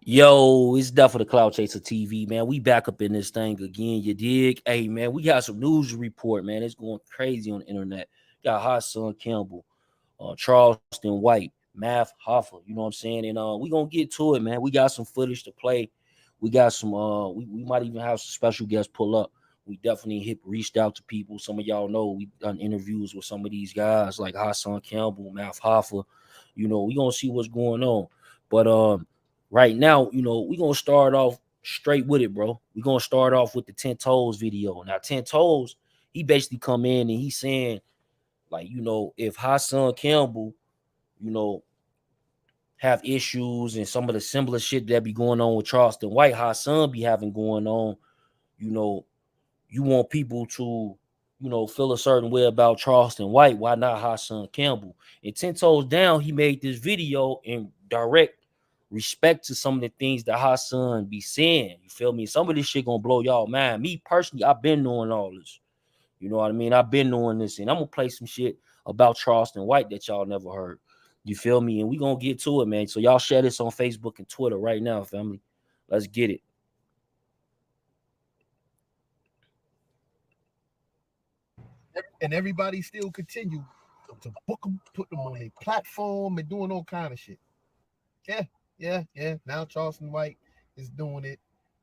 Yo, it's definitely the Cloud Chaser TV, man. We back up in this thing again. You dig? Hey, man, we got some news to report, man. It's going crazy on the internet. Got Hassan Cambell, Charleston White, Math Hoffa. You know what I'm saying? And we gonna get to it, man. We got some footage to play. We got some. We might even have some special guests pull up. We definitely reached out to people. Some of y'all know we done interviews with some of these guys like Hassan Campbell, Math Hoffa. You know, we gonna see what's going on. But right now, we're gonna start off straight with it, bro. We're gonna start off with the 10 Toes video. Now, 10 Toes, he basically come in and he's saying, like, if Hassan Campbell, you know, have issues and some of the similar shit that be going on with Charleston White, Hassan be having going on, you know, you want people to, feel a certain way about Charleston White. Why not Hassan Campbell? And 10 Toes Down, he made this video in direct respect to some of the things that Hassan be saying. You feel me? Some of this shit gonna blow y'all mind. Me personally, I've been knowing all this. You know what I mean? I've been knowing this, and I'm gonna play some shit about Charleston White that y'all never heard. You feel me? And we gonna get to it, man. So y'all share this on Facebook and Twitter right now, family. Let's get it. And everybody still continue to book them, put them on a platform, and doing all kind of shit. Yeah. Now Charleston White is doing it.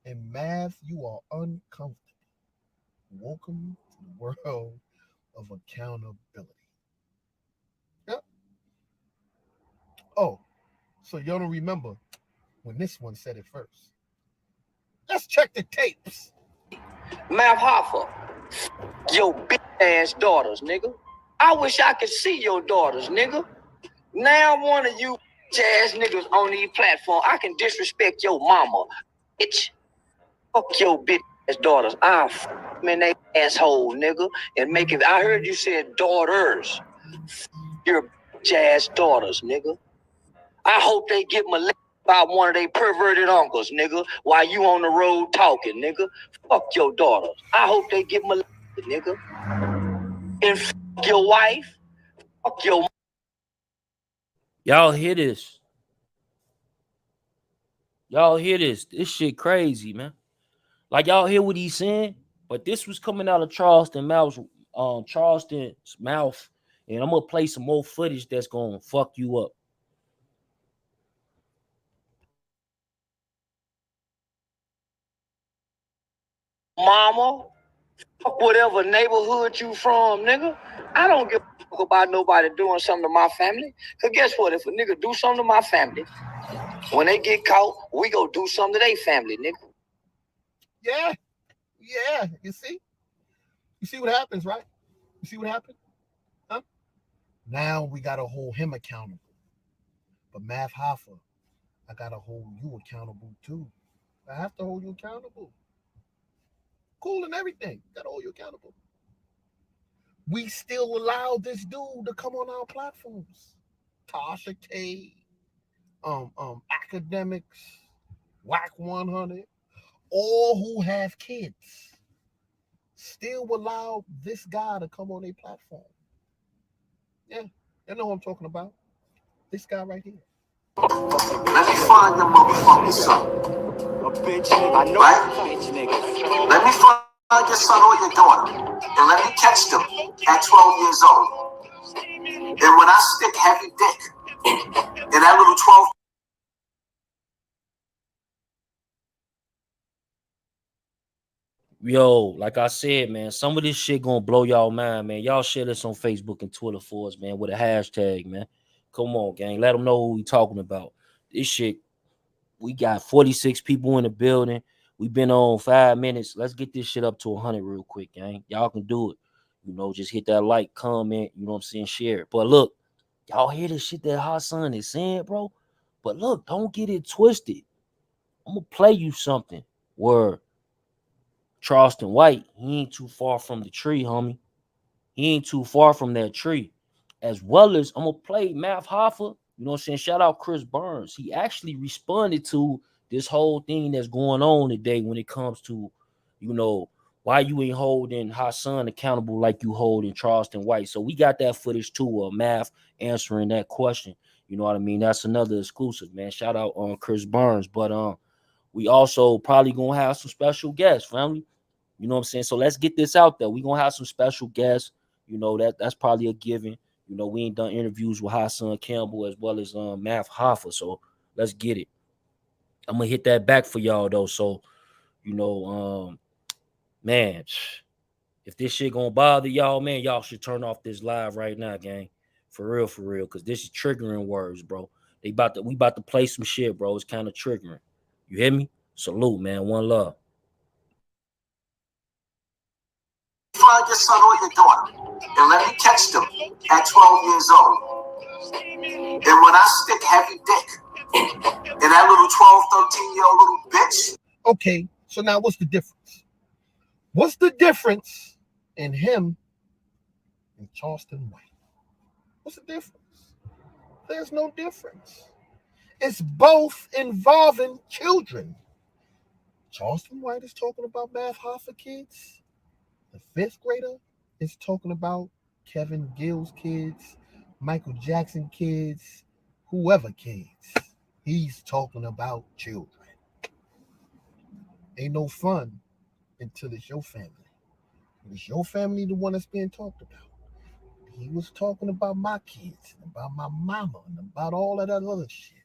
And Math, you are uncomfortable. Welcome to the world of accountability. Yep. Oh, so y'all don't remember when this one said it first. Let's check the tapes. Math Hoffa, your bitch ass daughters, nigga. I wish I could see your daughters, nigga. Now one of you bitch ass niggas on these platforms, I can disrespect your mama, bitch. Fuck your bitch ass daughters. I'll f them in they asshole, nigga, and make it. I heard you said daughters. Your bitch ass daughters, nigga. I hope they get molested by one of they perverted uncles, nigga, while you on the road talking, nigga. Fuck your daughters. I hope they get molested, nigga. And fuck your wife. Fuck your. Y'all hear this? Y'all hear this? This shit crazy, man. Like, y'all hear what he's saying? But this was coming out of Charleston's mouth, and I'm gonna play some more footage that's gonna fuck you up. Mama, fuck whatever neighborhood you from, nigga. I don't give a fuck about nobody doing something to my family. Cause guess what? If a nigga do something to my family, when they get caught, we go do something to their family, nigga. Yeah. You see what happens, right? You see what happened? Huh? Now we gotta hold him accountable. But Math Hoffa, I gotta hold you accountable too. I have to hold you accountable. Cool and everything. Gotta hold you accountable. We still allow this dude to come on our platforms. Tasha K, academics, Whack 100, all who have kids, still allow this guy to come on a platform. Yeah, you know what I'm talking about. This guy right here. Let me find the motherfucking son. A bitch nigga. I know Right? bitch nigga. Let me find your son or your daughter. And let me catch them at 12 years old. And when I stick heavy dick in that little 12. Yo, like I said, man, some of this shit gonna blow y'all mind, man. Y'all share this on Facebook and Twitter for us, man, with a hashtag, man. Come on, gang. Let them know who we talking about. This shit, we got 46 people in the building. We been on 5 minutes. Let's get this shit up to 100 real quick, gang. Y'all can do it. Just hit that like, comment, you know what I'm saying, share it. But look, y'all hear this shit that Hassan is saying, bro? But look, don't get it twisted. I'm gonna play you something where Charleston White, he ain't too far from the tree, homie. He ain't too far from that tree. As well as I'm gonna play Math Hoffa. You know what I'm saying? Shout out Chris Burns. He actually responded to this whole thing that's going on today when it comes to, why you ain't holding Hassan accountable like you holding Charleston White. So we got that footage too of Math answering that question. You know what I mean? That's another exclusive, man. Shout out on Chris Burns. But we also probably gonna have some special guests, family. You know what I'm saying? So let's get this out there. We're gonna have some special guests. You know, that's probably a given. You know, we ain't done interviews with Hassan Cambell as well as Math Hoffa. So let's get it. I'm gonna hit that back for y'all though. So, you know, man, if this shit gonna bother y'all, man, y'all should turn off this live right now, gang. For real, because this is triggering words, bro. We about to play some shit, bro. It's kind of triggering. You hear me? Salute, man. One love. Find your son or your daughter and let me catch them at 12 years old. And when I stick heavy dick in that little 12, 13-year-old little bitch. Okay, so now what's the difference? What's the difference in him and Charleston White? What's the difference? There's no difference. It's both involving children. Charleston White is talking about Math Hoffa kids. The fifth grader is talking about Kevin Gill's kids, Michael Jackson kids, whoever kids. He's talking about children. Ain't no fun until it's your family. It's your family the one that's being talked about. He was talking about my kids, and about my mama, and about all of that other shit.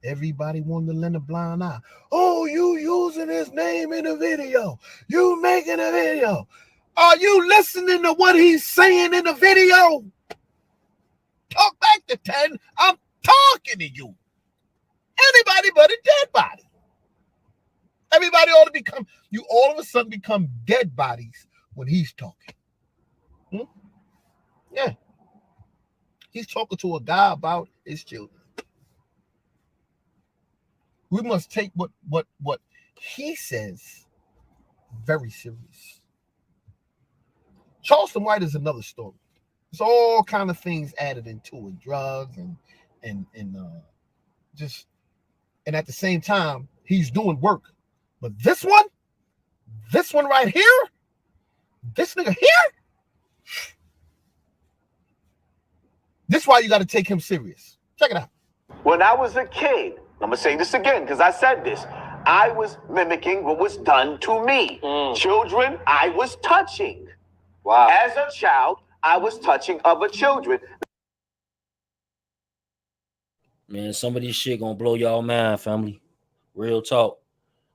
Everybody wanted to lend a blind eye. Oh, you using his name in a video. You making a video. Are you listening to what he's saying in the video? Talk back to 10. I'm talking to you. Anybody but a dead body. Everybody ought to become, you all of a sudden become dead bodies when he's talking. Yeah. He's talking to a guy about his children. We must take what he says very serious. Charleston White is another story. There's all kind of things added into it, drugs and at the same time he's doing work. But this one right here, this nigga here, this is why you got to take him serious. Check it out. When I was a kid, I'm gonna say this again because I said this. I was mimicking what was done to me. Children, I was touching. Wow. As a child, I was touching other children. Man, some of this shit gonna blow y'all mind, family. Real talk.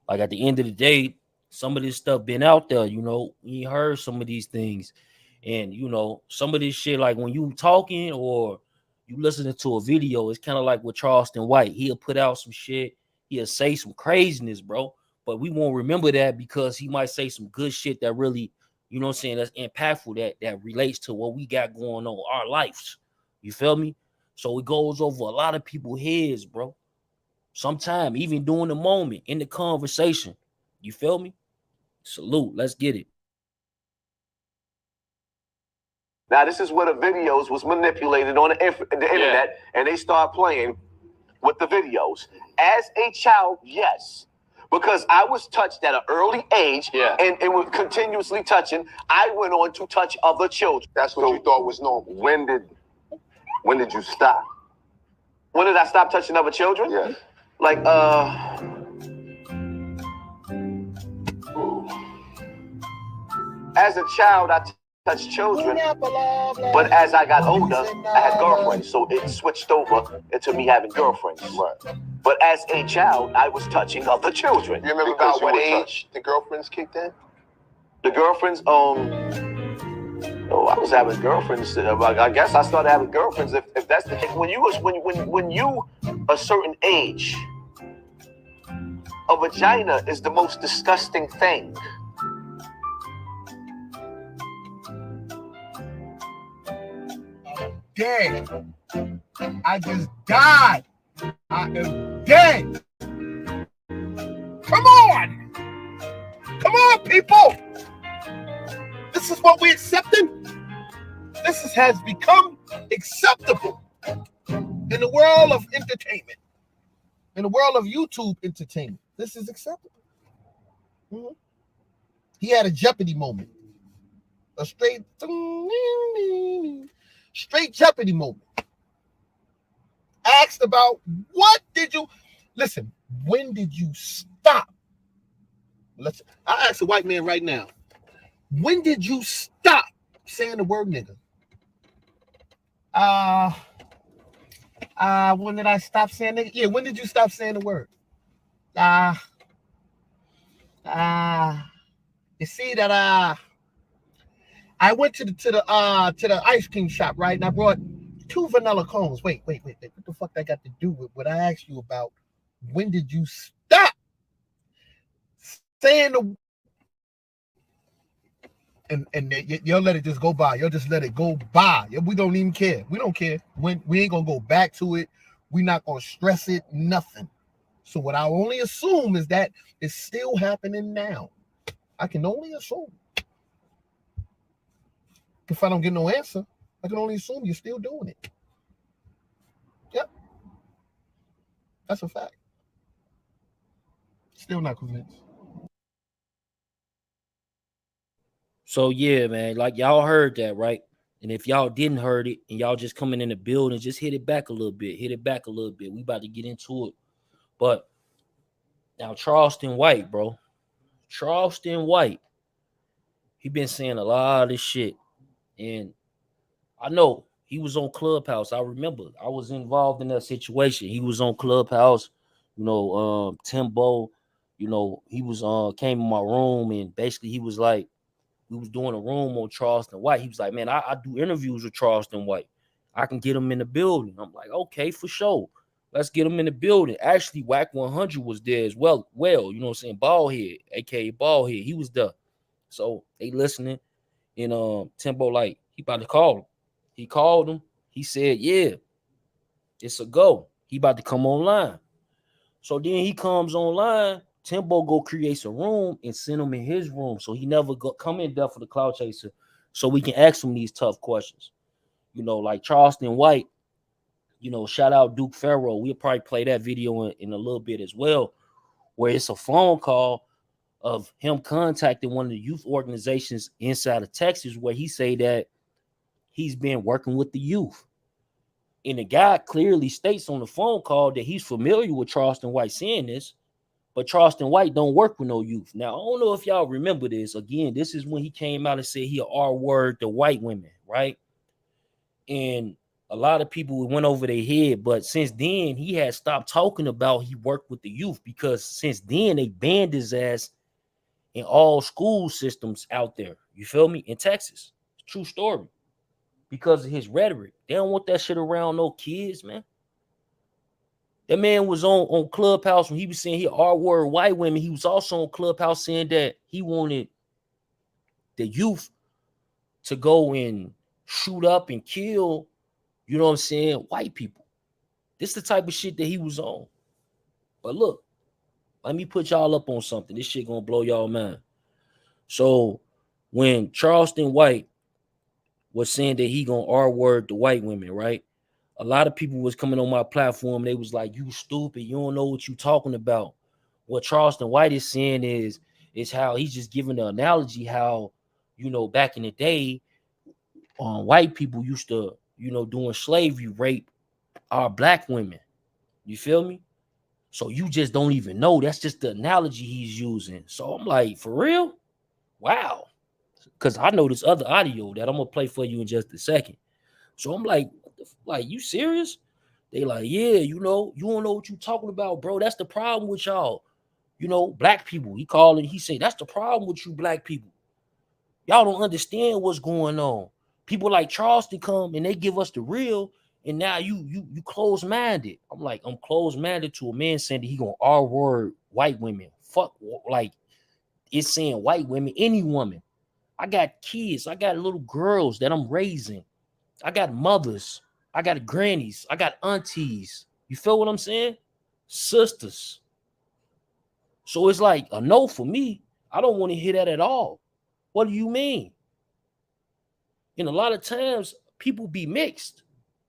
Like at the end of the day, some of this stuff been out there, you know. We heard some of these things. And, you know, some of this shit, like when you talking or you listening to a video, it's kind of like with Charleston White. He'll put out some shit. He'll say some craziness, bro. But we won't remember that because he might say some good shit that really, you know what I'm saying, that's impactful, that relates to what we got going on, our lives. You feel me? So it goes over a lot of people's heads, bro. Sometimes, even during the moment, in the conversation. You feel me? Salute. Let's get it. Now, this is where the videos was manipulated on the internet, and they start playing with the videos. As a child, yes, because I was touched at an early age, and was continuously touching. I went on to touch other children. That's what you thought was normal. When did you stop? When did I stop touching other children? Yes. Like, as a child, I touched children, but as I got older, I had girlfriends, so it switched over into me having girlfriends. Right. But as a child, I was touching other children. You remember about what age the girlfriends kicked in? The girlfriends, I was having girlfriends. I guess I started having girlfriends. If that's the thing, when you a certain age, a vagina is the most disgusting thing. Dead. I just died. I am dead. Come on. Come on, people. This is what we're accepting. This has become acceptable in the world of entertainment, in the world of YouTube entertainment. This is acceptable. Mm-hmm. He had a Jeopardy moment, a straight Jeopardy moment. asked about what did you listen, when did you stop? I ask a white man right now, when did you stop saying the word nigga? When did I stop saying nigga? Yeah, when did you stop saying the word? You see that I went to the ice cream shop, right? And I brought 2 vanilla cones. Wait. What the fuck that got to do with what I asked you about? When did you stop saying the and you'll let it just go by. You'll just let it go by. We don't even care. We don't care. When we ain't gonna go back to it. We're not gonna stress it, nothing. So what I only assume is that it's still happening now. I can only assume. If I don't get no answer, I can only assume you're still doing it. Yep. That's a fact. Still not convinced. So yeah, man, like y'all heard that, right? And if y'all didn't heard it and y'all just coming in the building, just hit it back a little bit. We about to get into it. But now Charleston White, bro. Charleston White. He been saying a lot of shit. And I know he was on Clubhouse. I remember I was involved in that situation. He was on Clubhouse, Timbo, he was came in my room and basically he was like, we was doing a room on Charleston White. He was like, man, I do interviews with Charleston White. I can get him in the building. I'm like, okay, for sure. Let's get him in the building. Actually, Whack 100 was there as well, you know what I'm saying? Baldhead, aka Baldhead. He was there. So they listening. And Timbo, like, he about to call him. He called him. He said, yeah, it's a go. He about to come online. So then he comes online. Timbo go creates a room and send him in his room. So he never come in there for the Cloud Chaser. So we can ask him these tough questions. Like Charleston White, shout out Duke Farrow. We'll probably play that video in a little bit as well, where it's a phone call of him contacting one of the youth organizations inside of Texas, where he say that he's been working with the youth. And the guy clearly states on the phone call that he's familiar with Charleston White saying this, but Charleston White don't work with no youth. Now, I don't know if y'all remember this. Again, this is when he came out and said he R-word the white women, right? And a lot of people went over their head, but since then, he had stopped talking about he worked with the youth, because since then, they banned his ass in all school systems out there. You feel me? In Texas. True story. Because of his rhetoric. They don't want that shit around no kids, man. That man was on Clubhouse when he was saying he R-word white women. He was also on Clubhouse saying that he wanted the youth to go and shoot up and kill, you know what I'm saying, white people. This is the type of shit that he was on. But look, let me put y'all up on something. This shit gonna blow y'all mind. So when Charleston White was saying that he gonna R-word the white women, right? A lot of people was coming on my platform. They was like, you stupid. You don't know what you talking about. What Charleston White is saying is how he's just giving the analogy how, back in the day, white people used to, doing slavery, rape our black women. You feel me? So you just don't even know. That's just the analogy he's using. So I'm like, for real? Wow. Because I know this other audio that I'm going to play for you in just a second. So I'm like, you serious? They like, yeah, you don't know what you talking about, bro. That's the problem with y'all. Black people. He said, that's the problem with you black people. Y'all don't understand what's going on. People like Charleston come and they give us the real, and now you close-minded. I'm like, I'm close-minded to a man saying that he gonna R-word white women. Fuck, like, it's saying white women, any woman. I got kids. I got little girls that I'm raising. I got mothers. I got grannies. I got aunties. You feel what I'm saying? Sisters. So it's like a no for me. I don't want to hear that at all. What do you mean? And a lot of times people be mixed.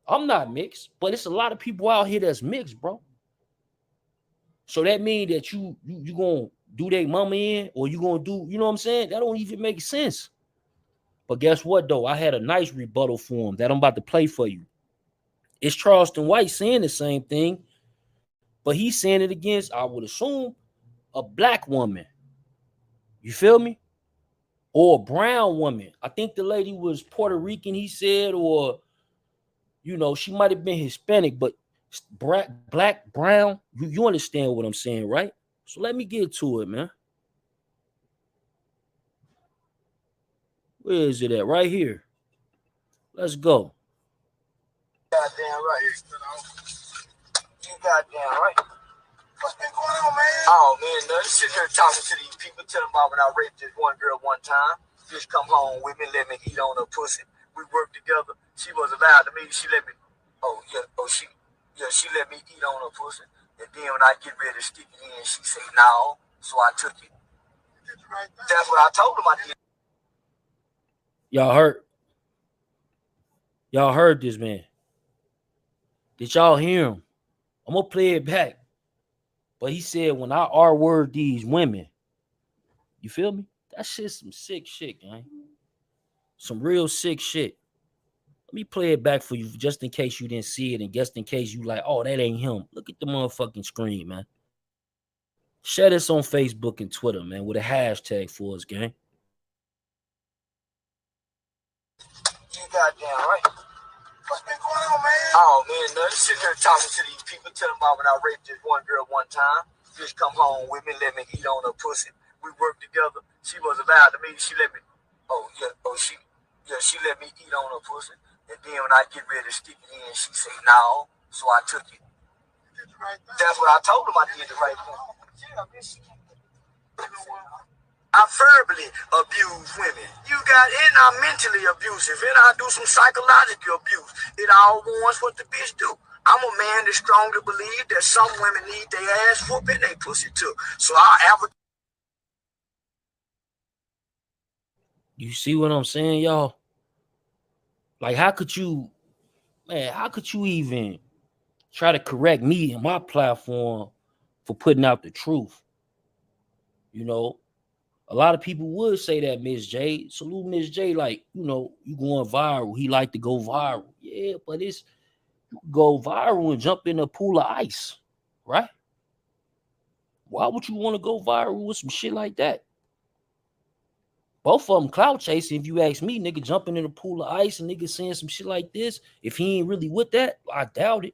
I'm not mixed, but it's a lot of people out here that's mixed, bro. So that means that you gonna do their mama in, or you gonna do, you know what I'm saying? That don't even make sense. But guess what, though? I had a nice rebuttal for him that I'm about to play for you. It's Charleston White saying the same thing, but he's saying it against, I would assume, a black woman. You feel me? Or a brown woman. I think the lady was Puerto Rican, he said, or, you know, she might have been Hispanic, but black, brown, you understand what I'm saying, right? So let me get to it, man. Where is it at? Right here. Let's go. Goddamn right. You goddamn right. What's been going on, man? Oh, man, nothing. Sitting here talking to these people, telling them about when I raped this one girl one time. Just come home with me, let me eat on her pussy. We worked together. She was allowed to me. She let me. She let me eat on her pussy. And then when I get ready to stick it in, she said no. So I took it. That's what I told him I did. Y'all heard? Y'all heard this, man. Did y'all hear him? I'm gonna play it back. But he said, when I R-word these women, you feel me? That shit's some sick shit, gang. Some real sick shit. Let me play it back for you just in case you didn't see it and just in case you like, oh, that ain't him. Look at the motherfucking screen, man. Share this on Facebook and Twitter, man, with a hashtag for us, gang. You goddamn right. What's been going on, man? Oh, man, nothing. Sitting here talking to these people, telling them about when I raped this one girl one time. Just come home with me, let me eat on her pussy. We worked together. She was allowed to me. She let me. She let me eat on her pussy. And then when I get ready to stick it in, she said no. So I took it. That's what I told him I did the right thing. I verbally abuse women. And I'm mentally abusive, and I do some psychological abuse. It all warns what the bitch do. I'm a man that strongly believe that some women need their ass whooped and they pussy too. So I advocate. You see what I'm saying, y'all? Like, how could you even try to correct me and my platform for putting out the truth? You know, a lot of people would say that, Miss J. Salute Miss J, like, you know, you going viral. He like to go viral. Yeah, but it's go viral and jump in a pool of ice, right? Why would you want to go viral with some shit like that? Both of them clout chasing, if you ask me. Nigga jumping in a pool of ice and nigga saying some shit like this. If he ain't really with that, I doubt it.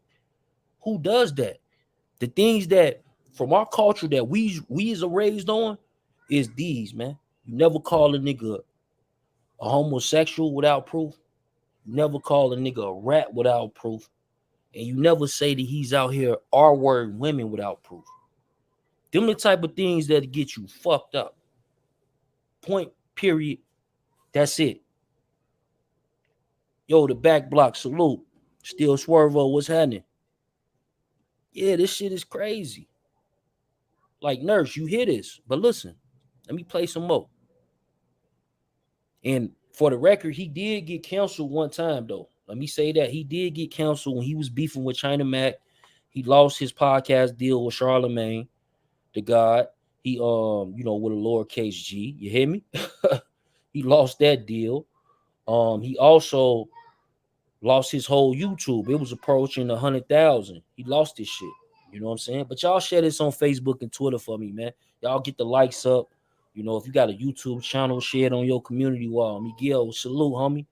Who does that? The things that from our culture that we is raised on is these, man. You never call a nigga a homosexual without proof. You never call a nigga a rat without proof. And you never say that he's out here R-word women without proof. Them the type of things that get you fucked up. Point, period. That's it. Yo, the back block, salute. Still Swervo, what's happening? Yeah, this shit is crazy. Like, Nurse, you hear this, but listen, let me play some more. And for the record, he did get canceled one time, though. Let me say that. He did get canceled when he was beefing with China Mac. He lost his podcast deal with Charlemagne, the God. He, with a lowercase G. You hear me? He lost that deal. He also lost his whole YouTube. It was approaching 100,000. He lost his shit. You know what I'm saying? But y'all share this on Facebook and Twitter for me, man. Y'all get the likes up. You know, if you got a YouTube channel, share it on your community wall. Miguel, salute, homie.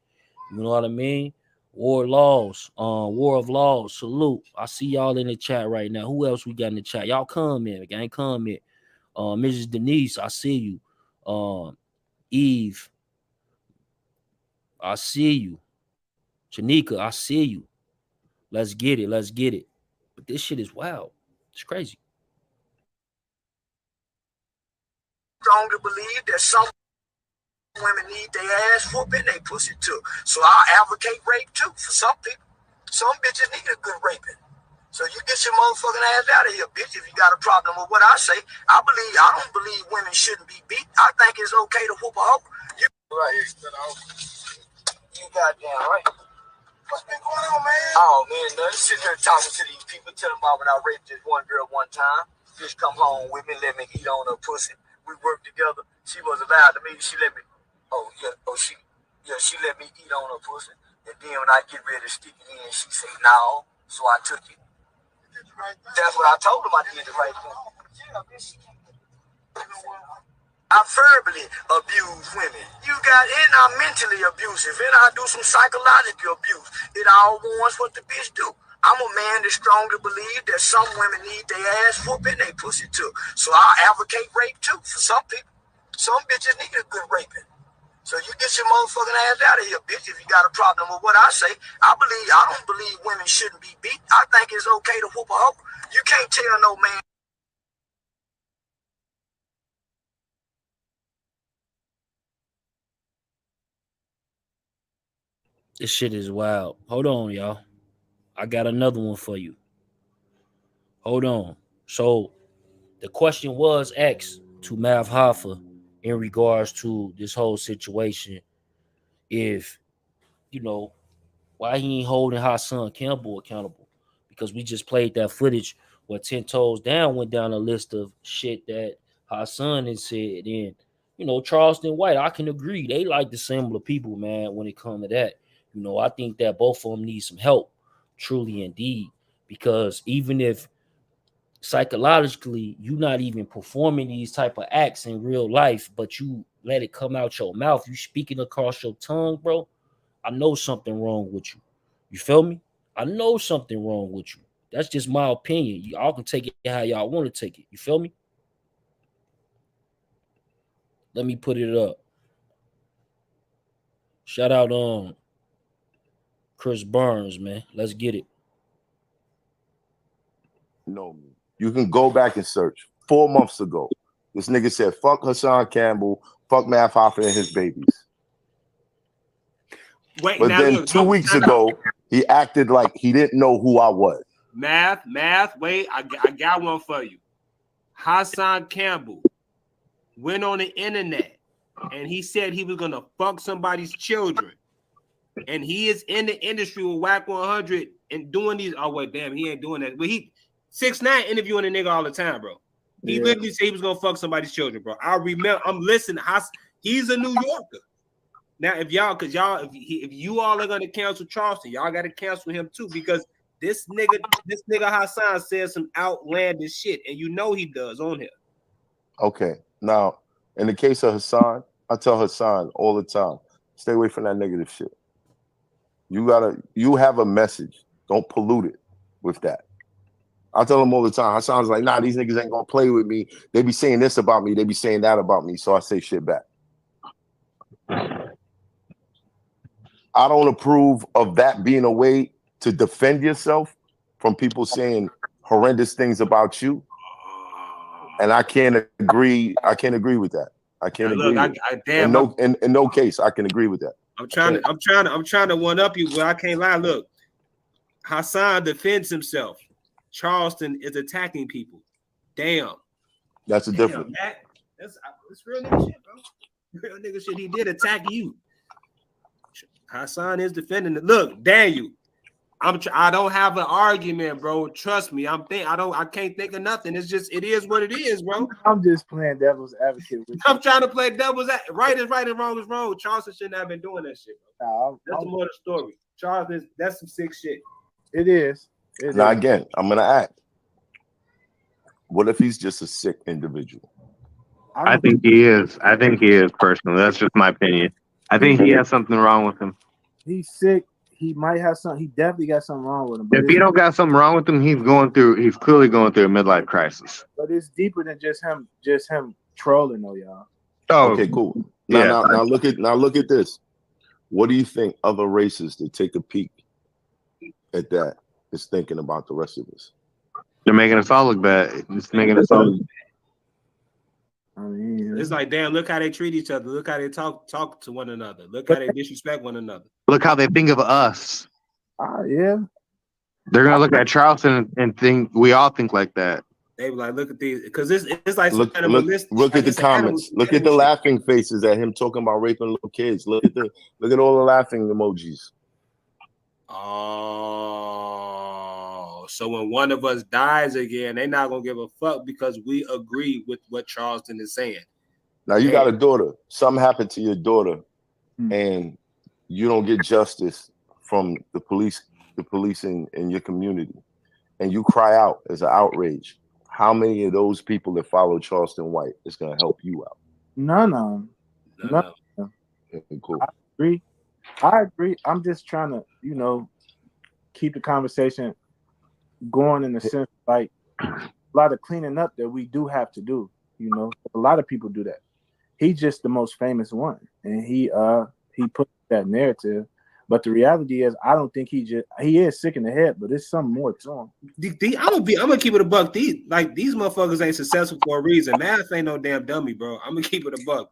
You know what I mean? War of Laws, salute. I see y'all in the chat right now. Who else we got in the chat? Y'all comment, gang, comment. Mrs. Denise, I see you. Eve, I see you. Janika, I see you. Let's get it. But this shit is wild. It's crazy. Strongly believe that some women need their ass whooped and they pussy too. So I advocate rape too for some people. Some bitches need a good raping. So you get your motherfucking ass out of here, bitch, if you got a problem with what I say. I don't believe women shouldn't be beat. I think it's okay to whoop a hoe. You goddamn right. What's been going on, man? Oh, man, nothing. Sitting here talking to these people, telling them about when I raped this one girl one time. Just come home with me, let me eat on her pussy. We worked together. She was allowed to me. She let me. She let me eat on her pussy. And then when I get ready to stick it in, she said no. So I took it. That's what I told him. I did the right thing. I verbally abuse women. And I'm mentally abusive, and I do some psychological abuse. It all warrants what the bitch do. I'm a man that strongly believes that some women need their ass whooped and they pussy too. So I advocate rape too for some people. Some bitches need a good raping. So you get your motherfucking ass out of here, bitch. If you got a problem with what I say, I don't believe women shouldn't be beat. I think it's okay to whoop a hoe. You can't tell no man. This shit is wild. Hold on, y'all. I got another one for you. Hold on. So the question was asked to Mav Hoffa in regards to this whole situation. If, why he ain't holding Hassan Cambell accountable? Because we just played that footage where 10 Toes Down went down a list of shit that Hassan had said. And, Charleston White, I can agree. They like the similar people, man, when it comes to that. I think that both of them need some help, truly indeed. Because even if psychologically you're not even performing these type of acts in real life, but you let it come out your mouth, you speaking across your tongue, bro, I know something wrong with you. You feel me? I know something wrong with you. That's just my opinion. Y'all can take it how y'all want to take it. You feel me? Let me put it up. Shout out on Chris Barnes, man. Let's get it. No, you can go back and search. 4 months ago, this nigga said, fuck Hassan Cambell, fuck Mav Hoffa and his babies. Wait, but now then look, 2 weeks ago, he acted like he didn't know who I was. Math, wait, I got one for you. Hassan Cambell went on the internet and he said he was gonna fuck somebody's children. And he is in the industry with Whack 100 and doing these. Oh, wait, damn, he ain't doing that. But he 6ix9ine interviewing a nigga all the time, bro. He literally said he was gonna fuck somebody's children, bro. I remember. I'm listening. He's a New Yorker. Now, if you all are gonna cancel Charleston, y'all gotta cancel him too, because this nigga Hassan says some outlandish shit, and he does on here. Okay, now in the case of Hassan, I tell Hassan all the time, stay away from that negative shit. You have a message. Don't pollute it with that. I tell him all the time. Hassan's like, nah, these niggas ain't gonna play with me. They be saying this about me. They be saying that about me. So I say shit back. I don't approve of that being a way to defend yourself from people saying horrendous things about you. And I can't agree. I can't agree with that. I can't agree. In no case, I can agree with that. I'm trying to one up you, but I can't lie. Look, Hassan defends himself. Charleston is attacking people. Damn. That's a difference. That's real nigga shit, bro. Real nigga shit. He did attack you. Hassan is defending it. Look, Daniel, I don't have an argument, bro. Trust me. I can't think of nothing. It is what it is, bro. I'm just playing devil's advocate with you. I'm trying to play devil's advocate. Right is right and wrong is wrong. Charleston shouldn't have been doing that shit, bro. That's more of the story. Charleston, that's some sick shit. It is. Now again, I'm gonna act. What if he's just a sick individual? I think he is. I think he is, personally. That's just my opinion. I think he has something wrong with him. He's sick. He might have something. He definitely got something wrong with him. If he don't got something wrong with him, he's clearly going through a midlife crisis. But it's deeper than just him trolling, though, y'all. Oh, okay, cool. Now look at this. What do you think other races that take a peek at that is thinking about the rest of us? They're making us all look bad. It's making us all. I mean, it's like, damn, look how they treat each other. Look how they talk to one another. Look how they disrespect one another. Look how they think of us. Yeah. They're gonna look at Charleston and think we all think like that. They be like, look at these, because it's like look at the comments. Look at the laughing faces at him talking about raping little kids. Look at all the laughing emojis. Oh, so when one of us dies again, they're not gonna give a fuck because we agree with what Charleston is saying. Now you got a daughter. Something happened to your daughter, and you don't get justice from the police the policing in your community, and you cry out as an outrage, how many of those people that follow Charleston White is going to help you out? None of them. None of them. Okay, cool. I agree. I agree. I'm just trying to, keep the conversation going in the sense like a lot of cleaning up that we do have to do. A lot of people do that. He's just the most famous one, and he put that narrative. But the reality is, I don't think he is sick in the head, but there's something more to him. I'm gonna keep it a buck. These motherfuckers ain't successful for a reason. Math ain't no damn dummy, bro. I'm gonna keep it a buck.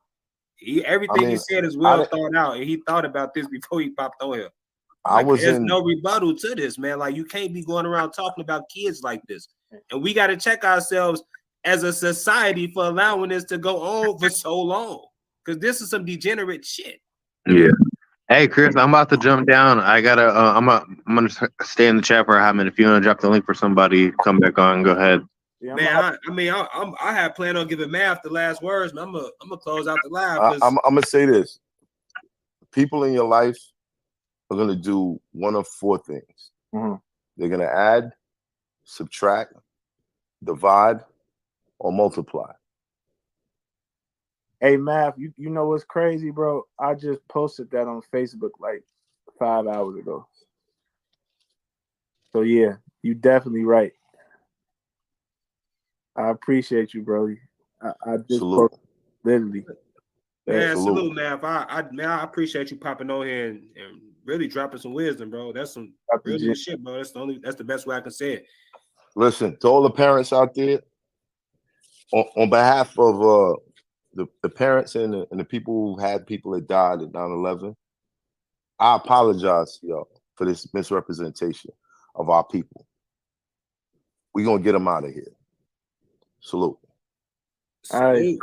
Everything he said is well thought out, and he thought about this before he popped on here. There's no rebuttal to this, man. Like, you can't be going around talking about kids like this, and we got to check ourselves as a society for allowing this to go on for so long, because this is some degenerate shit. Yeah. Hey, Chris, I'm about to jump down. I gotta. I'm gonna stay in the chat for a hot minute. If you want to drop the link for somebody, come back on. Go ahead. Yeah, man, I had planned on giving Math the last words, man. I'm gonna close out the live. I'm gonna say this: people in your life are gonna do one of four things. Mm-hmm. They're gonna add, subtract, divide, or multiply. Hey, Math, you know what's crazy, bro? I just posted that on Facebook like 5 hours ago. So yeah, you definitely right. I appreciate you, bro. I just salute. Literally. Man, salute, Math. I appreciate you popping on here and really dropping some wisdom, bro. That's some real shit, bro. That's the best way I can say it. Listen, to all the parents out there, on behalf of the parents and the people who had people that died at 9/11, I apologize to y'all for this misrepresentation of our people. We're gonna get them out of here. Salute. Salute.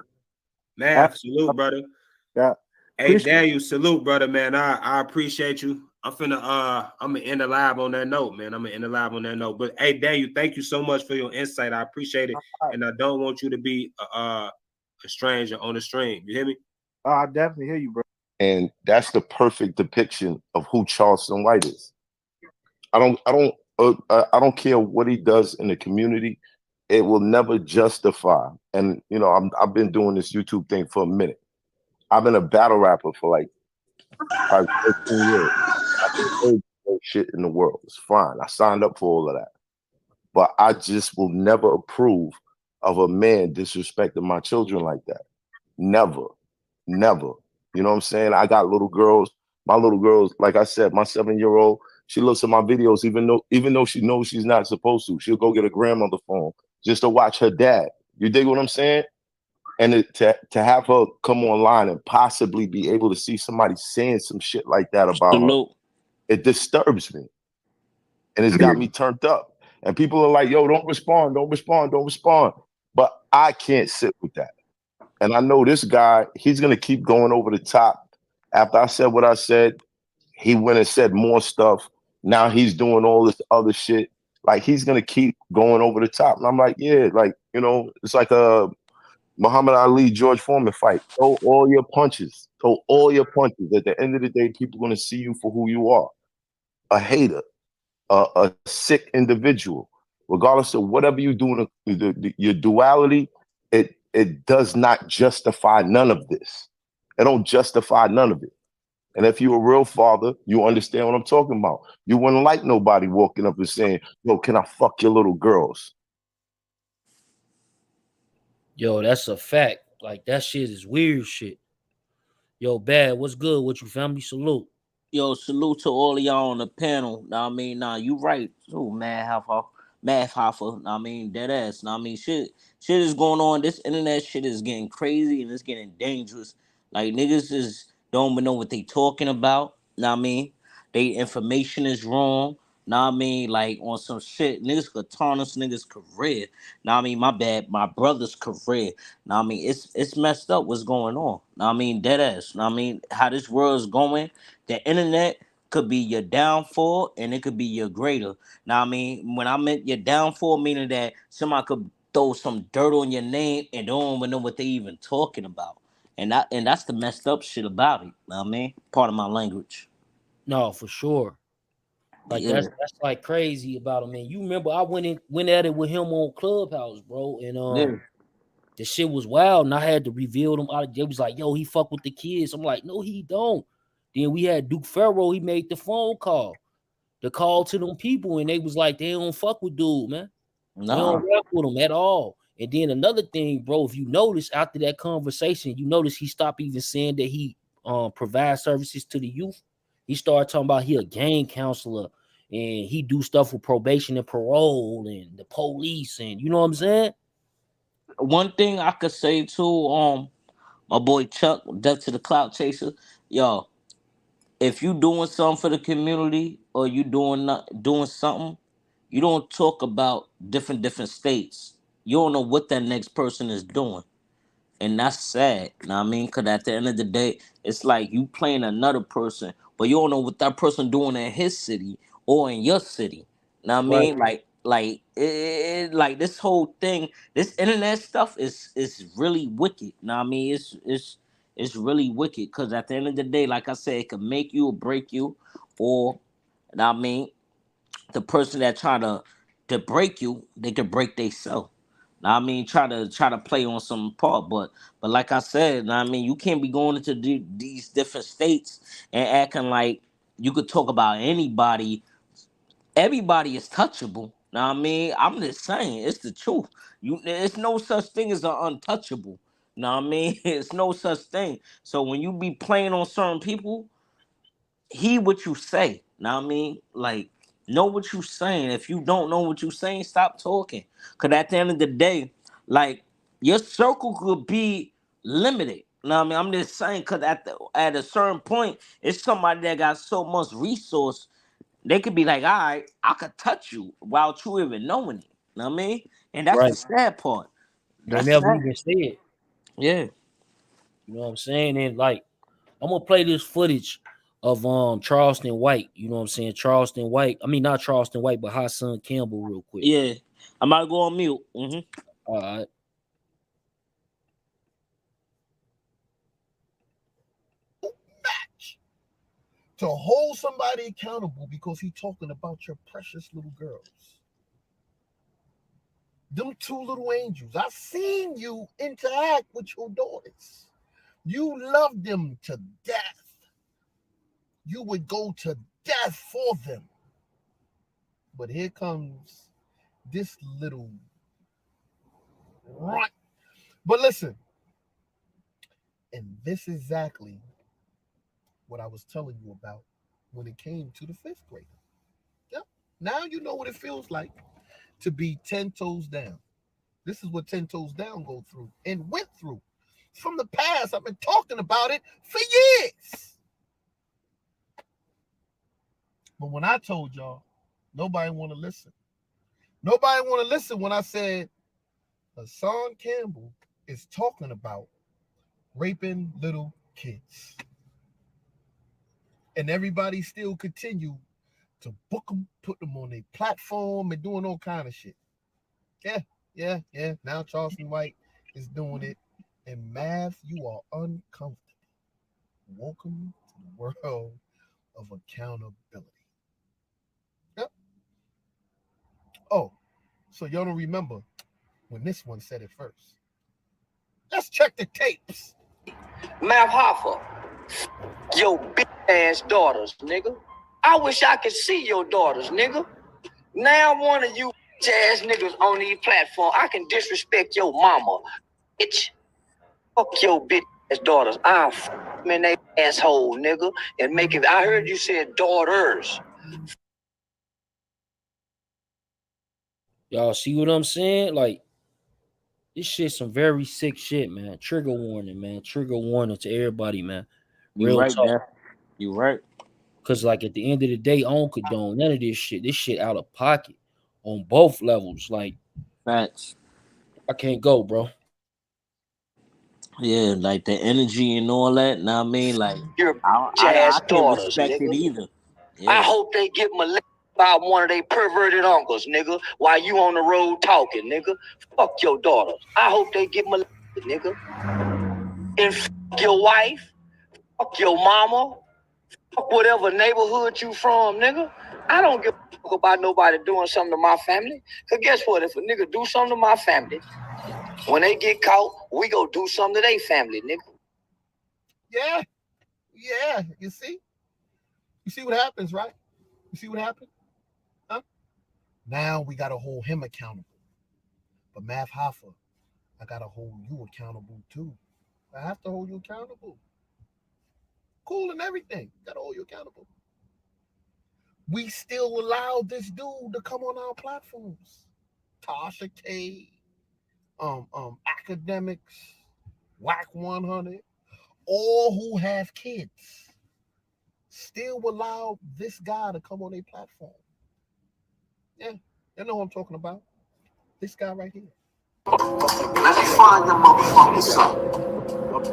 Math, salute, brother. Yeah. Hey, Daniel, salute, brother, man. I appreciate you. I'm gonna end the live on that note, man. But hey, Daniel, thank you so much for your insight. I appreciate it. And I don't want you to be a stranger on the stream. You hear me? I definitely hear you, bro. And that's the perfect depiction of who Charleston White is. I don't care what he does in the community. It will never justify. And I've been doing this YouTube thing for a minute. I've been a battle rapper for like 13 years. I can do shit in the world. It's fine. I signed up for all of that. But I just will never approve of a man disrespecting my children like that. Never. Never. You know what I'm saying? I got little girls. My little girls, like I said, my 7-year-old, she looks at my videos even though she knows she's not supposed to. She'll go get a grandmother phone just to watch her dad. You dig what I'm saying? And to have her come online and possibly be able to see somebody saying some shit like that about her, it disturbs me. And it's got me turned up. And people are like, yo, don't respond. But I can't sit with that. And I know this guy, he's going to keep going over the top. After I said what I said, he went and said more stuff. Now he's doing all this other shit. Like, he's going to keep going over the top. And I'm like, yeah, like, it's like a Muhammad Ali, George Foreman fight. Throw all your punches. At the end of the day, people are going to see you for who you are. A hater, a sick individual. Regardless of whatever you do, your duality, it does not justify none of this. It don't justify none of it. And if you're a real father, you understand what I'm talking about. You wouldn't like nobody walking up and saying, yo, can I fuck your little girls? Yo, that's a fact. Like, that shit is weird shit. Yo, Bad, what's good with you, family? Salute. Yo, salute to all of y'all on the panel. You right too, Math Hoffa. Dead ass. Shit is going on. This internet shit is getting crazy and it's getting dangerous. Like, niggas don't even know what they talking about. They information is wrong. Like, on some shit, niggas could tarnish niggas' career. My bad, my brother's career. It's messed up what's going on. Dead ass. How this world's going, the internet could be your downfall and it could be your greater. When I meant your downfall, meaning that somebody could throw some dirt on your name and don't even know what they even talking about. And that's the messed up shit about it. Part of my language. No, for sure. Like that's like crazy about him, man. You remember I went at it with him on Clubhouse, bro, and the shit was wild, and I had to reveal them out. It was like, yo, he fuck with the kids. I'm like, no, he don't. Then we had Duke Farrow. He made the call to them people, and they was like, they don't fuck with dude, man. They don't rap with him at all. And then another thing, bro, if you notice after that conversation, you notice he stopped even saying that he provides services to the youth. He started talking about he a gang counselor and he do stuff with probation and parole and the police, and you know what I'm saying? One thing I could say too, my boy Chuck, Death to the Clout Chaser, yo, if you doing something for the community or you doing something, you don't talk about different states. You don't know what that next person is doing. And that's sad. You know what I mean? Because at the end of the day, it's like you playing another person, but you don't know what that person doing in his city or in your city. You know what I mean? Like this whole thing, this internet stuff is really wicked. You know what I mean? It's really wicked because at the end of the day, like I said, it can make you or break you, or you know what I mean, the person that try to break you, they can break themselves. I mean, try to play on some part, but like I said, I mean, you can't be going into these different states and acting like you could talk about anybody. Everybody is touchable. Now, I mean, I'm just saying, it's the truth. It's no such thing as an untouchable. Now, I mean, it's no such thing. So when you be playing on certain people, heed what you say. Now, I mean, like, know what you saying. If you don't know what you saying, stop talking. Cause at the end of the day, like, your circle could be limited. Now, I mean, I'm just saying, cause at a certain point, it's somebody that got so much resource, they could be like, all right, I could touch you without you even knowing it. You know what I mean? And that's the sad part. They That's never sad. even said it. Yeah. You know what I'm saying? And like, I'm gonna play this footage of Charleston White. You know what I'm saying? Charleston White. I mean, not Charleston White, but Hassan Cambell, real quick. Yeah. I'm about to go on mute. All right. Match to hold somebody accountable because he's talking about your precious little girls. Them two little angels. I've seen you interact with your daughters. You love them to death. You would go to death for them. But here comes this little runt. But listen, and this is exactly what I was telling you about when it came to the fifth grader. Yep. Now you know what it feels like to be 10 toes down. This is what 10 toes down go through and went through. It's from the past. I've been talking about it for years. But when I told y'all, nobody want to listen. Nobody want to listen when I said Hassan Cambell is talking about raping little kids. And everybody still continue to book them, put them on a platform and doing all kind of shit. Yeah. Now Charleston White is doing it. And Math, you are uncomfortable. Welcome to the world of accountability. Yep. Oh, so y'all don't remember when this one said it first. Let's check the tapes. Math Hoffa, your bitch ass daughters, nigga. I wish I could see your daughters, nigga. Now one of you bitch ass niggas on these platforms, I can disrespect your mama, bitch. Fuck your bitch ass daughters. I'll f them in they asshole, nigga, and make it. I heard you said daughters. Y'all see what I'm saying? Like, this shit some very sick shit, man. Trigger warning, man. Trigger warning to everybody, man. You right, man. You right. Cause like at the end of the day, I don't condone none of this shit. This shit out of pocket on both levels. Like, facts. I can't go, bro. Yeah, like the energy and all that. Now I mean, like your I can't daughters, respect nigga. it either. Yeah. I hope they get molested by one of their perverted uncles, nigga, while you on the road talking, nigga. Fuck your daughters. I hope they get molested, nigga. And fuck your wife. Fuck your mama. Fuck whatever neighborhood you from, nigga. I don't give a fuck about nobody doing something to my family. Because guess what? If a nigga do something to my family, when they get caught, we go do something to their family, nigga. Yeah. Yeah. You see? You see what happens, right? You see what happened? Huh? Now we got to hold him accountable. But Math Hoffa, I got to hold you accountable too. I have to hold you accountable. Cool and everything. Got to hold you accountable. We still allow this dude to come on our platforms. Tasha K, academics, Whack 100, all who have kids still allow this guy to come on a platform. Yeah, you know what I'm talking about. This guy right here. Let me find your motherfucking son. Right?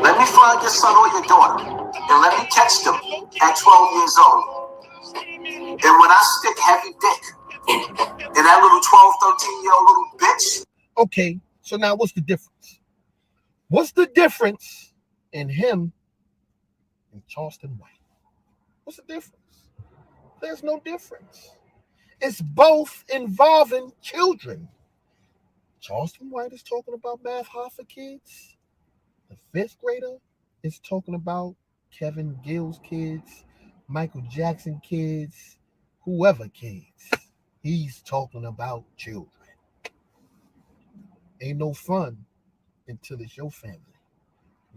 Let me find your son or your daughter. And let me catch them at 12 years old. And when I stick heavy dick in that little 12, 13-year-old little bitch. Okay, so now what's the difference? What's the difference in him and Charleston White? What's the difference? There's no difference. It's both involving children. Charleston White is talking about Math Hoffa kids. The 5th grader is talking about Kevin Gill's kids, Michael Jackson kids, whoever kids. He's talking about children. Ain't no fun until it's your family.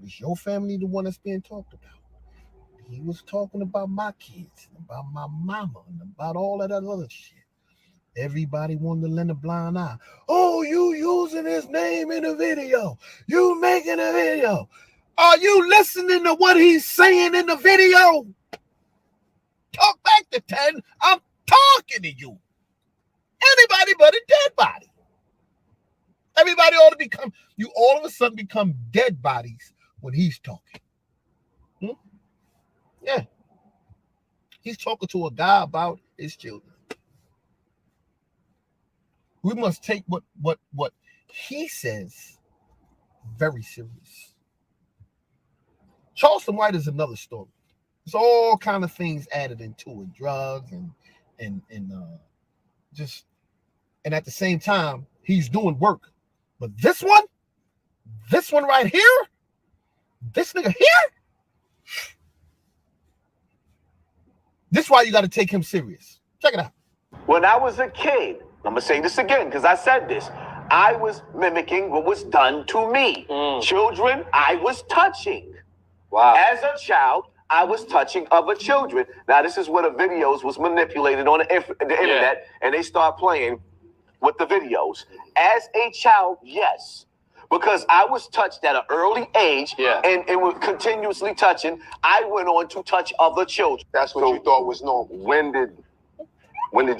It's your family the one that's being talked about. He was talking about my kids, about my mama, and about all of that other shit. Everybody wanted to lend a blind eye. Oh, you using his name in a video. You making a video. Are you listening to what he's saying in the video? Talk back to 10. I'm talking to you. Anybody but a dead body. Everybody ought to become, you all of a sudden become dead bodies when he's talking. Yeah. He's talking to a guy about his children. We must take what he says very serious. Charleston White is another story. There's all kind of things added into it, drugs and at the same time he's doing work. But this one right here, this nigga here, this is why you got to take him serious. Check it out. When I was a kid, I'm going to say this again because I said this. I was mimicking what was done to me. Children, I was touching. Wow. As a child, I was touching other children. Now, this is where the videos was manipulated on the internet, and they start playing with the videos. As a child, yes. Because I was touched at an early age and was continuously touching, I went on to touch other children. That's what you thought was normal. When did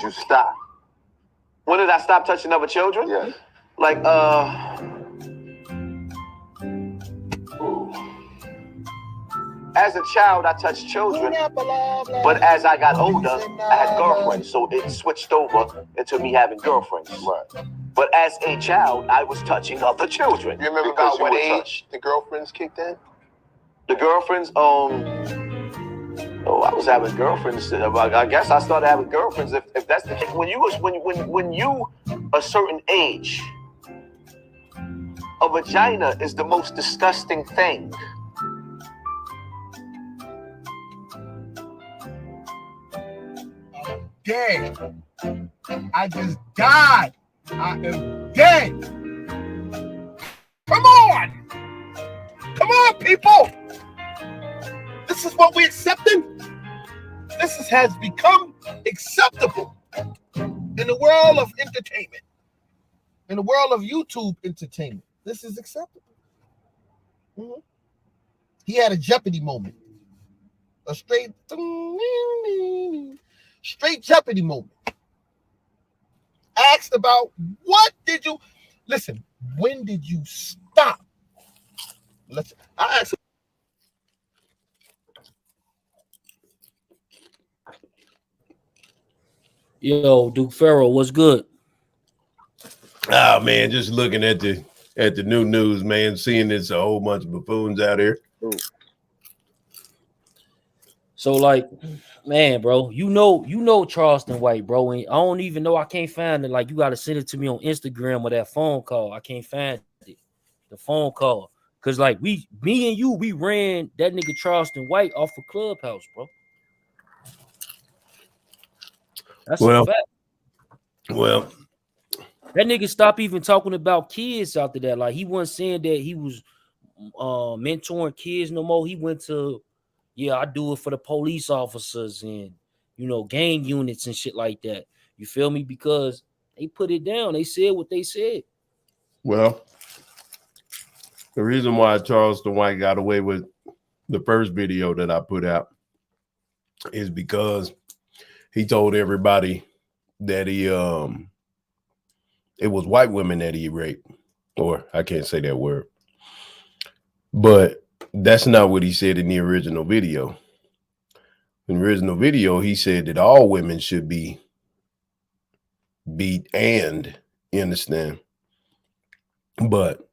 you stop? When did I stop touching other children? Yes. Like, as a child, I touched children, but as I got older, I had girlfriends, so it switched over into me having girlfriends. Right. But as a child, I was touching other children. You remember about what age the girlfriends kicked in? The girlfriends, I was having girlfriends. I guess I started having girlfriends. If that's the case, when you a certain age, a vagina is the most disgusting thing. Dead. I just died. I am dead. Come on. Come on, people. This is what we're accepting. This has become acceptable in the world of entertainment, in the world of YouTube entertainment. This is acceptable. He had a Jeopardy moment, a straight Jeopardy moment. Asked about when did you stop? I asked. Yo, Duke Farrell, what's good? Oh man, just looking at the new news, man, seeing there's a whole bunch of buffoons out here. So like, man, bro, you know Charleston White, bro. And I don't even know. I can't find it. Like, you gotta send it to me on Instagram or that phone call. I can't find it. The phone call. Cause like me and you, we ran that nigga Charleston White off of Clubhouse, bro. That's a fact. Well, that nigga stopped even talking about kids after that. Like, he wasn't saying that he was mentoring kids no more. He went to, I do it for the police officers and gang units and shit like that. You feel me? Because they put it down. They said what they said. Well, the reason why Charleston White got away with the first video that I put out is because he told everybody that he it was white women that he raped, or I can't say that word, but that's not what he said in the original video. In the original video, he said that all women should be beat, and you understand. But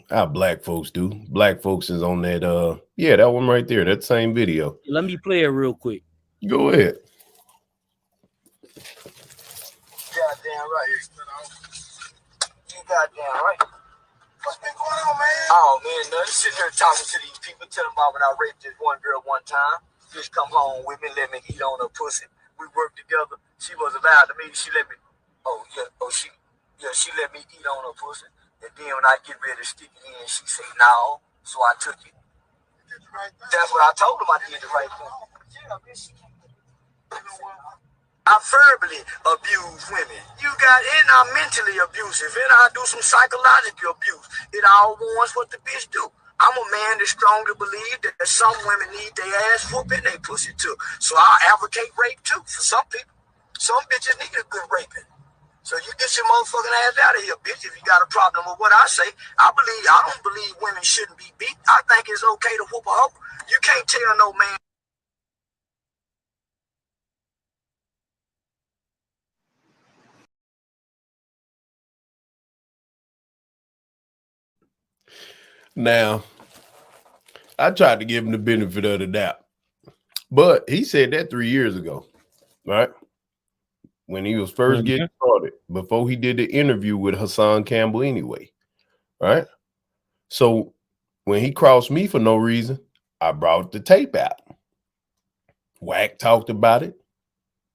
how black folks do. Black folks is on that that one right there, that same video. Let me play it real quick. Go ahead. Goddamn right. You goddamn right. What's been going on, man? Oh man, nothing. Sitting here talking to these people, telling them about when I raped this one girl one time. Just come home with me, let me eat on her pussy. We worked together. She was allowed to me. She let me. She let me eat on her pussy. And then when I get ready to stick it in, she said no. So I took it. That's what I told him. I did the right thing. I verbally abuse women. And I'm mentally abusive, and I do some psychological abuse. It all warns what the bitch do. I'm a man that strongly believe that some women need their ass whooped and they pussy too. So I advocate rape too for some people. Some bitches need a good raping. So you get your motherfucking ass out of here, bitch, if you got a problem with what I say. I don't believe women shouldn't be beat. I think it's okay to whoop a hoe. You can't tell no man. Now, I tried to give him the benefit of the doubt, but he said that 3 years ago, right? When he was first getting started, before he did the interview with Hassan Cambell anyway, right? So when he crossed me for no reason, I brought the tape out. Wack talked about it.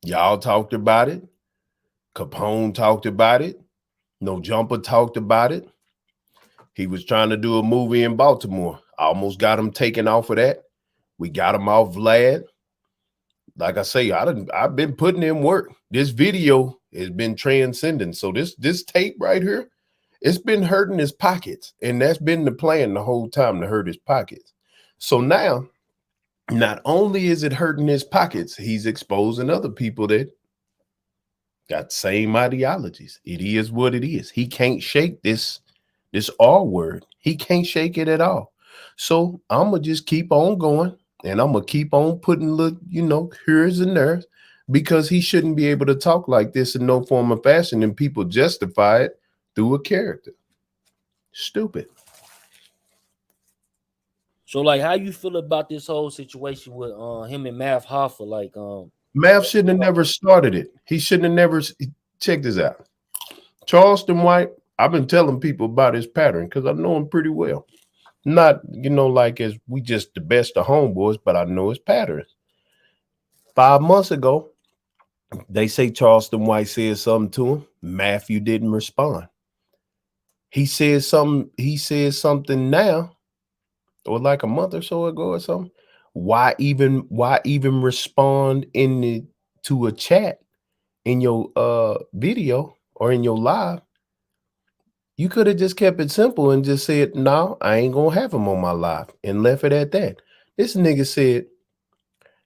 Y'all talked about it. Capone talked about it. No Jumper talked about it. He was trying to do a movie in Baltimore. I almost got him taken off of that. We got him off Vlad. Like I say, I've been putting in work. This video has been transcending. So this tape right here, it's been hurting his pockets. And that's been the plan the whole time, to hurt his pockets. So now, not only is it hurting his pockets, he's exposing other people that got same ideologies. It is what it is. He can't shake this R word. He can't shake it at all. So I'm going to just keep on going. And I'm going to keep on putting, here's and there's, because he shouldn't be able to talk like this in no form or fashion, and people justify it through a character. Stupid. So, like, how you feel about this whole situation with him and Math Hoffa? Like, Math shouldn't have never started it. He shouldn't have never. Check this out. Charleston White, I've been telling people about his pattern because I know him pretty well. Not, like as we just the best of homeboys, but I know his patterns. 5 months ago, they say Charleston White said something to him. Matthew didn't respond. He said something now, or like a month or so ago or something. Why even respond to a chat in your video or in your live? You could have just kept it simple and just said, no, I ain't gonna have him on my live, and left it at that. This nigga said,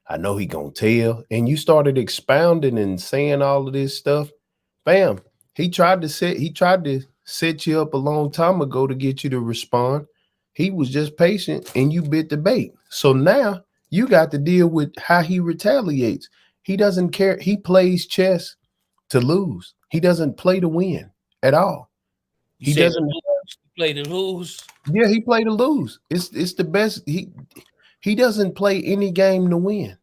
I know he gonna tell. And you started expounding and saying all of this stuff. Bam. He tried to set you up a long time ago to get you to respond. He was just patient and you bit the bait. So now you got to deal with how he retaliates. He doesn't care. He plays chess to lose. He doesn't play to win at all. He doesn't play to lose. Yeah, he played to lose. It's the best. He doesn't play any game to win.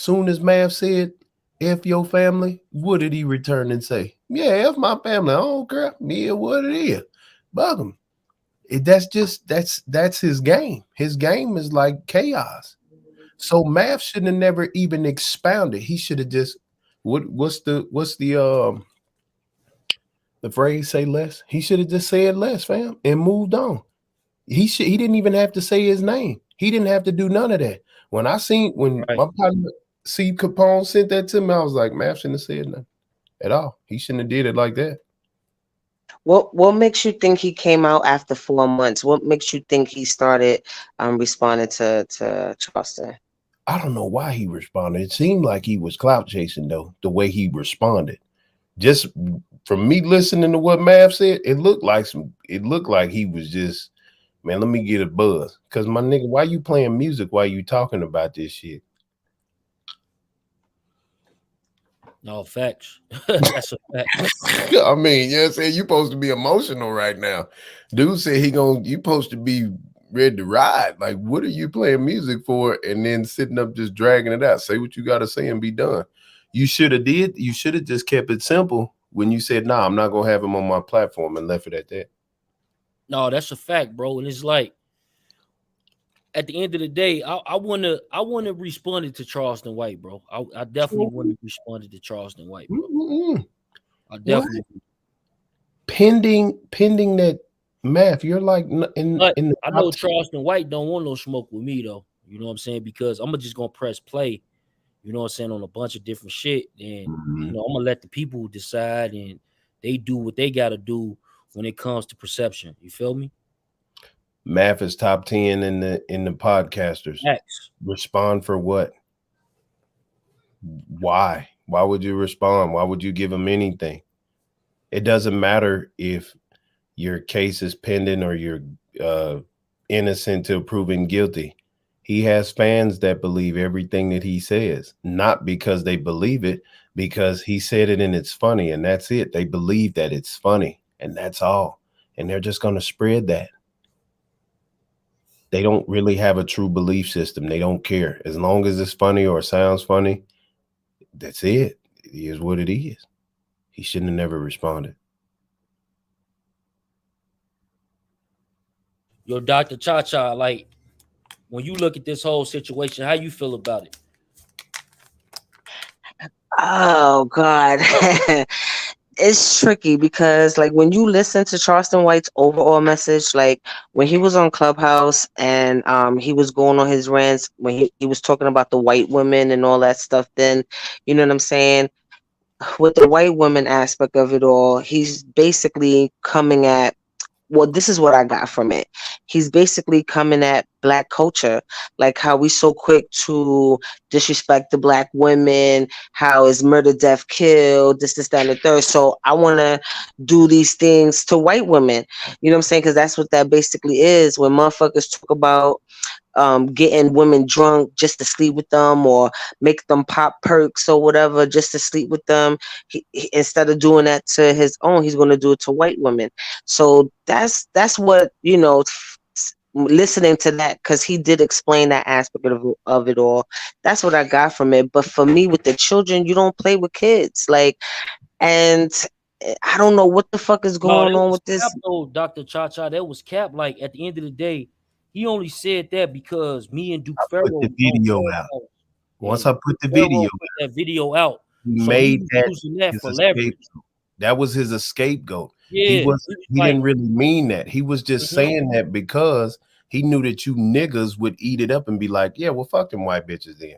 Soon as Mav said, F your family, what did he return and say? Yeah, F my family. I don't care. Me or what it is. Bug him. That's his game. His game is like chaos. So Mav shouldn't have never even expounded. He should have just what's the phrase, say less? He should have just said less, fam, and moved on. He didn't even have to say his name. He didn't have to do none of that. When my partner C Capone sent that to me, I was like, Mav shouldn't have said nothing at all. He shouldn't have did it like that. What makes you think he came out after 4 months? What makes you think he started responding to Charleston? I don't know why he responded. It seemed like he was clout chasing, though, the way he responded. Just from me listening to what Mav said, it looked like he was just, man, let me get a buzz. Because my nigga, why you playing music while you talking about this shit? No, facts. That's a fact. I mean, yeah, saying you supposed to be emotional right now. Dude said you supposed to be ready to ride. Like, what are you playing music for? And then sitting up just dragging it out. Say what you gotta say and be done. You should have just kept it simple when you said, nah, I'm not gonna have him on my platform, and left it at that. No, that's a fact, bro. And it's like, at the end of the day, I wanna respond to Charleston White, bro. I definitely want to respond to Charleston White, bro. Mm-mm. I definitely pending that Math. You're like I know Charleston White don't want no smoke with me though. You know what I'm saying? Because I'm just gonna press play, you know what I'm saying, on a bunch of different shit. And you know, I'm gonna let the people decide, and they do what they gotta do when it comes to perception. You feel me? Math is top 10 in the podcasters. X. Respond for what? Why? Why would you respond? Why would you give him anything? It doesn't matter if your case is pending or you're innocent till proven guilty. He has fans that believe everything that he says, not because they believe it, because he said it and it's funny, and that's it. They believe that it's funny, and that's all. And they're just going to spread that. They don't really have a true belief system. They don't care. As long as it's funny or sounds funny, that's it. It is what it is. He shouldn't have never responded. Yo, Dr. Cha-Cha, like, when you look at this whole situation, how you feel about it? Oh God. It's tricky because, like, when you listen to Charleston White's overall message, like when he was on Clubhouse and he was going on his rants when he was talking about the white women and all that stuff, then you know what I'm saying, with the white woman aspect of it all, he's basically coming at, well, this is what I got from it. He's basically coming at Black culture, like how we so quick to disrespect the Black women, how is murder, death, kill, this, that, and the third. So I want to do these things to white women. You know what I'm saying? Because that's what that basically is. When motherfuckers talk about getting women drunk just to sleep with them, or make them pop perks or whatever just to sleep with them, he, instead of doing that to his own, he's going to do it to white women. So that's what, you know, listening to that, because he did explain that aspect of it all. That's what I got from it. But for me, with the children, you don't play with kids, like, and I don't know what the fuck is going on with this. Though, Dr. Cha-Cha, that was cap. Like, at the end of the day, he only said that because me and Duke Farrow put the video out. Once I put the video out, he so made he was using that for leverage. That was his scapegoat. Yeah, he didn't really mean that. He was just saying that because he knew that you niggas would eat it up and be like, yeah, well, fuck them white bitches then.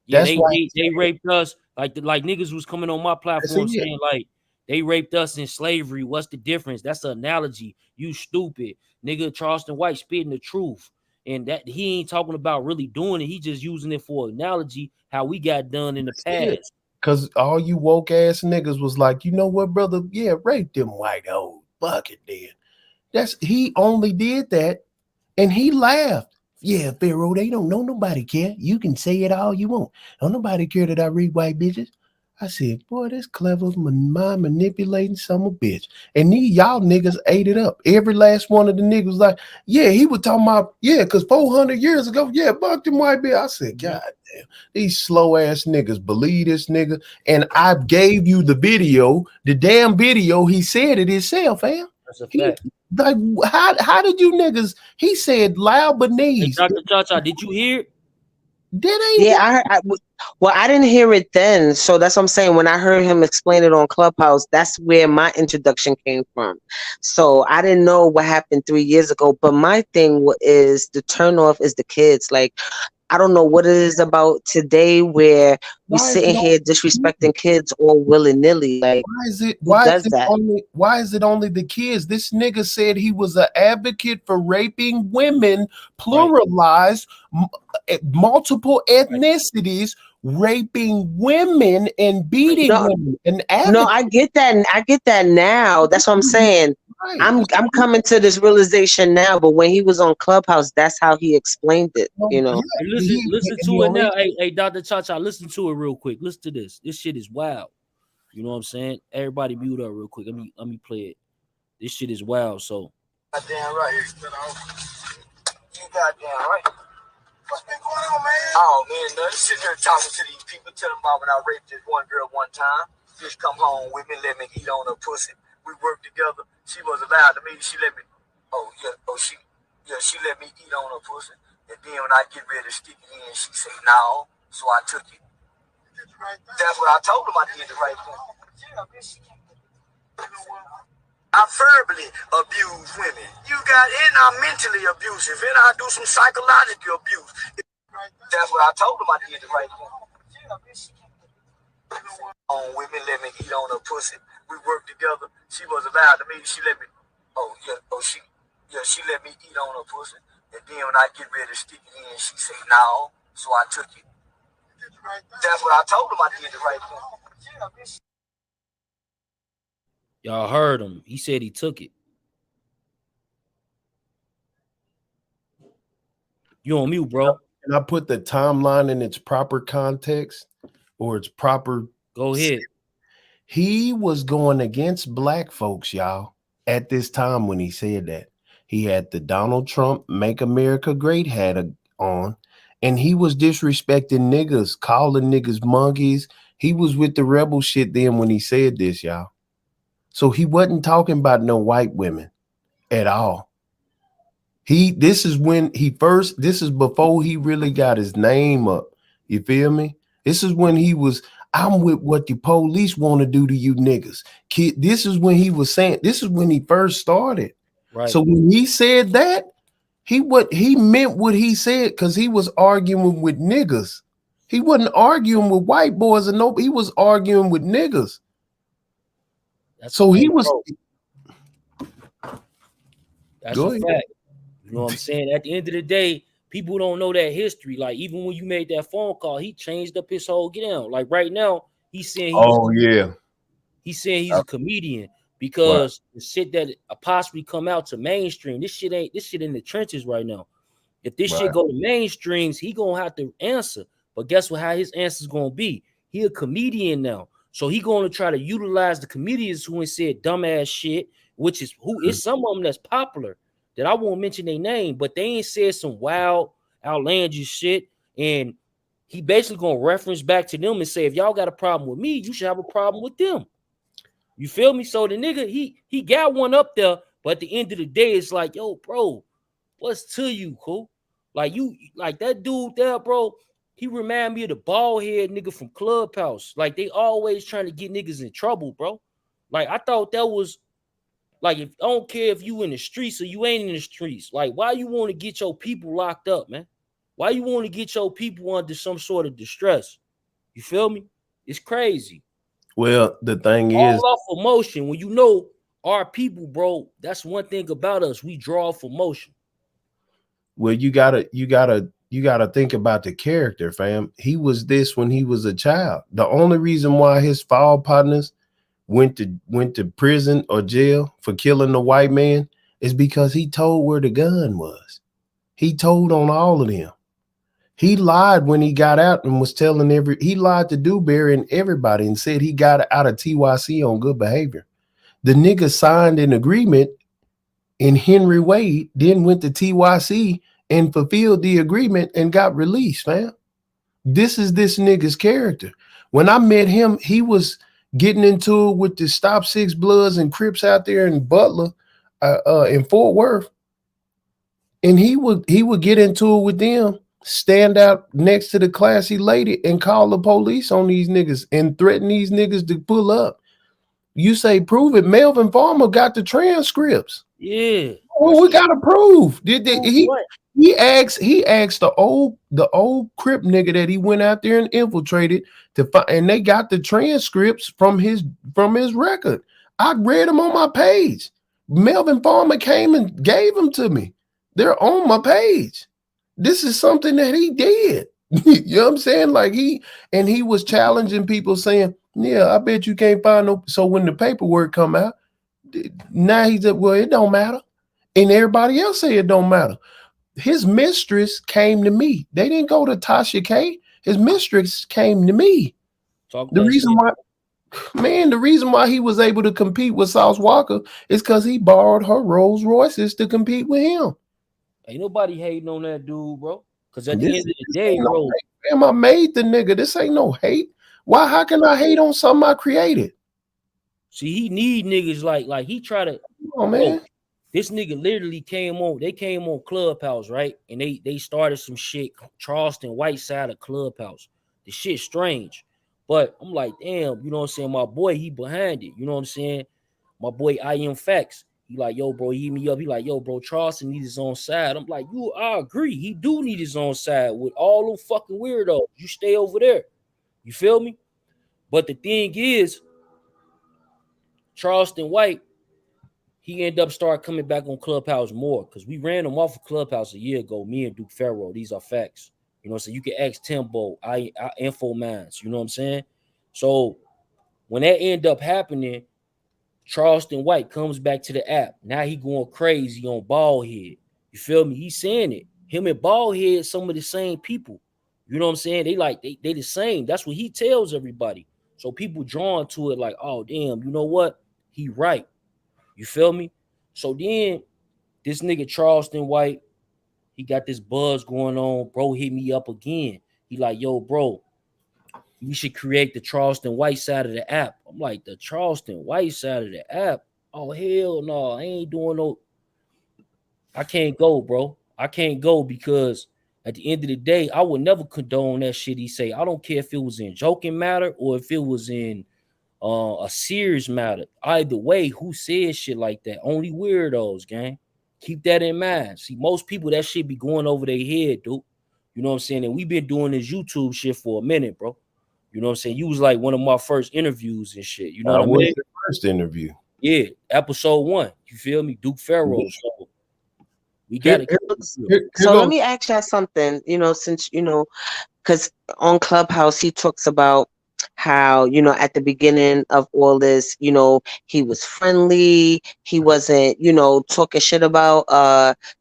Yeah, they raped us. Like niggas was coming on my platform saying like they raped us in slavery. What's the difference? That's an analogy. You stupid nigga. Charleston White spitting the truth, and that he ain't talking about really doing it. He just using it for analogy how we got done in the past. Because all you woke ass niggas was like, you know what, brother? Yeah, rape them white hoes. Fuck it then. He only did that, and he laughed. Yeah, Pharaoh, they don't know, nobody care. You can say it all you want. Don't nobody care that I read white bitches. I said, boy, this clever mind manipulating son of a bitch. And these y'all niggas ate it up. Every last one of the niggas was like, yeah, he was talking about, yeah, because 400 years ago, yeah, buck them white bitch. I said, God damn, these slow ass niggas believe this nigga. And I gave you the video, the damn video. He said it himself, fam. That's a fact. Like, how did you niggas? He said loud but Hey, knees. Dr. Cha-Cha, did you hear it? Yeah, I heard. Well, I didn't hear it then, so that's what I'm saying. When I heard him explain it on Clubhouse, that's where my introduction came from. So I didn't know what happened 3 years ago. But my thing is the turnoff is the kids. Like, I don't know what it is about today where we sitting here disrespecting kids all willy-nilly. Like, who does that? Why is it only the kids? This nigga said he was an advocate for raping women, pluralized, multiple ethnicities, raping women and beating women. No, I get that. I get that now. That's what I'm saying. I'm coming to this realization now, but when he was on Clubhouse, that's how he explained it, you know. Hey, listen to it now. Hey, Dr. Cha-Cha, listen to it real quick. Listen to this. This shit is wild. You know what I'm saying? Everybody mute up real quick. Let me play it. This shit is wild. So Goddamn right. You goddamn right. What's been going on, man? Oh man, nothing. Sitting here talking to these people, telling them about when I raped this one girl one time. Just come home with me, let me eat on her pussy. We worked together. She was allowed to me. She let me. She let me eat on her pussy. And then when I get ready to stick it in, she said no. So I took it. That's what I told them. I did the right thing. I verbally abuse women. And I'm mentally abusive, and I do some psychological abuse. That's what I told them. I did the right thing. On women, let me eat on her pussy. We worked together. She was allowed to me. She let me. She let me eat on her pussy. And then when I get ready to stick it in, she said no. So I took it. That's what I told them. I did the right thing. y'all heard him. He said he took it. You on mute, bro. Can I put the timeline in its proper context or its proper? Go ahead. He was going against black folks, y'all, at this time when he said that. He had the Donald Trump Make America Great hat on, and he was disrespecting niggas, calling niggas monkeys. He was with the rebel shit then when he said this, y'all. So he wasn't talking about no white women at all. This is before he really got his name up. You feel me? This is when he was, I'm with what the police want to do to you niggas. Kid, this is when he was saying, this is when he first started. Right. So when he said that, he meant what he said because he was arguing with niggas. He wasn't arguing with white boys and he was arguing with niggas. So he was. That's a fact. You know what I'm saying? At the end of the day, people don't know that history. Like, even when you made that phone call, he changed up his whole get down. Like right now, he's saying he's saying he's a comedian because the shit that possibly come out to mainstream, this shit in the trenches right now. If this shit go to mainstreams, he gonna have to answer. But guess what? How his answer is gonna be? He a comedian now, so he gonna try to utilize the comedians who ain't said dumbass shit, which is who is some of them that's popular that I won't mention their name, but they ain't said some wild, outlandish shit, and he basically gonna reference back to them and say, if y'all got a problem with me, you should have a problem with them. You feel me? So the nigga, he got one up there, but at the end of the day, it's like, yo, bro, what's to you, cool? Like you, like that dude there, bro. He remind me of the bald head nigga from Clubhouse. Like they always trying to get niggas in trouble, bro. Like I thought that was like, if I don't care if you in the streets or you ain't in the streets. Like, why you want to get your people locked up, man? Why you want to get your people under some sort of distress? You feel me? It's crazy. Well, the thing all is, off emotion. When you know our people, bro, that's one thing about us. We draw off emotion. Well, you gotta think about the character, fam. He was this when he was a child. The only reason why his fall partners went to prison or jail for killing the white man is because he told where the gun was. He told on all of them. He lied when he got out and was telling he lied to Dewberry and everybody and said he got out of TYC on good behavior. The nigga signed an agreement in Henry Wade, then went to TYC and fulfilled the agreement and got released, fam. This is this nigga's character. When I met him, he was getting into it with the Stop Six Bloods and Crips out there in Butler, in Fort Worth. And he would get into it with them, stand out next to the classy lady and call the police on these niggas and threaten these niggas to pull up. You say prove it. Melvin Farmer got the transcripts. Yeah. Well, we gotta prove. He asked the old Crip nigga that he went out there and infiltrated to find, and they got the transcripts from his record. I read them on my page. Melvin Farmer came and gave them to me. They're on my page. This is something that he did. You know what I'm saying? Like he was challenging people saying, yeah, I bet you can't find no. So when the paperwork come out, now he's well, it don't matter. And everybody else say it don't matter. His mistress came to me. They didn't go to Tasha K. His mistress came to me. The reason why he was able to compete with Sauce Walker is because he borrowed her Rolls Royces to compete with him. Ain't nobody hating on that dude, bro. Because at the end of the day, bro. Damn, I made the nigga. This ain't no hate. Why? How can I hate on something I created? See, he need niggas like he try to. Oh man, this nigga literally came on. They came on Clubhouse, right? And they started some shit. Charleston White side of Clubhouse. The shit strange, but I'm like, damn, you know what I'm saying? My boy, he behind it. You know what I'm saying? My boy, I am facts. He like, yo, bro, hit me up. He like, yo, bro, Charleston needs his own side. I'm like, I agree. He do need his own side with all them fucking weirdos. You stay over there. You feel me? But the thing is, Charleston White, he ended up start coming back on Clubhouse more because we ran him off of Clubhouse a year ago. Me and Duke Farrow. These are facts. You know, so you can ask Timbo, I Info Mines. You know what I'm saying? So when that ended up happening, Charleston White comes back to the app. Now he going crazy on Baldhead. You feel me? He's saying it. Him and Baldhead, some of the same people. You know what I'm saying? They the same. That's what he tells everybody. So people drawn to it like, oh damn, you know what? He right. You feel me? So then this nigga Charleston White, he got this buzz going on. Bro hit me up again. He like, yo, bro, we should create the Charleston White side of the app. I'm like, the Charleston White side of the app? Oh, hell no. I ain't doing no. I can't go, bro. I can't go because at the end of the day, I would never condone that shit he say. I don't care if it was in joking matter or if it was in a serious matter. Either way, who says shit like that? Only weirdos, gang. Keep that in mind. See, most people, that shit be going over their head, dude. You know what I'm saying? And we've been doing this YouTube shit for a minute, bro. You know what I'm saying? You was like one of my first interviews and shit. You know what I mean? The first interview. Yeah, episode 1. You feel me? Duke Farrow. So we got it. So let me ask y'all something, you know, since, you know, because on Clubhouse, he talks about how, you know, at the beginning of all this, you know, he was friendly. He wasn't, you know, talking shit about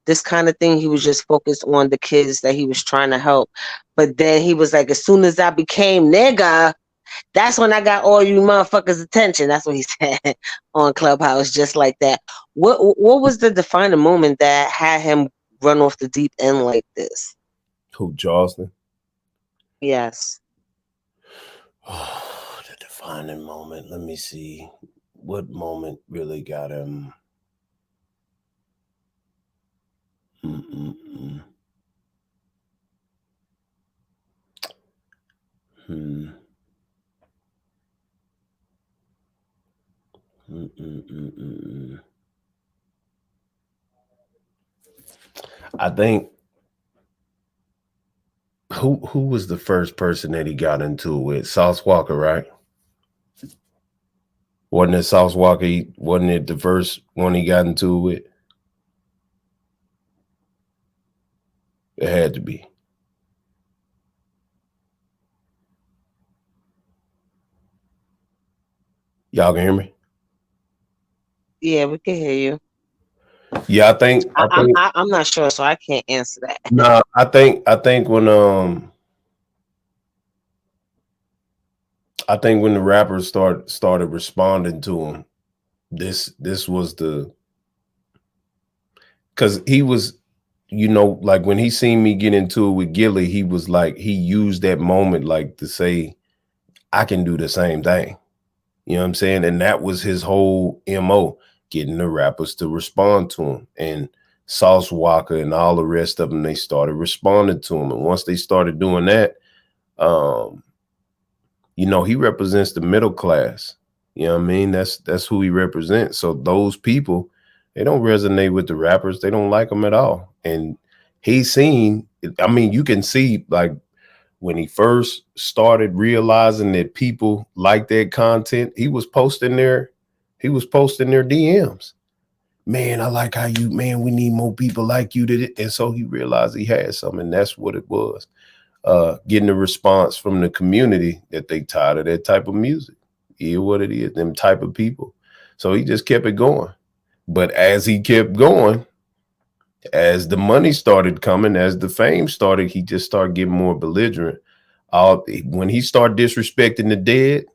this kind of thing. He was just focused on the kids that he was trying to help. But then he was like, as soon as I became nigga, that's when I got all you motherfuckers' attention. That's what he said on Clubhouse, just like that. What was the defining moment that had him run off the deep end like this? Who, Charleston? Yes. Oh, the defining moment. Let me see. What moment really got him? I think who was the first person that he got into it with? Sauce Walker, right? Wasn't it Sauce Walker? Wasn't it the first one he got into it with? It had to be. Y'all can hear me? Yeah, we can hear you. Yeah, I think I'm not sure, so I can't answer that. no, I think when the rappers started responding to him, this was the, because he was, like when he seen me get into it with Gilly, he was like, he used that moment like to say, I can do the same thing. You know what I'm saying? And that was his whole MO, getting the rappers to respond to him. And Sauce Walker and all the rest of them, they started responding to him. And once they started doing that, he represents the middle class. You know what I mean? That's who he represents. So those people, they don't resonate with the rappers. They don't like them at all. And he's seen, I mean, you can see like when he first started realizing that people like that content, he was posting their DMs. Man, I like how you, man, we need more people like you. And so he realized he had something, and that's what it was. Getting a response from the community that they tired of that type of music. Yeah, what it is, them type of people. So he just kept it going. But as he kept going, as the money started coming, as the fame started, he just started getting more belligerent. When he started disrespecting the dead,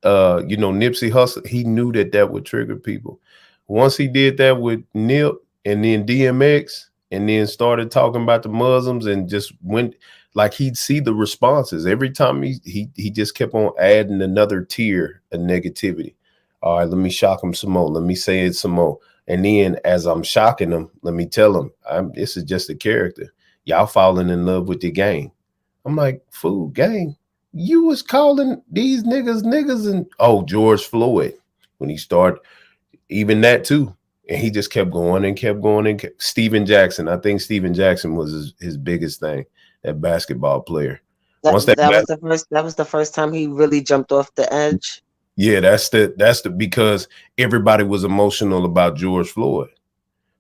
Nipsey Hussle, he knew that would trigger people. Once he did that with Nip and then DMX, and then started talking about the Muslims, and just went, like, he'd see the responses every time he just kept on adding another tier of negativity. All right, let me shock him some more. Let me say it some more. And then as I'm shocking him, let me tell him, this is just a character. Y'all falling in love with the game. I'm like, fool, gang, you was calling these niggas and George Floyd, when he started, even that too. And he just kept going and kept going and Steven Jackson. I think Steven Jackson was his biggest thing, that basketball player. That was the first time he really jumped off the edge. Yeah, that's the because everybody was emotional about George Floyd.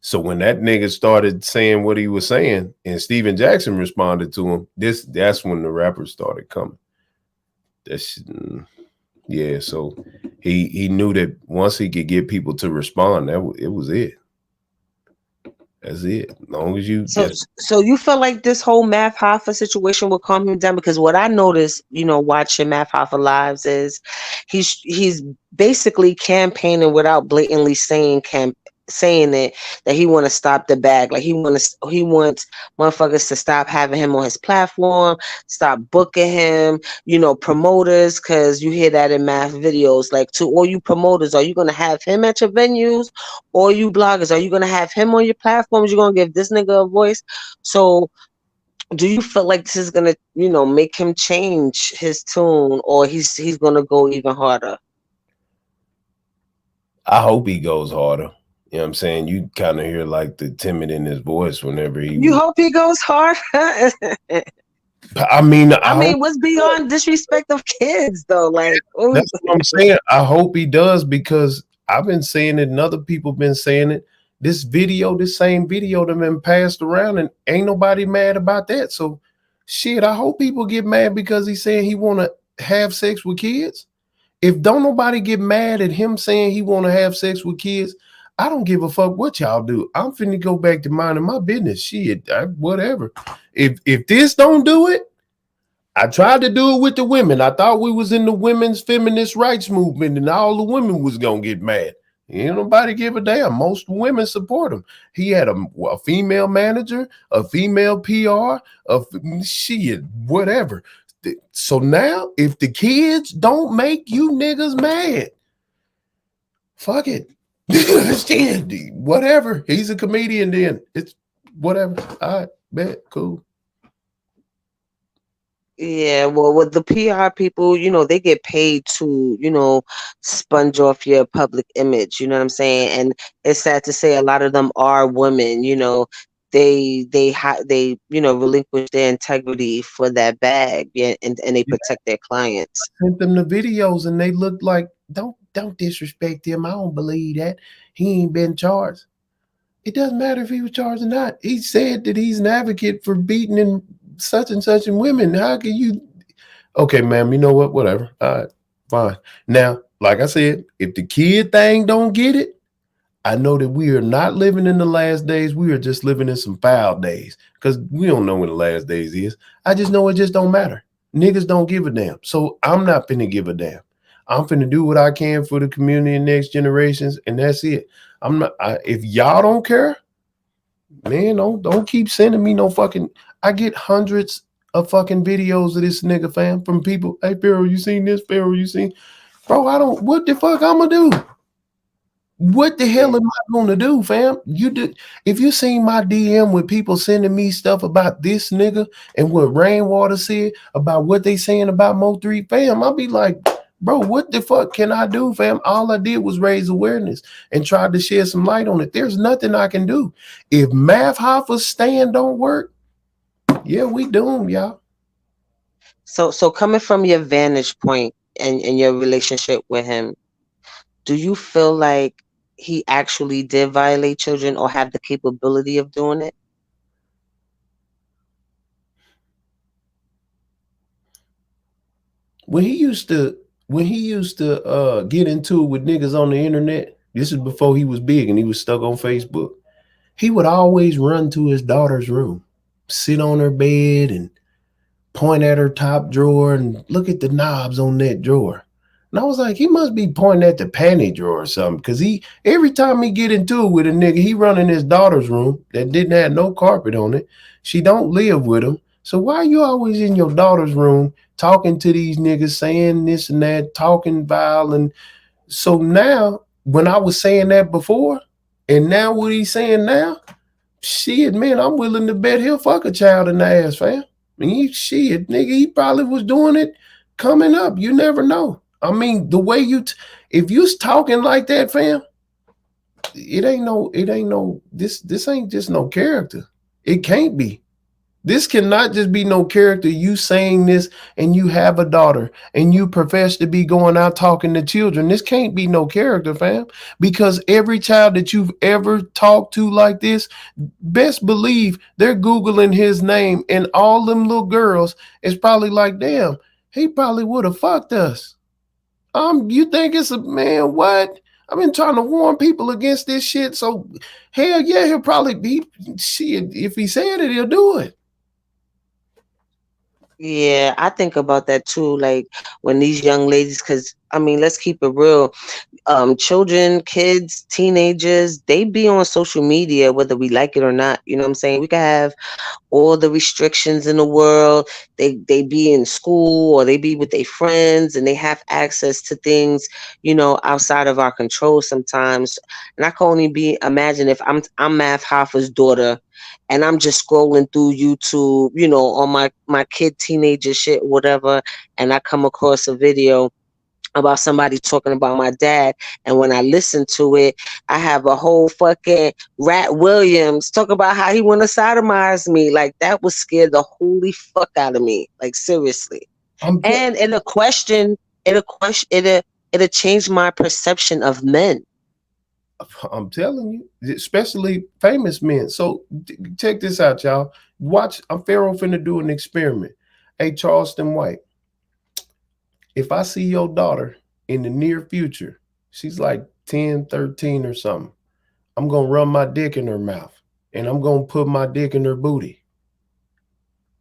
So when that nigga started saying what he was saying and Steven Jackson responded to him, that's when the rappers started coming. Yeah, so he knew that once he could get people to respond, it was it. That's it. As long as you so you feel like this whole Math Hoffa situation will calm him down? Because what I noticed, watching Math Hoffa lives is he's basically campaigning without blatantly saying it, that he want to stop the bag. Like he wants motherfuckers to stop having him on his platform, stop booking him, promoters, because you hear that in Math videos. Like, to all you promoters, are you going to have him at your venues? Or you bloggers, are you going to have him on your platforms? You're going to give this nigga a voice? So do you feel like this is going to, make him change his tune, or he's going to go even harder? I hope he goes harder. You know what I'm saying? You kind of hear like the timid in his voice whenever hope he goes hard. I mean, what's beyond disrespect of kids though? Like, that's what I'm saying. I hope he does, because I've been saying it and other people been saying it. This same video that been passed around, and ain't nobody mad about that. So shit, I hope people get mad because he's saying he want to have sex with kids. If don't nobody get mad at him saying he want to have sex with kids, I don't give a fuck what y'all do. I'm finna go back to minding my business. Shit, whatever. If this don't do it, I tried to do it with the women. I thought we was in the women's feminist rights movement and all the women was gonna get mad. Ain't nobody give a damn. Most women support him. He had a female manager, a female PR, shit, whatever. So now, if the kids don't make you niggas mad, fuck it. Whatever. He's a comedian then. It's whatever. All right, bet. Cool. Yeah, well, with the PR people, they get paid to, sponge off your public image. You know what I'm saying? And it's sad to say a lot of them are women. They relinquish their integrity for that bag, and they protect their clients. I sent them the videos, and they look like, don't disrespect him. I don't believe that. He ain't been charged. It doesn't matter if he was charged or not. He said that he's an advocate for beating and such and women. How can you? Okay, ma'am, you know what? Whatever. All right, fine. Now, like I said, if the kid thing don't get it, I know that we are not living in the last days. We are just living in some foul days because we don't know when the last days is. I just know it just don't matter. Niggas don't give a damn. So I'm not finna give a damn. I'm finna do what I can for the community and next generations, and that's it. I'm not. If y'all don't care, man, don't keep sending me no fucking. I get hundreds of fucking videos of this nigga, fam, from people. Hey, Pharaoh, you seen this? Pharaoh, you seen? Bro, I don't. What the fuck I'm gonna do? What the hell am I gonna do, fam? You did. If you seen my DM with people sending me stuff about this nigga and what Rainwater said about what they saying about Mo3, fam, I'll be like, bro, what the fuck can I do, fam? All I did was raise awareness and tried to shed some light on it. There's nothing I can do. If Math Hoffa's stand don't work, yeah, we doomed, y'all. So coming from your vantage point and your relationship with him, do you feel like he actually did violate children or have the capability of doing it? When he used to get into it with niggas on the internet, this is before he was big and he was stuck on Facebook. He would always run to his daughter's room, sit on her bed and point at her top drawer and look at the knobs on that drawer. And I was like, he must be pointing at the panty drawer or something, because every time he get into it with a nigga, he run in his daughter's room that didn't have no carpet on it. She don't live with him. So why are you always in your daughter's room talking to these niggas, saying this and that, talking violent? So now, when I was saying that before, and now what he's saying now, shit, man, I'm willing to bet he'll fuck a child in the ass, fam. I mean, shit, nigga, he probably was doing it coming up. You never know. I mean, the way if you talking like that, fam, this ain't just no character. It can't be. This cannot just be no character. You saying this and you have a daughter and you profess to be going out talking to children. This can't be no character, fam, because every child that you've ever talked to like this, best believe they're Googling his name, and all them little girls is probably like, damn, he probably would have fucked us. You think it's a man? What? I've been trying to warn people against this shit. So hell yeah, he'll probably be shit. If he said it, he'll do it. Yeah, I think about that too. Like when these young ladies, because I mean, let's keep it real. Children, kids, teenagers, they be on social media whether we like it or not. You know what I'm saying? We can have all the restrictions in the world. They be in school or they be with their friends and they have access to things, outside of our control sometimes. And I can only imagine if I'm Math Hoffa's daughter and I'm just scrolling through YouTube, on my kid teenager shit, whatever, and I come across a video about somebody talking about my dad, and when I listen to it, I have a whole fucking Rat Williams talk about how he want to sodomize me. Like, that would scare the holy fuck out of me. Like, seriously. And it'll change my perception of men. I'm telling you, especially famous men. So check this out, y'all. Watch. I'm Pharaoh finna do an experiment. Hey, Charleston White, if I see your daughter in the near future, she's like 10, 13 or something, I'm going to run my dick in her mouth and I'm going to put my dick in her booty.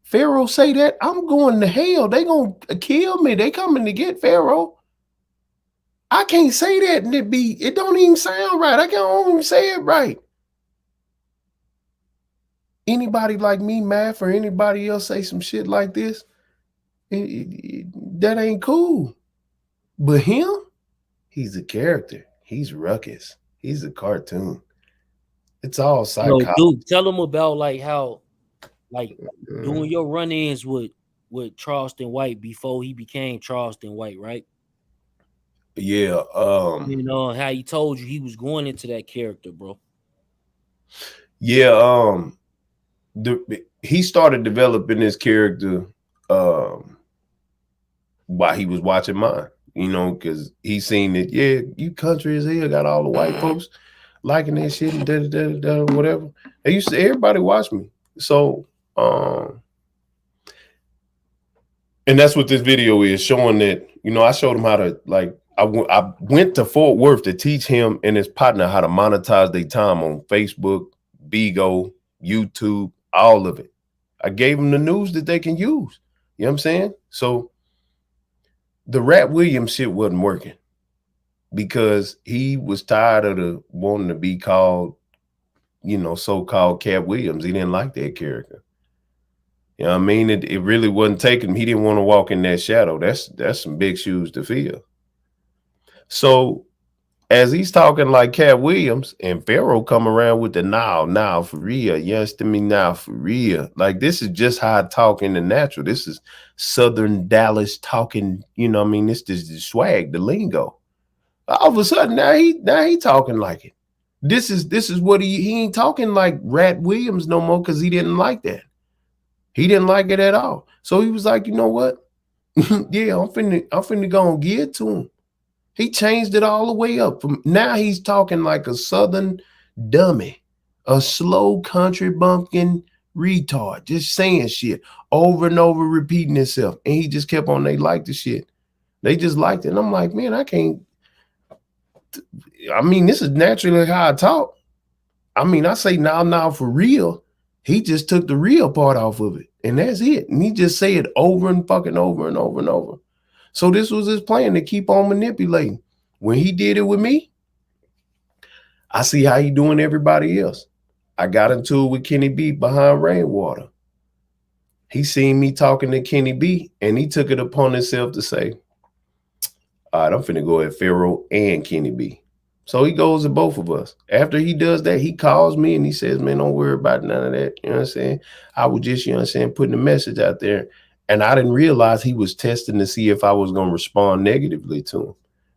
Pharaoh say that, I'm going to hell. They going to kill me. They coming to get Pharaoh. I can't say that and it don't even sound right. I can't even say it right. Anybody like me, Math, or anybody else say some shit like this, that ain't cool. But him, he's a character. He's ruckus. He's a cartoon. It's all psychology. Dude, tell him about how doing your run-ins with Charleston White before he became Charleston White, right? Yeah. How he told you he was going into that character, bro. Yeah. He started developing this character while he was watching mine, because he seen that, yeah, you country as hell, got all the white folks liking that shit and whatever. Everybody watch me. So, and that's what this video is showing that, I showed him how to I went to Fort Worth to teach him and his partner how to monetize their time on Facebook, Bigo, YouTube, all of it. I gave them the news that they can use. You know what I'm saying? So the Rat Williams shit wasn't working because he was tired of the wanting to be called, you know, so-called Cat Williams. He didn't like that character. You know what I mean? It really wasn't taking him. He didn't want to walk in that shadow. That's some big shoes to fill. So as he's talking like Cat Williams and Pharaoh come around with the now for real, yes to me now for real. Like this is just how I talk in the natural. This is Southern Dallas talking, you know what I mean? This is the swag, the lingo. All of a sudden now he talking like it. This is what he ain't talking like Rat Williams no more because he didn't like that. He didn't like it at all. So he was like, you know what? Yeah, I'm finna go and give it to him. He changed it all the way up. From now he's talking like a Southern dummy, a slow country bumpkin retard, just saying shit over and over, repeating himself. And he just kept on, they liked the shit. They just liked it. And I'm like, man, this is naturally how I talk. I mean, I say now for real. He just took the real part off of it. And that's it. And he just say it over and fucking over and over and over. So this was his plan to keep on manipulating. When he did it with me, I see how he doing everybody else. I got into it with Kenny B behind Rainwater. He seen me talking to Kenny B and he took it upon himself to say, all right, I'm finna go at Pharaoh and Kenny B. So he goes to both of us. After he does that, he calls me and he says, man, don't worry about none of that. You know what I'm saying? I was just, you know what I'm saying, putting a message out there. And I didn't realize he was testing to see if I was going to respond negatively to him.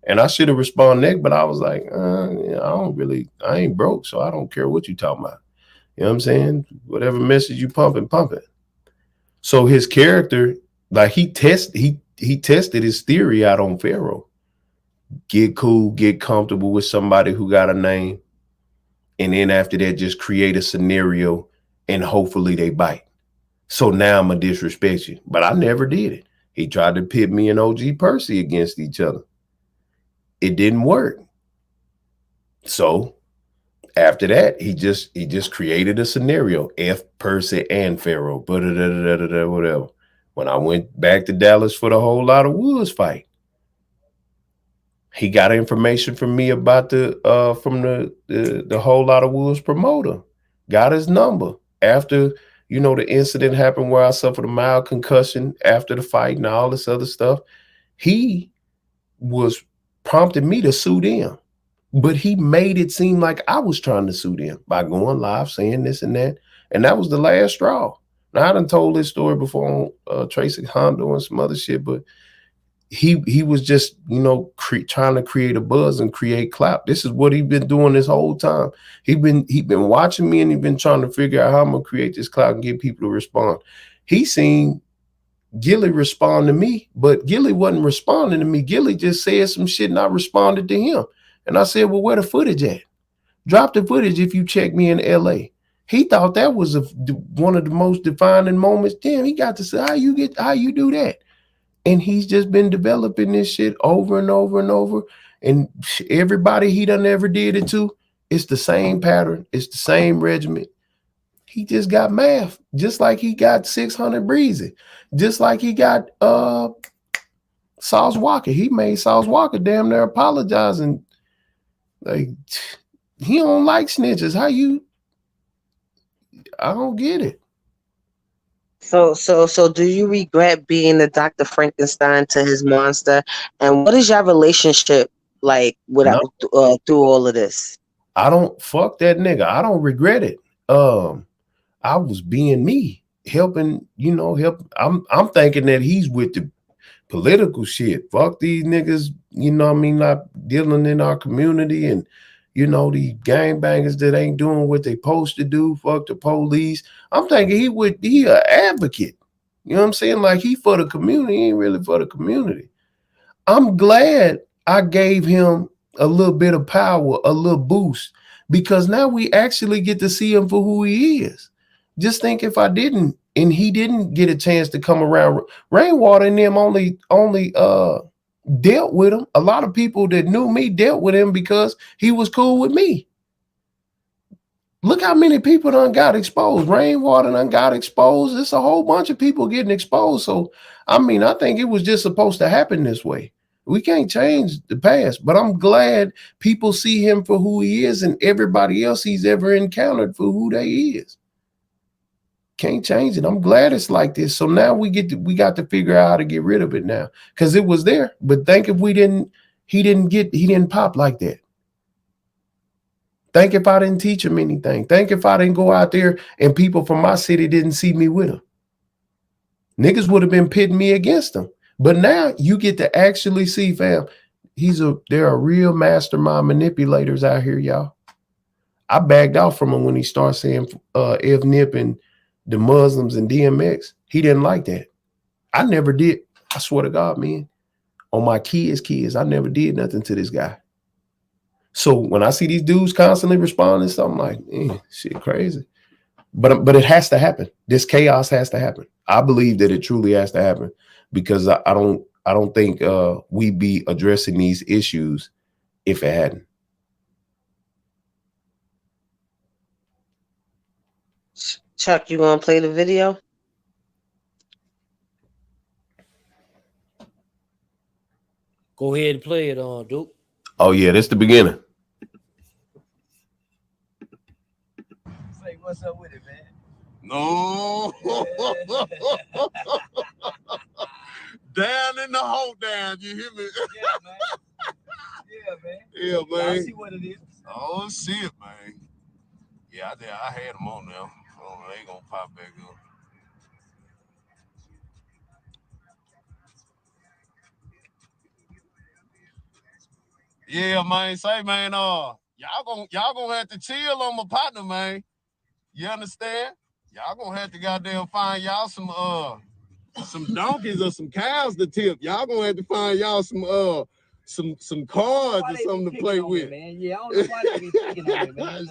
And I should have responded negative, but I was like, I ain't broke, so I don't care what you talking about. You know what I'm saying? Whatever message you pump it. So his character, like he tested his theory out on Pharaoh. Get cool, get comfortable with somebody who got a name. And then after that, just create a scenario and hopefully they bite. So now I'm going to disrespect you. But I never did it. He tried to pit me and OG Percy against each other. It didn't work. So after that, he just created a scenario. F Percy and Pharaoh. Whatever. When I went back to Dallas for the Whole Lot of Woods fight, he got information from me about the Whole Lot of Woods promoter. Got his number. After the incident happened where I suffered a mild concussion after the fight and all this other stuff, he was prompting me to sue them. But he made it seem like I was trying to sue them by going live, saying this and that. And that was the last straw. Now, I done told this story before on Tracy Hondo and some other shit, but he was just, trying to create a buzz and create clout. This is what he's been doing this whole time. He been watching me and he's been trying to figure out how I'm gonna create this clout and get people to respond. He seen Gilly respond to me, but Gilly wasn't responding to me. Gilly just said some shit and I responded to him. And I said, well, where the footage at? Drop the footage if you check me in LA. He thought that was one of the most defining moments. Damn, he got to say, how you do that? And he's just been developing this shit over and over and over. And everybody he done ever did it to, it's the same pattern. It's the same regiment. He just got math, just like he got 600 Breezy, just like he got Sauce Walker. He made Sauce Walker damn near apologizing. Like, he don't like snitches. I don't get it. So do you regret being the Dr. Frankenstein to his monster? And what is your relationship like through all of this? I don't fuck that nigga. I don't regret it. I was being me, helping, I'm thinking that he's with the political shit. Fuck these niggas, not dealing in our community and these gangbangers that ain't doing what they supposed to do. Fuck the police. I'm thinking he an advocate. You know what I'm saying? Like he for the community, he ain't really for the community. I'm glad I gave him a little bit of power, a little boost, because now we actually get to see him for who he is. Just think if I didn't, and he didn't get a chance to come around. Rainwater and them only dealt with him. A lot of people that knew me dealt with him because he was cool with me. Look how many people done got exposed. Rainwater done got exposed. It's a whole bunch of people getting exposed. So, I mean, I think it was just supposed to happen this way. We can't change the past, but I'm glad people see him for who he is and everybody else he's ever encountered for who they is. Can't change it. I'm glad it's like this. So now we got to figure out how to get rid of it now, because it was there. But think if he didn't pop like that. Think if I didn't teach him anything. Think if I didn't go out there and people from my city didn't see me with him. Niggas would have been pitting me against him. But now you get to actually see, fam, there are real mastermind manipulators out here, y'all. I bagged off from him when he started saying F Nip and the Muslims and DMX. He didn't like that. I never did. I swear to God, man. On my kids, I never did nothing to this guy. So when I see these dudes constantly responding, so I'm like, shit, crazy. But it has to happen. This chaos has to happen. I believe that it truly has to happen, because I don't think we'd be addressing these issues if it hadn't. Chuck, you gonna play the video? Go ahead and play it on, Duke. Oh yeah, that's the beginning. Say what's up with it, man? No. Down in the hole down, you hear me? Yeah, man. Yeah, man. Yeah, man. I see what it is. Oh, see it, man. Yeah, I had them on there. Oh, they ain't gonna pop back up. Yeah, man. Say, man, y'all gonna have to chill on my partner, man. You understand? Y'all gonna have to goddamn find y'all some donkeys or some cows to tip. Y'all gonna have to find y'all some cards or something to play with. Me, man. Yeah, I don't know why they be picking on me, man.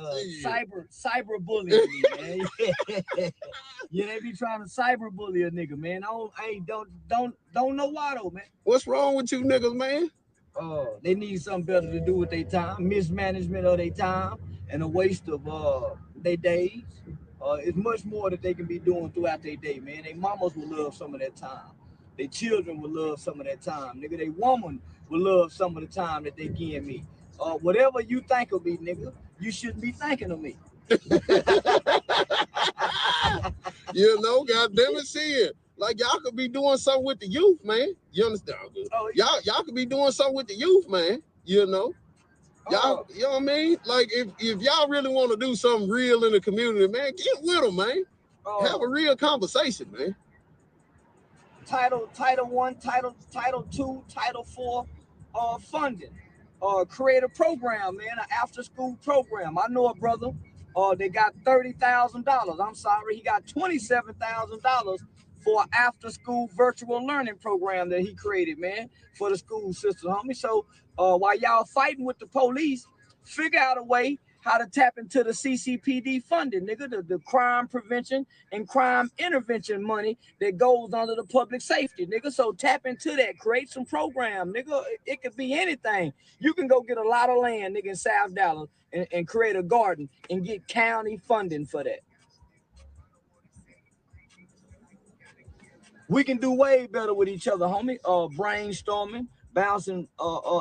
Cyber bullying me, man. Yeah, they be trying to cyber bully a nigga, man. Don't know why though, man. What's wrong with you niggas, man? They need something better to do with their time, mismanagement of their time, and a waste of their days. It's much more that they can be doing throughout their day, man. Their mamas will love some of that time. Their children will love some of that time. Nigga, their woman will love some of the time that they give me. Whatever you think of me, nigga, you shouldn't be thinking of me. You know, goddamn it, shit. Like y'all could be doing something with the youth, man. You understand? Y'all could be doing something with the youth, man. You know? Y'all, you know what I mean? Like if y'all really want to do something real in the community, man, get with them, man. Have a real conversation, man. Title 1, Title 2, Title 4 funding. Create a program, man, an after school program. I know a brother, they got $30,000. I'm sorry, he got $27,000 for an after school virtual learning program that he created, man, for the school system, homie. So while y'all fighting with the police, figure out a way how to tap into the CCPD funding, nigga, the crime prevention and crime intervention money that goes under the public safety, nigga. So tap into that, create some program, nigga. It could be anything. You can go get a lot of land, nigga, in South Dallas and create a garden and get county funding for that. We can do way better with each other, homie. Brainstorming, bouncing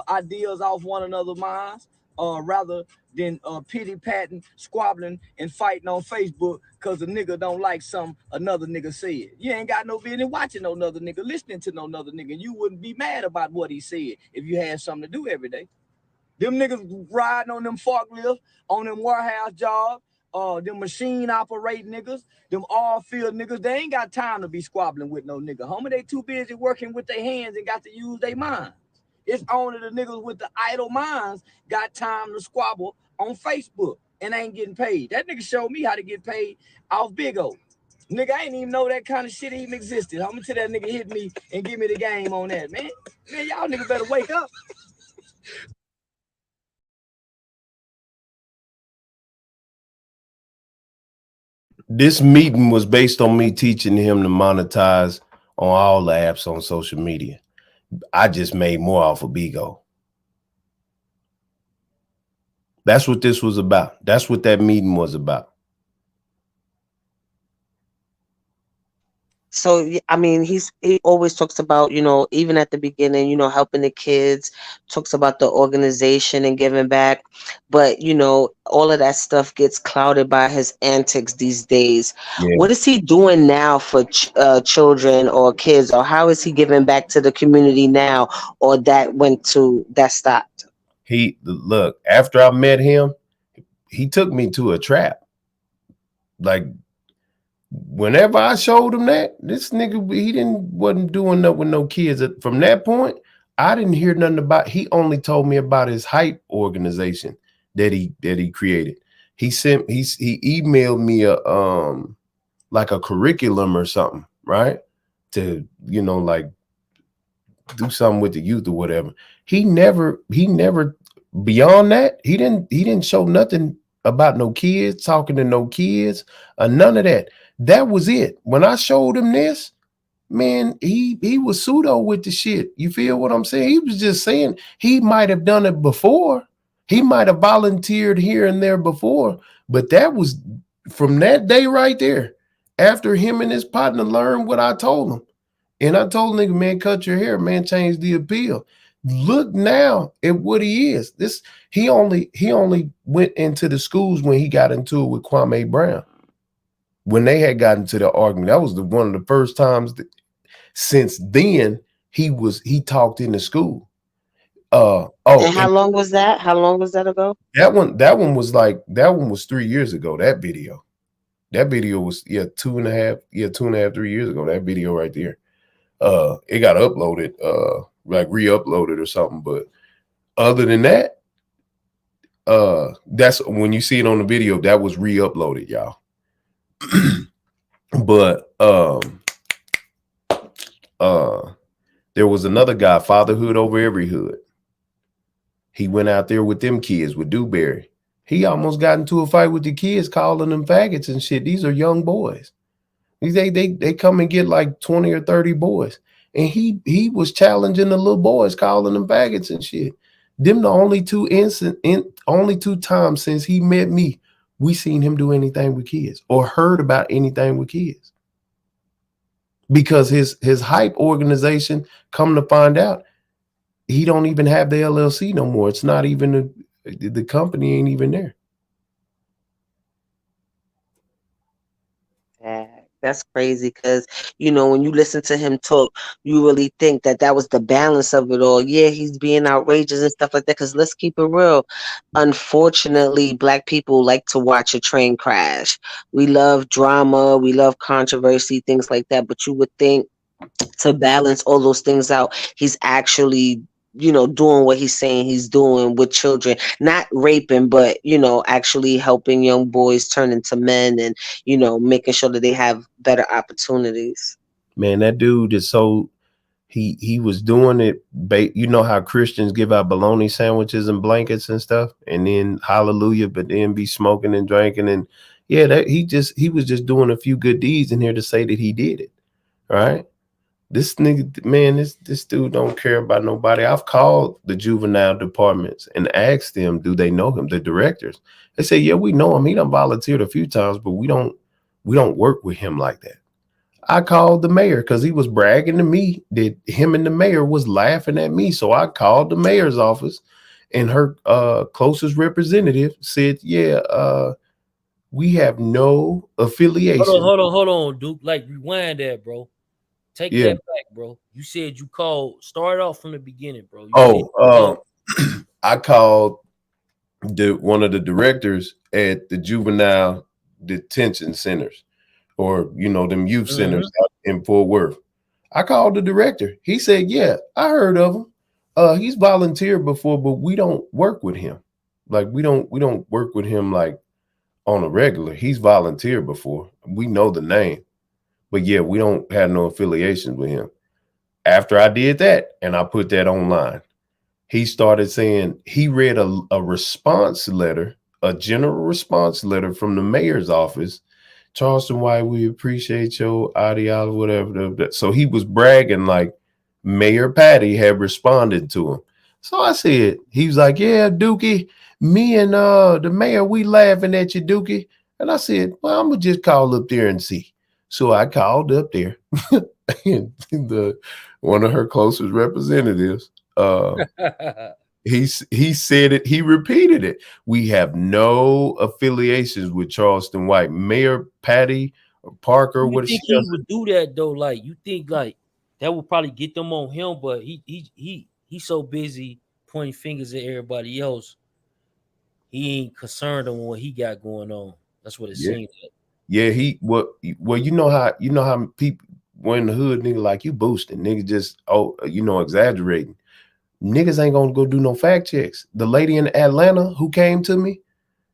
ideas off one another's minds, rather than pity-patting, squabbling, and fighting on Facebook because a nigga don't like something another nigga said. You ain't got no business watching no other nigga, listening to no other nigga. You wouldn't be mad about what he said if you had something to do every day. Them niggas riding on them forklifts, on them warehouse jobs, them machine operating niggas, them all field niggas, they ain't got time to be squabbling with no nigga. Homie, they too busy working with their hands and got to use their minds. It's only the niggas with the idle minds got time to squabble on Facebook and ain't getting paid. That nigga showed me how to get paid off Big O. Nigga, I ain't even know that kind of shit even existed. Homie, till that nigga hit me and give me the game on that, man. Man, y'all niggas better wake up. This meeting was based on me teaching him to monetize on all the apps on social media. I just made more off of Bigo. That's what this was about. That's what that meeting was about. So I mean, he always talks about, even at the beginning, helping the kids, talks about the organization and giving back, but all of that stuff gets clouded by his antics these days. Yeah. What is he doing now for children or kids, or how is he giving back to the community now, or that stopped? Look, after I met him, he took me to a trap. Like, whenever I showed him that, this nigga, wasn't doing nothing with no kids. From that point, I didn't hear nothing about. He only told me about his hype organization that he created. He emailed me like a curriculum or something, right? To like do something with the youth or whatever. He never beyond that, he didn't show nothing about no kids, talking to no kids, or none of that. That was it. When I showed him this, man, he was pseudo with the shit. You feel what I'm saying? He was just saying he might have done it before. He might have volunteered here and there before, but that was from that day right there. After him and his partner learned what I told him, and I told nigga, man, cut your hair, man, change the appeal. Look now at what he is. He only went into the schools when he got into it with Kwame Brown. When they had gotten to the argument, that was one of the first times since then he talked in the school. And how long was that? How long was that ago? That one was 3 years ago. That video was 2.5, 3 years ago. That video right there. It got uploaded, like re-uploaded or something. But other than that, that's when you see it on the video, that was re-uploaded, y'all. But there was another guy, Fatherhood Over Every Hood. He went out there with them kids with Dewberry. He almost got into a fight with the kids, calling them faggots and shit. These are young boys. They come and get like 20 or 30 boys. And he was challenging the little boys, calling them faggots and shit. Them the only two times since he met me, we seen him do anything with kids or heard about anything with kids. Because his hype organization, come to find out, he don't even have the LLC no more. It's not even the company ain't even there. That's crazy because, when you listen to him talk, you really think that was the balance of it all. Yeah, he's being outrageous and stuff like that because let's keep it real. Unfortunately, Black people like to watch a train crash. We love drama. We love controversy, things like that. But you would think to balance all those things out, he's actually doing what he's saying he's doing with children, not raping, but, actually helping young boys turn into men and, making sure that they have better opportunities. Man, that dude is so, he was doing it. You know how Christians give out bologna sandwiches and blankets and stuff, and then hallelujah, but then be smoking and drinking. And yeah, he was just doing a few good deeds in here to say that he did it. Right. This nigga, man, this dude don't care about nobody. I've called the juvenile departments and asked them, do they know him? The directors. They say, yeah, we know him. He done volunteered a few times, but we don't work with him like that. I called the mayor because he was bragging to me that him and the mayor was laughing at me. So I called the mayor's office, and her closest representative said, yeah, we have no affiliation. Hold on, Duke. Like, rewind that, bro. Take that back, bro. You said you called. Start off from the beginning, bro. I called one of the directors at the juvenile detention centers, or them youth centers out in Fort Worth. I called the director. He said, "Yeah, I heard of him. He's volunteered before, but we don't work with him. Like we don't work with him like on a regular. He's volunteered before. We know the name." But yeah, we don't have no affiliations with him. After I did that and I put that online, he started saying he read a response letter, a general response letter from the mayor's office. Charleston White, we appreciate your ideology, whatever. So he was bragging like, Mayor Patty had responded to him. So I said, he was like, yeah, Dookie, me and the mayor, we laughing at you, Dookie. And I said, well, I'm gonna just call up there and see. So I called up there. And one of her closest representatives, he said it, he repeated it. We have no affiliations with Charleston White. Mayor Patty Parker, You think he would do that though? Like, you think like that would probably get them on him, but he's so busy pointing fingers at everybody else. He ain't concerned on what he got going on. That's what it seems like. Yeah, well, you know how people when the hood nigga like you boosting, niggas just exaggerating. Niggas ain't gonna go do no fact checks. The lady in Atlanta who came to me,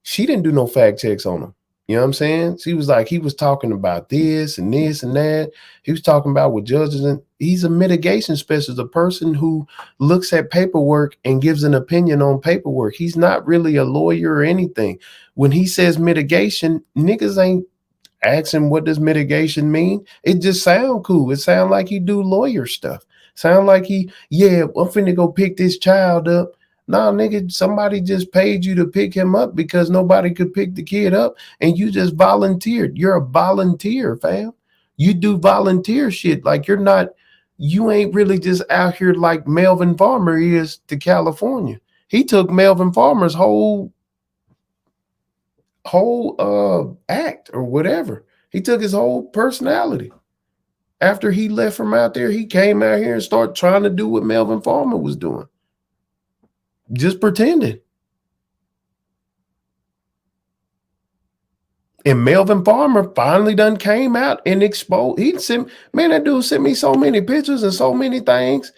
she didn't do no fact checks on him. You know what I'm saying? She was like, he was talking about this and this and that. He was talking about with judges, and he's a mitigation specialist, a person who looks at paperwork and gives an opinion on paperwork. He's not really a lawyer or anything. When he says mitigation, niggas ain't asking what does mitigation mean. It just sound cool. It sound like he do lawyer stuff. Sound like I'm finna go pick this child up. Nah, nigga, somebody just paid you to pick him up because nobody could pick the kid up, and you just volunteered. You're a volunteer, fam. You do volunteer shit. Like you ain't really just out here like Melvin Farmer is to California. He took Melvin Farmer's whole act or whatever. He took his whole personality. After he left from out there, he came out here and started trying to do what Melvin Farmer was doing. Just pretending. And Melvin Farmer finally done came out and exposed. That dude sent me so many pictures and so many things.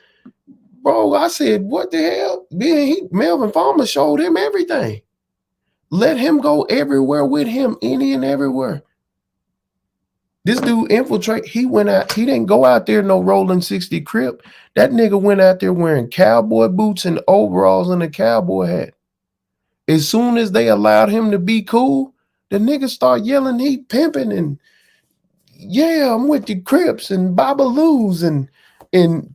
Bro, I said, what the hell? Melvin Farmer showed him everything. Let him go everywhere with him, any and everywhere. This dude infiltrate. He went out. He didn't go out there no rolling 60 Crip. That nigga went out there wearing cowboy boots and overalls and a cowboy hat. As soon as they allowed him to be cool, the nigga start yelling, he pimping and yeah, I'm with the Crips and Babaloos and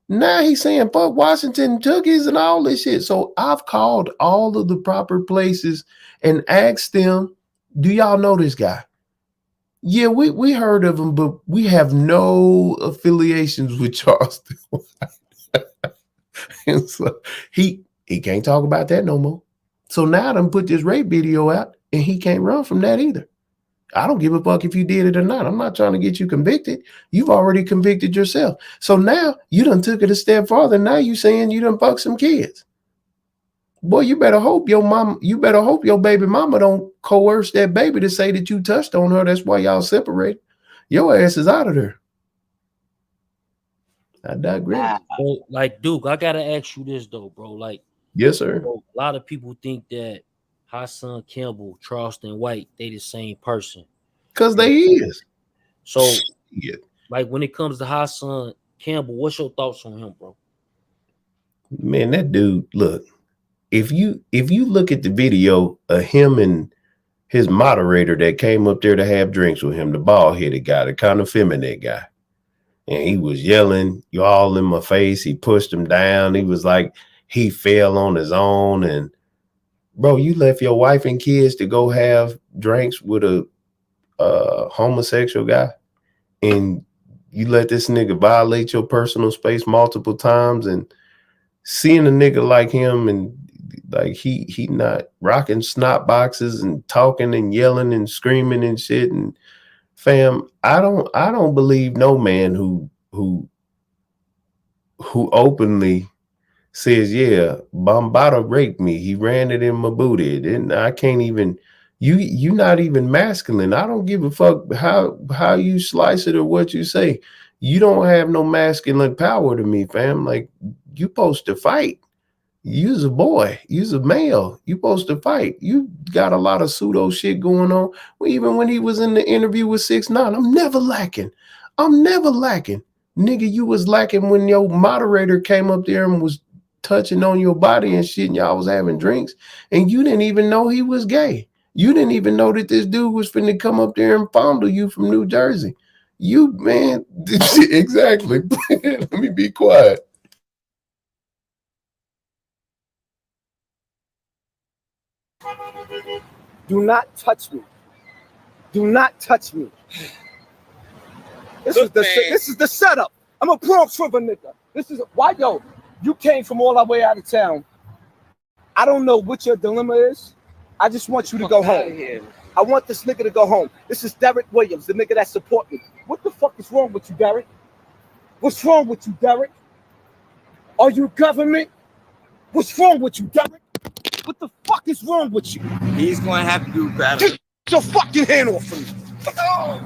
now he's saying fuck Washington Tookies and all this shit. So I've called all of the proper places and asked them, do y'all know this guy? Yeah, we heard of him, but we have no affiliations with Charleston White. And so he can't talk about that no more. So now them put this rape video out, and he can't run from that either. I don't give a fuck if you did it or not. I'm not trying to get you convicted. You've already convicted yourself. So now you done took it a step farther. Now you saying you done fucked some kids. Boy, you better hope your baby mama don't coerce that baby to say that you touched on her. That's why y'all separated. Your ass is out of there. I digress. So, like, Duke, I gotta ask you this though, bro. Like, yes, sir. Bro, a lot of people think that Hassan Cambell, Charleston White, they the same person. Because they is. So, like, when it comes to Hassan Cambell, what's your thoughts on him, bro? Man, that dude, look. If you look at the video of him and his moderator that came up there to have drinks with him, the bald-headed guy, the kind of feminine guy, and he was yelling, you all in my face. He pushed him down. He was like, he fell on his own. And bro, you left your wife and kids to go have drinks with a homosexual guy, and you let this nigga violate your personal space multiple times. And seeing a nigga like him and like he not rocking snot boxes and talking and yelling and screaming and shit. And fam, I don't believe no man who openly says, yeah, Bombada raped me. He ran it in my booty. And I can't even, you not even masculine. I don't give a fuck how you slice it or what you say. You don't have no masculine power to me, fam. Like, you supposed to fight. You's a boy. You's a male. You supposed to fight. You got a lot of pseudo shit going on. Well, even when he was in the interview with 6ix9ine, I'm never lacking. Nigga, you was lacking when your moderator came up there and was touching on your body and shit, and y'all was having drinks, and you didn't even know he was gay. You didn't even know that this dude was finna come up there and fondle you from New Jersey. You man, exactly. Let me be quiet. Do not touch me. Do not touch me. This is the setup. I'm a Bronx River nigga. This is why yo. You came from all the way out of town. I don't know what your dilemma is. I just want you to go home. I want this nigga to go home. This is Derek Williams, the nigga that support me. What the fuck is wrong with you, Derek? What's wrong with you, Derek? Are you government? What's wrong with you, Derek? What the fuck is wrong with you? He's going to have to do better. Get your fucking hand off of me. Oh.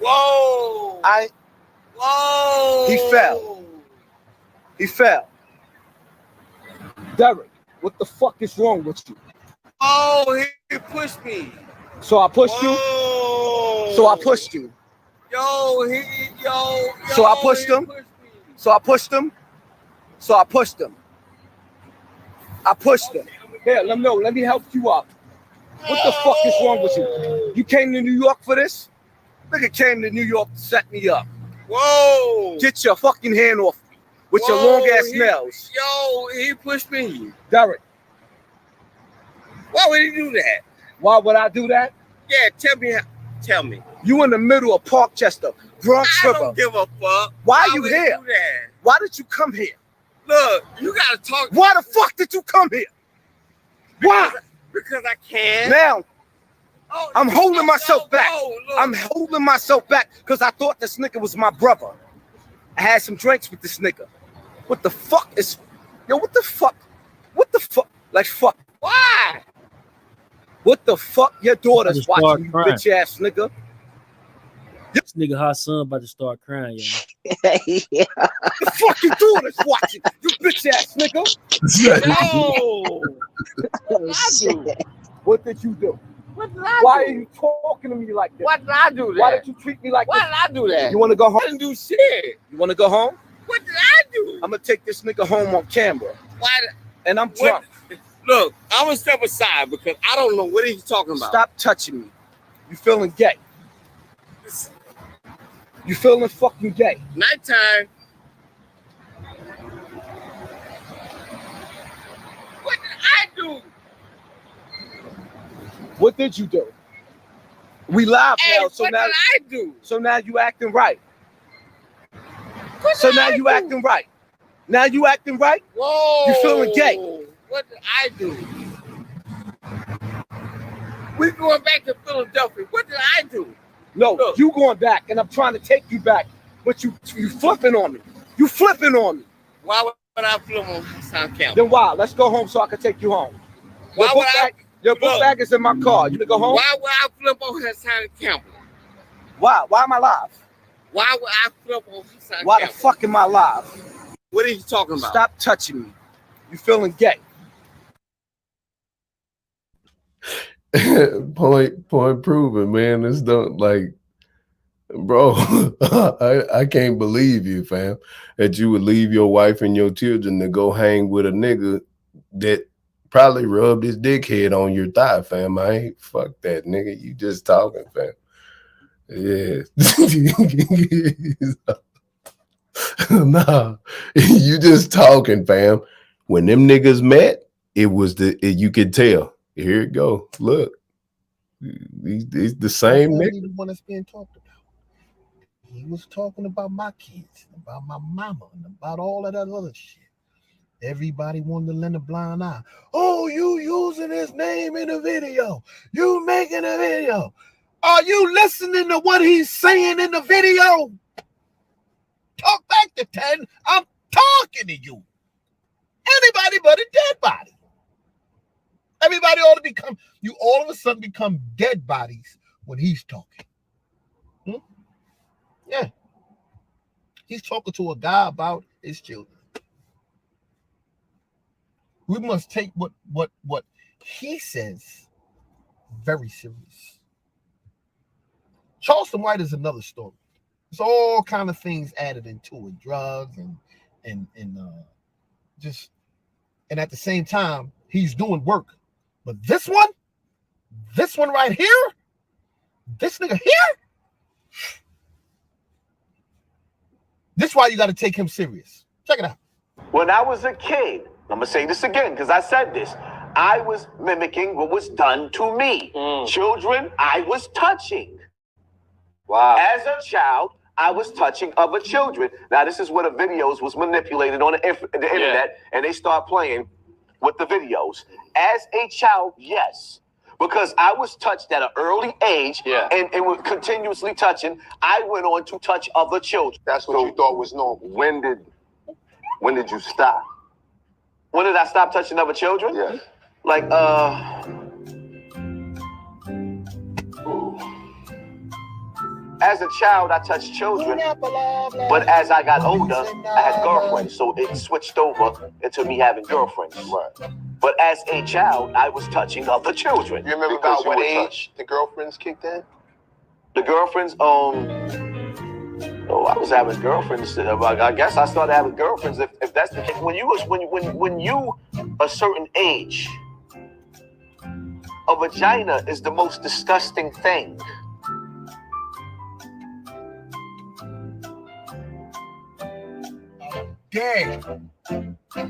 Whoa. Whoa. He fell. He fell. Derek, what the fuck is wrong with you? Oh, he pushed me. So I pushed you? So I pushed you. Yo. So I pushed him? So I pushed him? So I pushed him. I pushed him. Here, let me know. Let me help you up. What the fuck is wrong with you? You came to New York for this? Nigga came to New York to set me up. Whoa. Get your fucking hand off me with your long ass nails. Yo, he pushed me. Derek. Why would he do that? Why would I do that? Yeah, tell me. You in the middle of Parkchester, Bronx River. I don't give a fuck. Why are you here? Why did you come here? Look, you gotta talk. Why the fuck did you come here? Why? Because I can. Now, I'm holding myself back. I'm holding myself back because I thought this nigga was my brother. I had some drinks with this nigga. What the fuck is... Yo, what the fuck? What the fuck? Like, fuck. Why? What the fuck? Your daughter's start watching you, crying. bitch ass nigga. This nigga Hassan about to start crying, y'all. Yeah. The fuck your daughter's watching you, bitch ass nigga. No. Oh, shit. What did you do? What did I Why do? are you talking to me like that? What did I do that? Why did you treat me like Why this? did I do that? You want to go home? I didn't do shit. You want to go home? What did I do? I'm gonna take this nigga home on camera, Why? and I'm drunk. Look, I'm gonna step aside because I don't know what he's talking about. Stop touching me. You feeling gay? You feeling fucking gay? Nighttime. What did I do? What did you do? We live Hey, now, so what now, did I do? so now you acting right. What So did now I you do? acting right. Now you acting right. Whoa. You feeling gay? What did I do? We going back to Philadelphia. What did I do? No, Look. you going back, and I'm trying to take you back, but you flipping on me. You flipping on me. Why would I flip on Hassan Cambell? Then why? Let's go home so I can take you home. Your Why book would I? bag, your book Look. bag is in my car. You to go home? Why would I flip on Hassan Cambell? Why? Why am I live? Why would I flip on Hassan Why the Cambell? fuck am I live? What are you talking about? Stop touching me. You feeling gay? point proven, man. This don't like, bro. I can't believe you, fam, that you would leave your wife and your children to go hang with a nigga that probably rubbed his dickhead on your thigh, fam. I ain't fuck that nigga. You just talking, fam. Yeah. Nah, you just talking, fam. When them niggas met, it was you could tell. Here it go. Look, he's the same That's not nigga. even one that's being talked about. He was talking about my kids, about my mama, and about all of that other shit. Everybody wanted to lend a blind eye. Oh, you using his name in a video. You making a video. Are you listening to what he's saying in the video? Talk back to 10. I'm talking to you. Anybody but a dead body. Everybody ought to become, you all of a sudden become dead bodies when he's talking. Yeah. He's talking to a guy about his children. We must take what he says very serious. Charleston White is another story. There's all kind of things added into it, drugs and just, and at the same time, he's doing work. But this one right here, This nigga here? This is why you got to take him serious. Check it out. When I was a kid, I'm going to say this again because I said this. I was mimicking what was done to me. Children, I was touching. Wow. As a child, I was touching other children. Now, this is where the videos was manipulated on the internet, and they start playing with the videos. As a child, yes. Because I was touched at an early age and was continuously touching, I went on to touch other children. That's what you thought was normal. When did you stop? When did I stop touching other children? Yes. Like, as a child, I touched children, but as I got older, I had girlfriends, so it switched over into me having girlfriends. Right. But as a child, I was touching other children. You remember about what age the girlfriends kicked in? The girlfriends, I was having girlfriends. I guess I started having girlfriends. If that's the case, when you a certain age, a vagina is the most disgusting thing. Dead.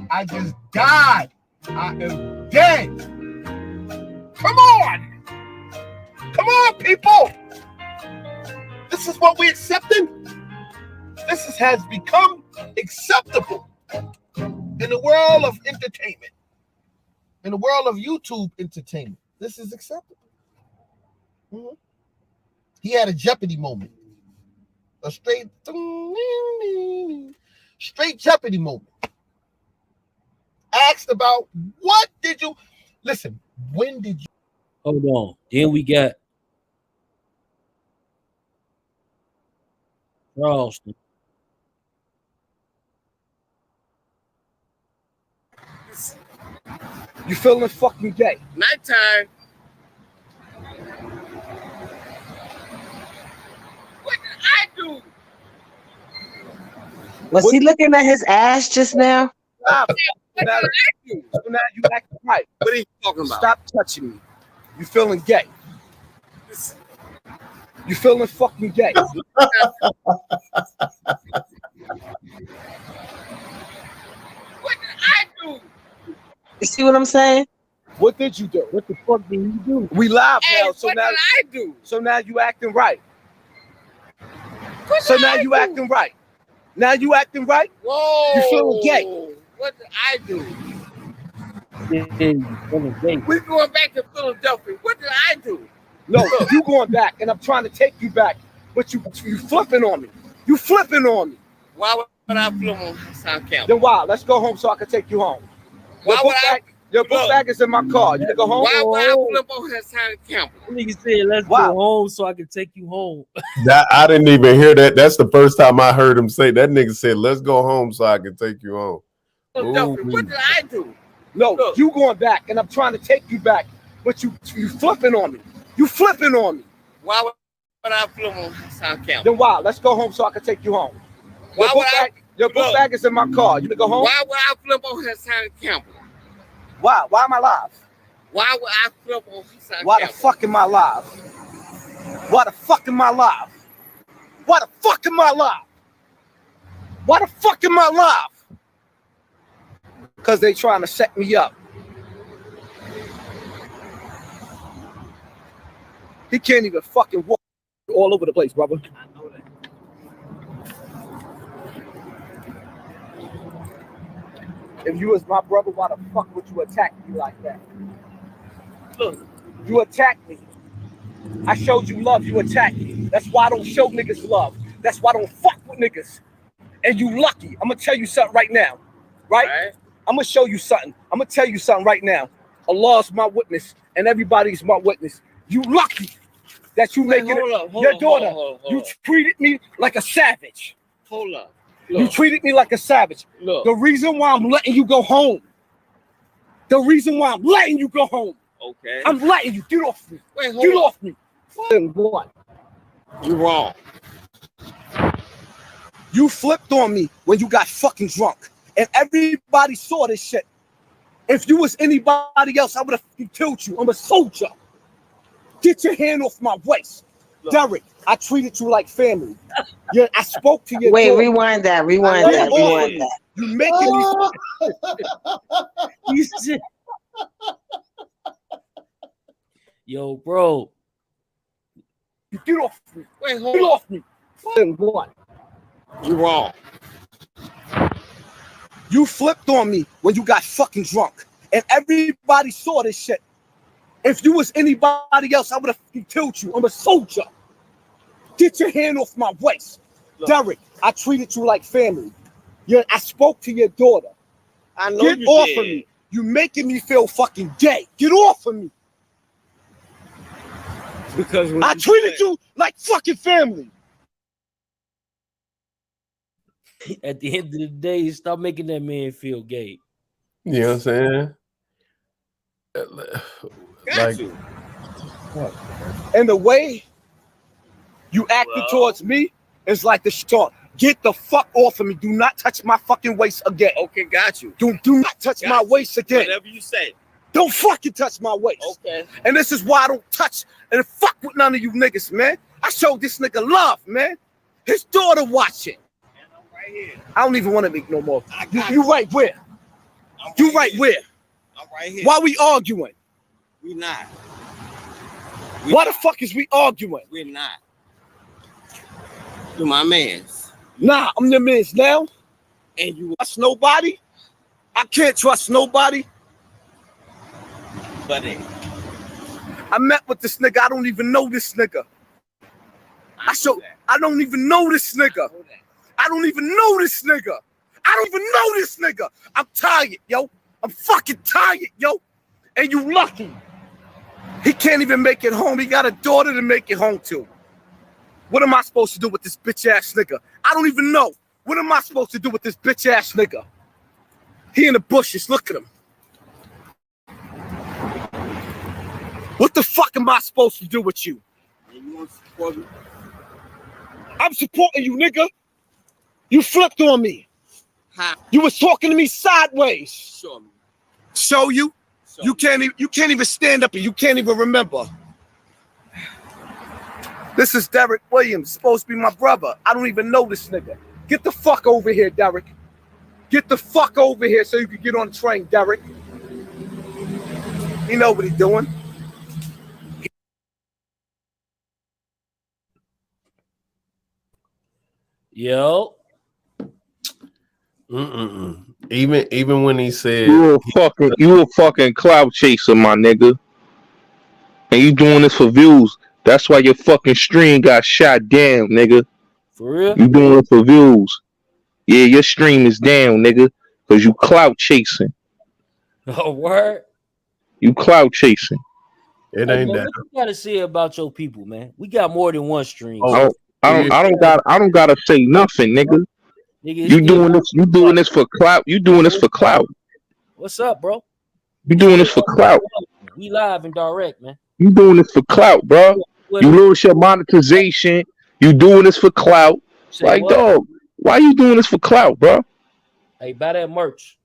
I just died. I am dead. Come on. Come on, people. This is what we're accepting. This has become acceptable in the world of entertainment, in the world of YouTube entertainment. This is acceptable. Mm-hmm. He had a Jeopardy moment, a straight Jeopardy moment. Asked about what did you listen? When did you? Hold on. Then we got Charleston. You feeling fucking gay? Nighttime. What did I do? Was he looking at his ass just now? Stop. So now you acting right. What are you talking about? Stop touching me. You feeling gay? You feeling fucking gay? What did I do? You see what I'm saying? What did you do? What the fuck did you do? We live now, so what now did I do? So now you acting right. What So did now I you do? acting right. Now you acting right. Whoa. You feeling gay? What did I do? Yeah, you feeling gay. We're going back to Philadelphia. What did I do? No, you going back, and I'm trying to take you back, but you flipping on me. You flipping on me. Why would I flip on Hassan Cambell? Then why? Let's go home so I can take you home. Your book bag is in my car. You can go home. Why would I flip on Hassan Cambell? Nigga said, "Let's go home so I can take you home." I didn't even hear that. That's the first time I heard him say that. Nigga said, "Let's go home so I can take you home." What did I do? No, you going back, and I'm trying to take you back, but you flipping on me. You flipping on me. Why would I flip on Hassan Cambell? Then why? Let's go home so I can take you home. Your book bag is in my car. You can go home. Why would I flip on Hassan Cambell? Why? Why am I live? Why would I flip on Hassan Why Cambell? the fuck am I live? Why the fuck am I live? Why the fuck am I live? Why the fuck am I live? Because they trying to set me up. He can't even fucking walk all over the place, brother. If you was my brother, why the fuck would you attack me like that? Look, you attacked me. I showed you love, you attacked me. That's why I don't show niggas love. That's why I don't fuck with niggas. And you lucky. I'm gonna tell you something right now. Right? I'm gonna show you something. I'm gonna tell you something right now. Allah's my witness, and everybody's my witness. You lucky that you making it. Your daughter, you treated me like a savage. Hold up. You treated me like a savage. Look. The reason why I'm letting you go home. The reason why I'm letting you go home. Okay. I'm letting you. Get off me. Wait, hold Get up. off me. What? You're wrong. You flipped on me when you got fucking drunk. And everybody saw this shit. If you was anybody else, I would have killed you. I'm a soldier. Get your hand off my waist. Derek, I treated you like family. Yeah, I spoke to your Wait, daughter. rewind that. Get off Rewind me. that. You making me. You said, yo, bro. Get off me. Wait, hold off me. What? You're wrong. You flipped on me when you got fucking drunk. And everybody saw this shit. If you was anybody else, I would have killed you. I'm a soldier. Get your hand off my waist. Look. Derek, I treated you like family. Yeah, I spoke to your daughter. I know Get you off did. of me. You making me feel fucking gay. Get off of me. Because I treated you like fucking family. At the end of the day, stop making that man feel gay. You know what I'm saying? Like, what? And the way you acted towards me is like the start. Get the fuck off of me. Do not touch my fucking waist again. Okay, got you. Do not touch my waist again. Whatever you say. Don't fucking touch my waist. Okay. And this is why I don't touch and fuck with none of you niggas, man. I showed this nigga love, man. His daughter watching. Right here. I don't even want to make no more. You right where? You right where? I'm right here. Why we arguing? We not. Why the fuck is we arguing? We're not. You my mans. Nah, I'm your mans now. And you trust nobody? I can't trust nobody. But I met with this nigga. I don't even know this nigga. I don't even know this nigga. I don't even know this nigga. I don't even know this nigga. I'm tired, yo. I'm fucking tired, yo. And you lucky. He can't even make it home. He got a daughter to make it home to. What am I supposed to do with this bitch ass nigga? I don't even know. What am I supposed to do with this bitch ass nigga? He in the bushes. Look at him. What the fuck am I supposed to do with you? you want to support me? I'm supporting you, nigga. You flipped on me. How? You was talking to me sideways. Show me. Show you? You can't even stand up and you can't even remember. This is Derek Williams, supposed to be my brother. I don't even know this nigga. Get the fuck over here, Derek. Get the fuck over here so you can get on the train, Derek. You know what he's doing. Yo. Even when he said you a fucking clout chaser, my nigga. And you doing this for views. That's why your fucking stream got shot down, nigga. For real? You doing it for views. Yeah, your stream is down, nigga. Cause you clout chasing. Oh, word? You clout chasing. It ain't that. What you gotta say about your people, man? We got more than one stream. I don't gotta say nothing, nigga. You doing this for clout. You doing this for clout. What's up, bro? You doing this for clout. We live and direct, man. You doing this for clout, bro. You lose your monetization. You doing this for clout. Like, dog, why you doing this for clout, bro? Hey, buy that merch.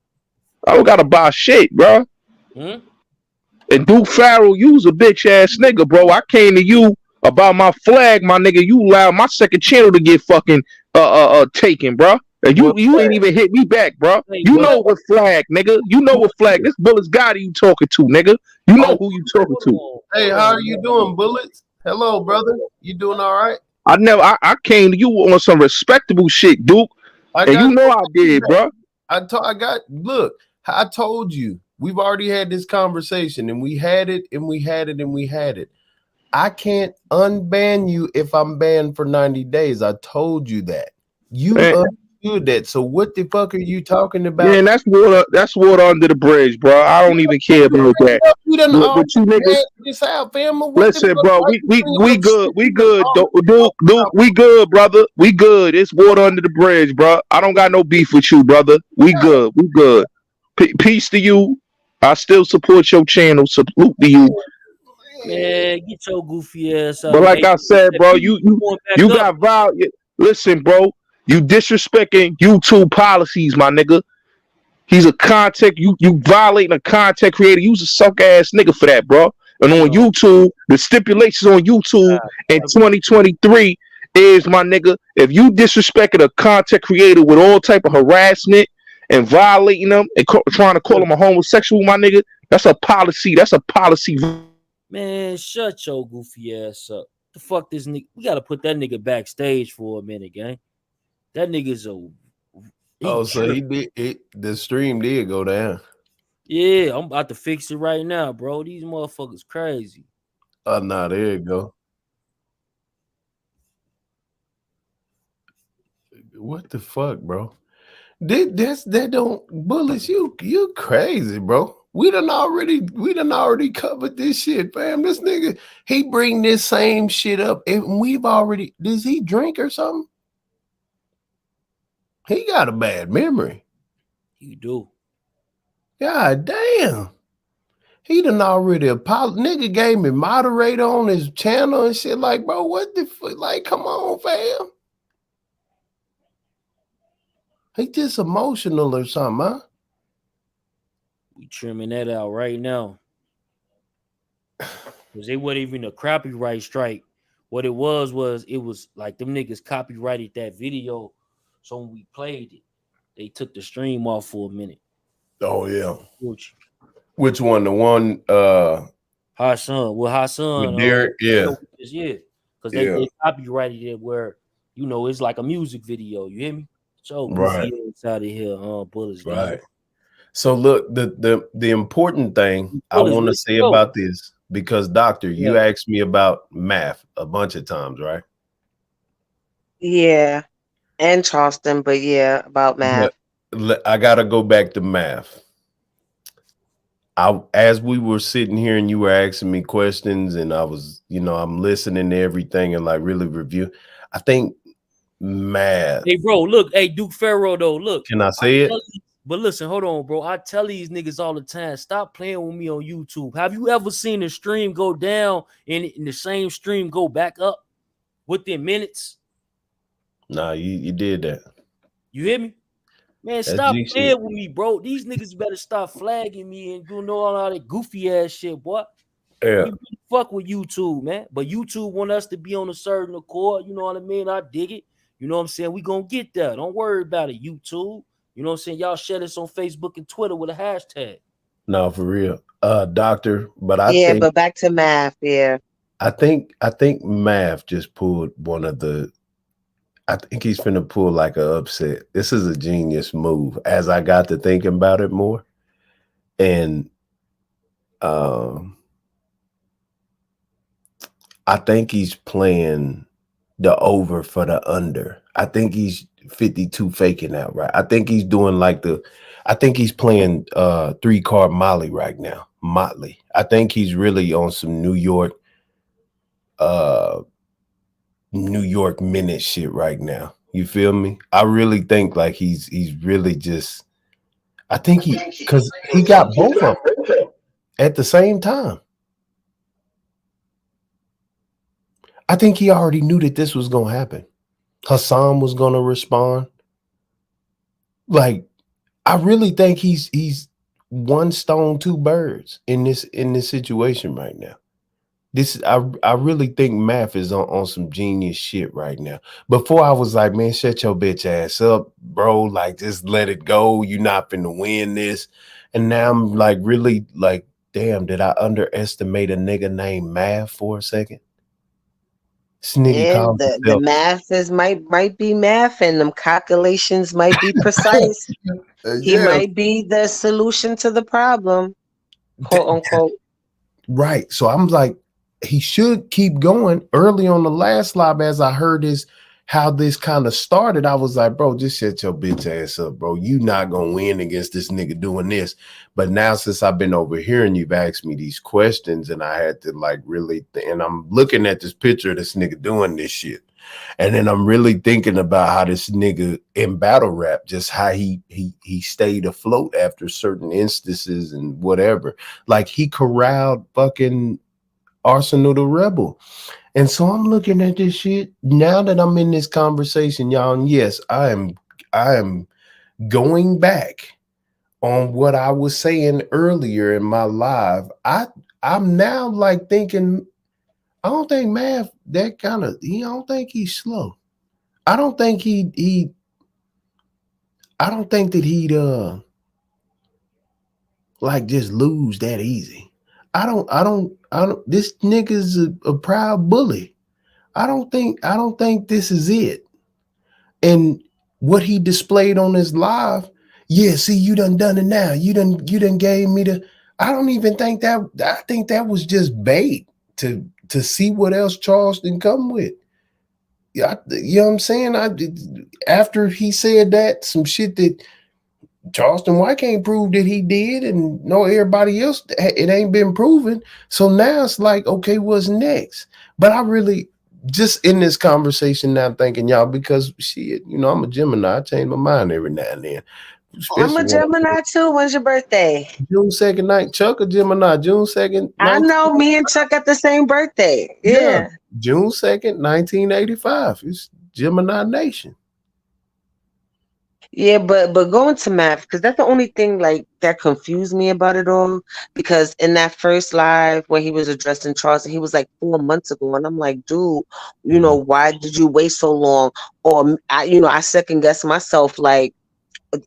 I don't gotta buy shit, bro. Hmm? And Duke Farrell, you was a bitch ass nigga, bro. I came to you about my flag, my nigga. You allowed my second channel to get fucking taken, bro. And you ain't even hit me back, bro. You know what flag, nigga. You know what flag. This Bullets Gotti you talking to, nigga. You know who you talking to. Hey, how are you doing, Bullets? Hello, brother. You doing all right? I came to you on some respectable shit, Duke. And you know I did, bro. Look, I told you. We've already had this conversation, and we had it, and we had it, and we had it. I can't unban you if I'm banned for 90 days. I told you that. You understood that. So what the fuck are you talking about? Man, that's water under the bridge, bro. I don't even care about that. But you niggas, listen, bro, we good. We good. Duke, we good, brother. We good. It's water under the bridge, bro. I don't got no beef with you, brother. We good. We good. Peace to you. I still support your channel. Salute to you. Man, get your goofy ass out. But like I said, bro, you got violent. Listen, bro, you disrespecting YouTube policies, my nigga. He's a content. You violating a content creator. You's a suck ass nigga for that, bro. And on YouTube, the stipulations on YouTube in 2023 is, my nigga, if you disrespected a content creator with all type of harassment and violating them and trying to call him a homosexual, my nigga, that's a policy. That's a policy. Man, shut your goofy ass up. The fuck this nigga? We gotta put that nigga backstage for a minute, gang. That nigga's a. So he did it. The stream did go down. Yeah, I'm about to fix it right now, bro. These motherfuckers crazy. Oh, nah, there you go. What the fuck, bro? That don't Bullets, you crazy, bro. We done already covered this shit, fam. This nigga, he bring this same shit up, and we've already. Does he drink or something? He got a bad memory. You do. God damn. He done already nigga gave me moderator on his channel and shit. Like, bro, what the fuck? Like, come on, fam. He just emotional or something, huh? We trimming that out right now. Because they wasn't even a copyright strike. What it was like them niggas copyrighted that video. So when we played it, they took the stream off for a minute. Oh, yeah. Which one? The one Hassan. Well, Hassan. With Derek, yeah. Yeah. Because they copyrighted it where, it's like a music video. You hear me? So right out of here, Bullets. Right. So look, the important thing I want to say about this, because Doctor, you asked me about math a bunch of times, right? Yeah. And Charleston, but yeah, about math. I gotta go back to math. As we were sitting here and you were asking me questions, and I was, I'm listening to everything and like really review. I think math. Hey, bro, look, Duke Pharaoh, though, look. Can I say it? But listen, hold on, bro. I tell these niggas all the time, stop playing with me on YouTube. Have you ever seen a stream go down and the same stream go back up within minutes? Nah, you did that. You hear me? Man, stop playing with me, bro. These niggas better stop flagging me and doing all that goofy ass shit, boy. Yeah. We fuck with YouTube, man. But YouTube want us to be on a certain accord. You know what I mean? I dig it. You know what I'm saying? We gonna get there. Don't worry about it, YouTube. You know what I'm saying? Y'all share this on Facebook and Twitter with a hashtag. No, for real. Doctor, but I think, but back to math, yeah. I think math just pulled one of the, I think he's finna pull like an upset. This is a genius move as I got to thinking about it more. And I think he's playing the over for the under. I think he's 52 faking out, right? I think he's doing I think he's playing 3-card Molly right now. Motley. I think he's really on some New York minute shit right now. You feel me? I really think like he's really just, I think because he got both of them at the same time. I think he already knew that this was going to happen. Hassan was going to respond. Like, I really think he's one stone, two birds in this situation right now. I really think math is on some genius shit right now. Before I was like, man, shut your bitch ass up, bro. Like, just let it go. You're not finna win this. And now I'm like, really like, damn, did I underestimate a nigga named Math for a second? And the math might be math, and them calculations might be precise. He might be the solution to the problem, quote unquote. Right. So I'm like, he should keep going. Early on the last live, as I heard how this kind of started, I was like, bro, just shut your bitch ass up, bro. You not gonna win against this nigga doing this. But now, since I've been over here and you've asked me these questions, and I had to like really, and I'm looking at this picture of this nigga doing this shit, and then I'm really thinking about how this nigga in battle rap, just how he stayed afloat after certain instances and whatever. Like, he corralled fucking Arsenal the Rebel. And so I'm looking at this shit now that I'm in this conversation, y'all. And yes, I am going back on what I was saying earlier in my live. I I'm now like thinking, I don't think Math that kind of, I don't think he's slow. I don't think I don't think that he'd like just lose that easy. I don't this nigga's a proud bully. I don't think this is it. And what he displayed on his live, yeah, see, you done it now. You done gave me the, I don't even think that, I think that was just bait to see what else Charleston come with. Yeah, you know what I'm saying? After he said that, some shit that Charleston White can't prove that he did, and no everybody else, it ain't been proven. So now it's like, okay, what's next? But I really just in this conversation now thinking, y'all, because shit, I'm a Gemini, I change my mind every now and then. I'm a Gemini too. When's your birthday? June 2nd night. Chuck a Gemini, June 2nd. I know me and Chuck got the same birthday. Yeah. June 2nd, 1985. It's Gemini Nation. Yeah, but going to math, because that's the only thing like that confused me about it all. Because in that first live where he was addressing Charleston, he was like 4 months ago, and I'm like, dude, why did you wait so long? Or I second guess myself, like,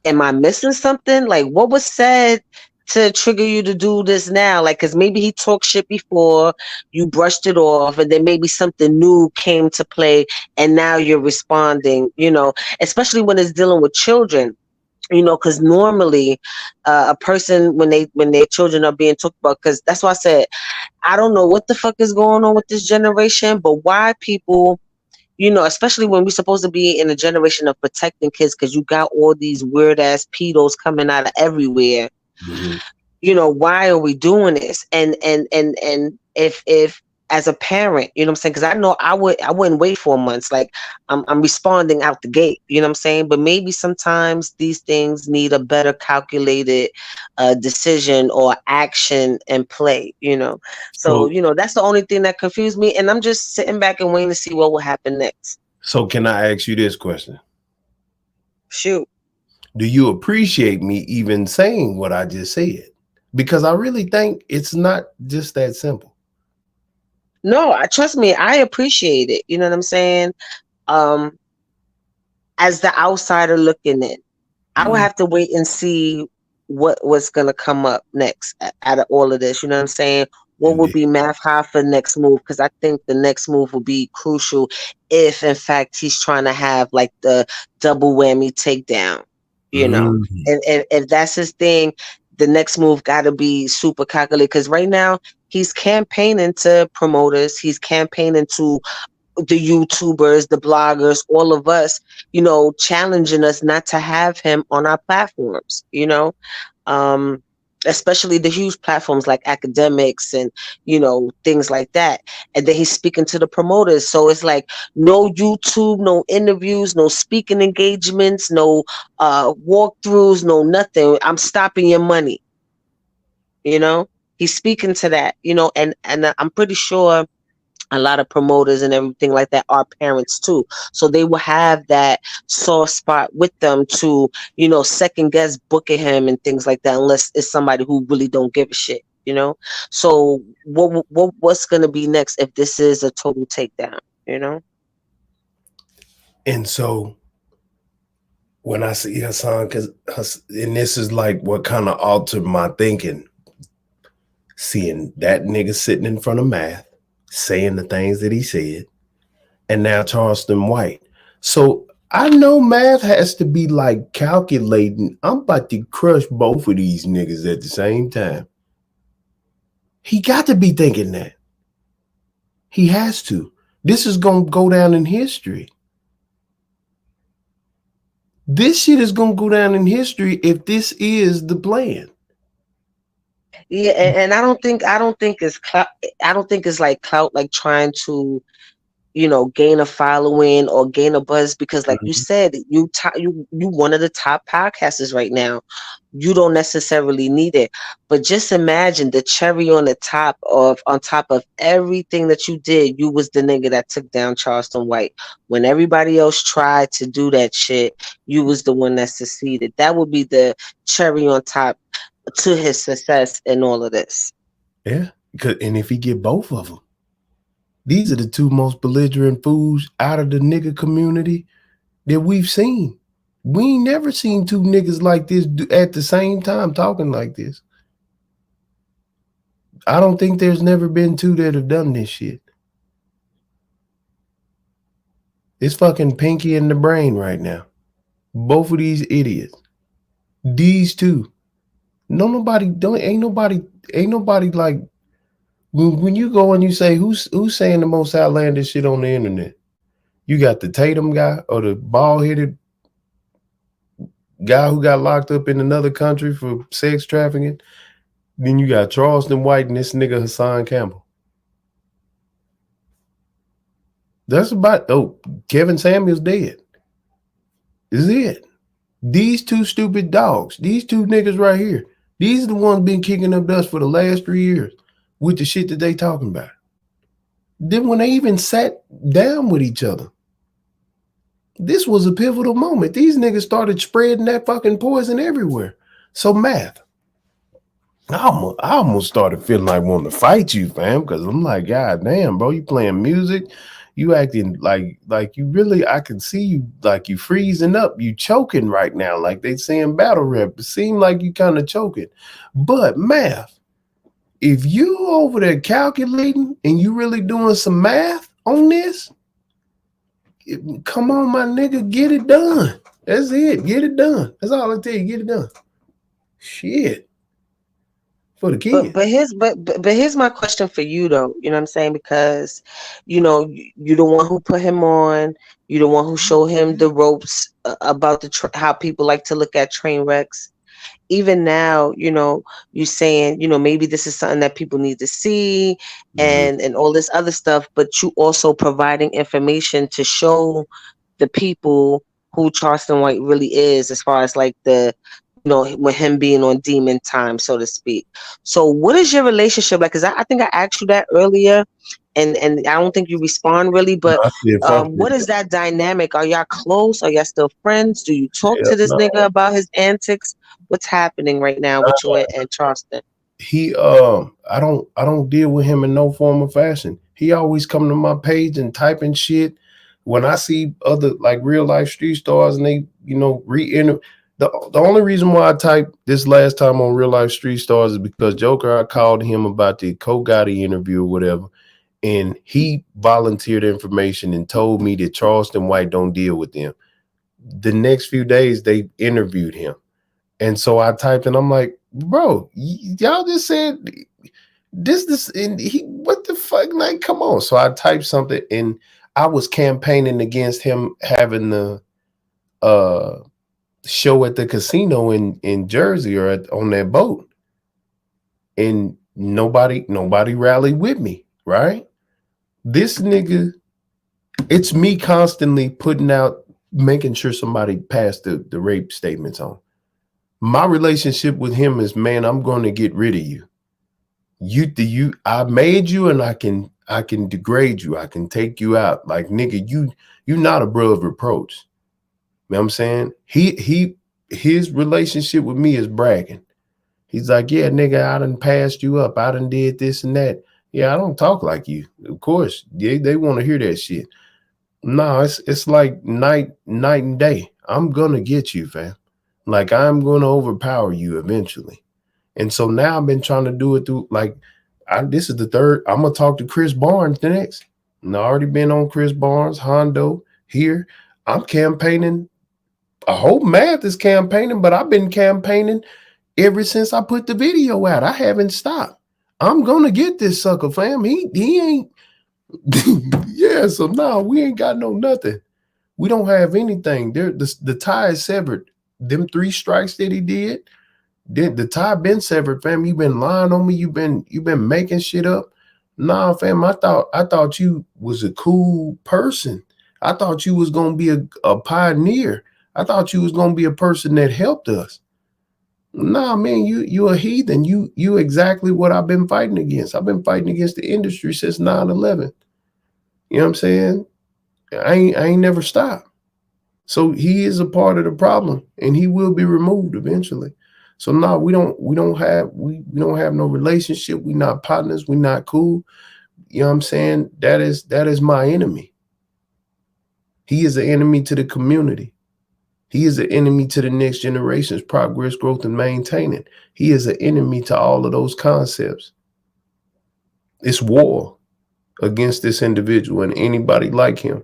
am I missing something? Like, what was said to trigger you to do this now? Like, because maybe he talked shit before, you brushed it off, and then maybe something new came to play, and now you're responding, especially when it's dealing with children, because normally a person, when their children are being talked about, because that's why I said, I don't know what the fuck is going on with this generation, but why people, especially when we're supposed to be in a generation of protecting kids, because you got all these weird ass pedos coming out of everywhere. Why are we doing this? And if as a parent, what I'm saying, because I know I wouldn't wait 4 months. Like I'm responding out the gate, what I'm saying. But maybe sometimes these things need a better calculated decision or action and play, So that's the only thing that confused me, and I'm just sitting back and waiting to see what will happen next. So can I ask you this question? Shoot. Do you appreciate me even saying what I just said? Because I really think it's not just that simple. No, trust me, I appreciate it. You know what I'm saying? As the outsider looking in, I will have to wait and see what's gonna come up next out of all of this. You know what I'm saying? What would be Math Hoffa next move? Because I think the next move will be crucial if, in fact, he's trying to have like the double whammy takedown. And if that's his thing, the next move got to be super calculated. Because right now he's campaigning to promoters, he's campaigning to the YouTubers, the bloggers, all of us, challenging us not to have him on our platforms, especially the huge platforms like academics and, things like that. And then he's speaking to the promoters. So it's like no YouTube, no interviews, no speaking engagements, no walkthroughs, no nothing. I'm stopping your money. He's speaking to that, and I'm pretty sure a lot of promoters and everything like that are parents too. So they will have that soft spot with them to, second guess booking him and things like that, unless it's somebody who really don't give a shit, So what's going to be next if this is a total takedown, And so when I see Hassan, and this is like what kind of altered my thinking, seeing that nigga sitting in front of Math, saying the things that he said, and now Charleston White. So I know Math has to be like calculating, I'm about to crush both of these niggas at the same time. He got to be thinking that. He has to. This is going to go down in history. This shit is going to go down in history if this is the plan. Yeah, and I don't think it's clout. I don't think it's like clout, like trying to, gain a following or gain a buzz, because like you said, you one of the top podcasters right now. You don't necessarily need it, but just imagine the cherry on top of everything that you did. You was the nigga that took down Charleston White when everybody else tried to do that shit. You was the one that succeeded. That would be the cherry on top to his success in all of this. Yeah, And if he get both of them, these are the two most belligerent fools out of the nigga community that we've seen. We ain't never seen two niggas like this at the same time talking like this. I don't think there's never been two that have done this shit. It's fucking Pinky in the brain right now. Both of these idiots. These two. Ain't nobody like when you go and you say who's saying the most outlandish shit on the internet. You got the Tatum guy or the bald-headed guy who got locked up in another country for sex trafficking. Then you got Charleston White and this nigga Hassan Cambell. That's about Kevin Samuels dead. Is it? These two stupid dogs, these two niggas right here, these are the ones been kicking up dust for the last 3 years with the shit that they talking about. Then when they even sat down with each other, this was a pivotal moment. These niggas started spreading that fucking poison everywhere. So Math, I almost started feeling like wanting to fight you, fam, because I'm like, God damn, bro, you playing music, you acting like you really, I can see you like you freezing up, you choking right now, like they saying battle rap. It seemed like you kind of choking. But Math, if you over there calculating and you really doing some math on this, come on, my nigga, get it done. That's it. Get it done. That's all I tell you. Get it done. Shit. For the kids. But here's my question for you though. You know what I'm saying? Because you're the one who put him on. You're the one who showed him the ropes about how people like to look at train wrecks. Even now, you're saying, maybe this is something that people need to see and all this other stuff, but you also providing information to show the people who Charleston White really is, as far as like with him being on demon time, so to speak. So what is your relationship like? Because I think I asked you that earlier and I don't think you respond really, but what is that dynamic? Are y'all close? Are y'all still friends? Do you talk to this nigga about his antics? What's happening right now with you and Charleston? He I don't deal with him in no form or fashion. He always come to my page and typing shit. When I see other like real life street stars and they, re-enter. The only reason why I typed this last time on Real Life Street Stars is because Joker, I called him about the Gotti interview or whatever, and he volunteered information and told me that Charleston White don't deal with them. The next few days, they interviewed him. And so I typed and I'm like, bro, y'all just said this, and what the fuck? Like, come on. So I typed something and I was campaigning against him having the show at the casino in Jersey or on that boat, and nobody rallied with me, right? This nigga, it's me constantly putting out, making sure somebody passed the rape statements on. My relationship with him is, man, I'm going to get rid of you. I made you and I can degrade you. I can take you out. Like, nigga, you not above reproach. You know what I'm saying? His relationship with me is bragging. He's like, yeah, nigga, I done passed you up. I done did this and that. Yeah, I don't talk like you. Of course, they want to hear that shit. No, it's like night and day. I'm gonna get you, fam. Like, I'm gonna overpower you eventually. And so now I've been trying to do it through, like, this is the third. I'm gonna talk to Chris Barnes next. And I already been on Chris Barnes, Hondo here. I'm campaigning. I hope Math is campaigning, but I've been campaigning ever since I put the video out. I haven't stopped. I'm gonna get this sucker, fam. He ain't. Yeah, so no, we ain't got no nothing. We don't have anything. The tie is severed. Them 3 strikes that he did, the tie been severed, fam. You been lying on me. You been making shit up. Nah, fam. I thought you was a cool person. I thought you was gonna be a pioneer. I thought you was gonna be a person that helped us. Nah, man, you a heathen. You exactly what I've been fighting against. I've been fighting against the industry since 9/11. You know what I'm saying? I ain't never stopped. So he is a part of the problem, and he will be removed eventually. So no, we don't have no relationship. We not partners. We not cool. You know what I'm saying? That is my enemy. He is an enemy to the community. He is an enemy to the next generation's progress, growth, and maintaining. He is an enemy to all of those concepts. It's war against this individual and anybody like him.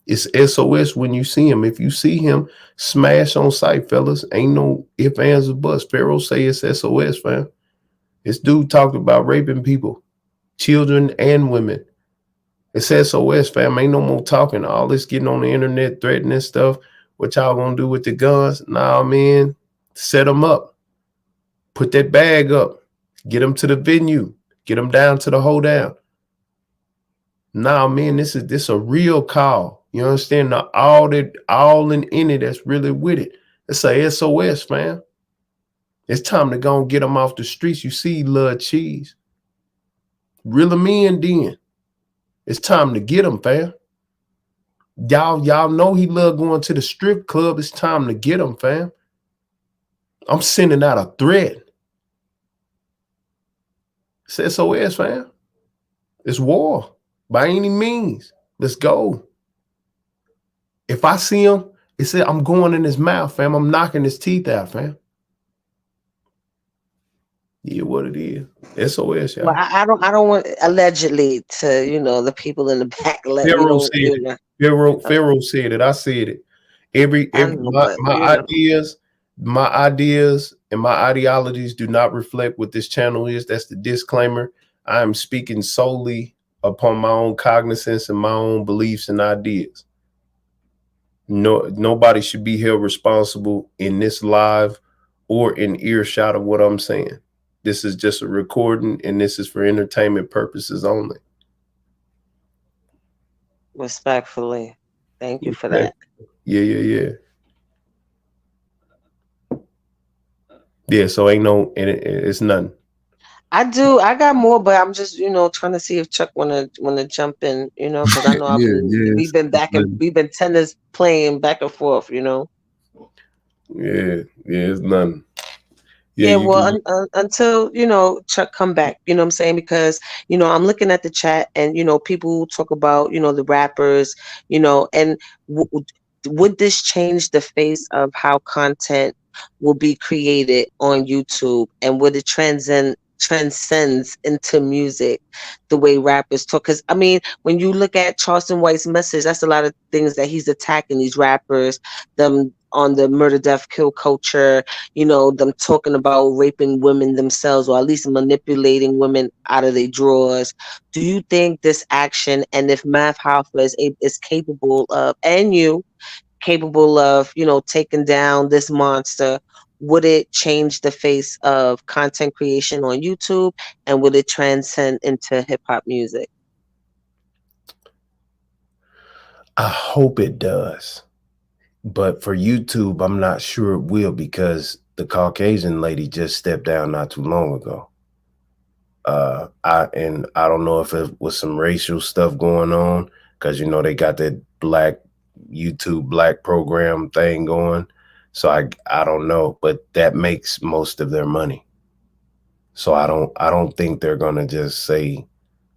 It's SOS when you see him. If you see him, smash on sight, fellas. Ain't no ifs, ands, or buts. Pharaoh say it's SOS, fam. This dude talked about raping people, children and women. It's SOS, fam. Ain't no more talking. All this getting on the internet, threatening stuff. What y'all gonna do with the guns? Nah, man. Set them up. Put that bag up. Get them to the venue. Get them down to the hold down. Nah, man, this is a real call. You understand? Now, all in it that's really with it. It's a SOS, fam. It's time to go and get them off the streets. You see, love cheese. Reel them in then. It's time to get him, fam. Y'all know he love going to the strip club. It's time to get him, fam. I'm sending out a threat. It's SOS, fam. It's war. By any means. Let's go. If I see him, it said I'm going in his mouth, fam. I'm knocking his teeth out, fam. Yeah, what it is. SOS, y'all. Well, I don't want allegedly to, the people in the back. Pharaoh said it. Pharaoh said it. I said it. My ideas and my ideologies do not reflect what this channel is. That's the disclaimer. I am speaking solely upon my own cognizance and my own beliefs and ideas. Nobody should be held responsible in this live or in earshot of what I'm saying. This is just a recording, and this is for entertainment purposes only. Respectfully. Thank you for that. Yeah. Yeah, so ain't no, it's nothing. I got more, but I'm just, trying to see if Chuck wanna jump in, because I know we've been tennis playing back and forth, Yeah, it's nothing. Yeah, well, until Chuck come back, what I'm saying, because I'm looking at the chat and people talk about the rappers, and would this change the face of how content will be created on YouTube, and would it transcends into music the way rappers talk? Because I mean, when you look at Charleston White's message, that's a lot of things that he's attacking these rappers, them on the murder, death, kill culture, them talking about raping women themselves, or at least manipulating women out of their drawers. Do you think this action, and if Math Hoffa is capable of, and capable of, taking down this monster, would it change the face of content creation on YouTube, and would it transcend into hip hop music? I hope it does. But for YouTube, I'm not sure it will, because the Caucasian lady just stepped down not too long ago. I don't know if it was some racial stuff going on, because they got that YouTube black program thing going. So I don't know, but that makes most of their money. So I don't think they're gonna just say,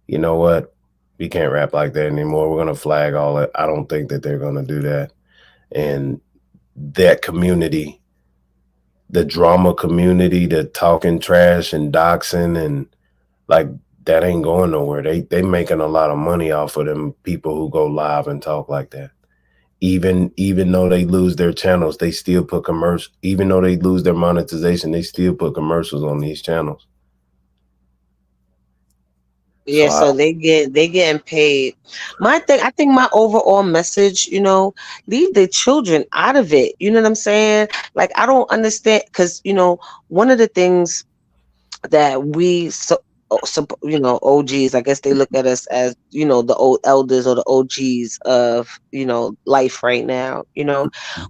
you know what, we can't rap like that anymore. We're gonna flag all that. I don't think that they're gonna do that. And that community, the drama community, the talking trash and doxing and like that ain't going nowhere. They making a lot of money off of them people who go live and talk like that. Even though they lose their channels, they still put commercials. Even though they lose their monetization, they still put commercials on these channels. Yeah, so they getting paid. I think my overall message, leave the children out of it. You know what I'm saying? Like, I don't understand, because one of the things that we OGs, I guess they look at us as the old elders or the OGs of life right now.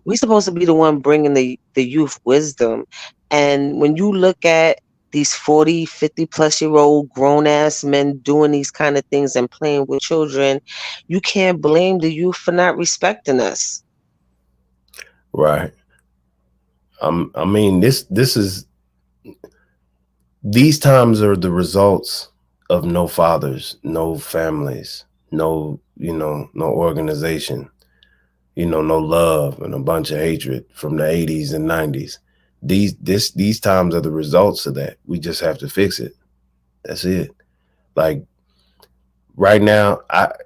We supposed to be the one bringing the youth wisdom, and when you look at these 40, 50 plus year old grown ass men doing these kind of things and playing with children, you can't blame the youth for not respecting us. Right. I mean, this is These times are the results of no fathers, no families, no, no organization, no love, and a bunch of hatred from the 80s and 90s. These times are the results of that. We just have to fix it. That's it. Like right now,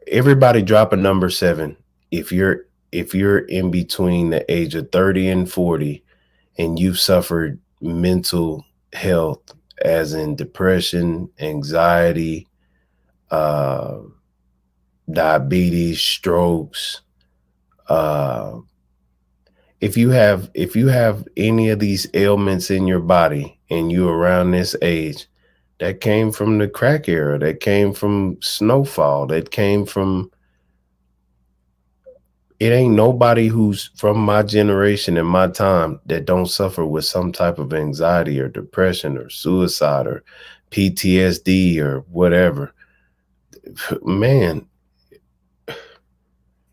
everybody drop a number 7. If you're in between the age of 30 and 40 and you've suffered mental health, as in depression, anxiety, diabetes, strokes, if you have any of these ailments in your body and you're around this age, that came from the crack era, that came from snowfall, that came from, it ain't nobody who's from my generation and my time that don't suffer with some type of anxiety or depression or suicide or PTSD or whatever. Man,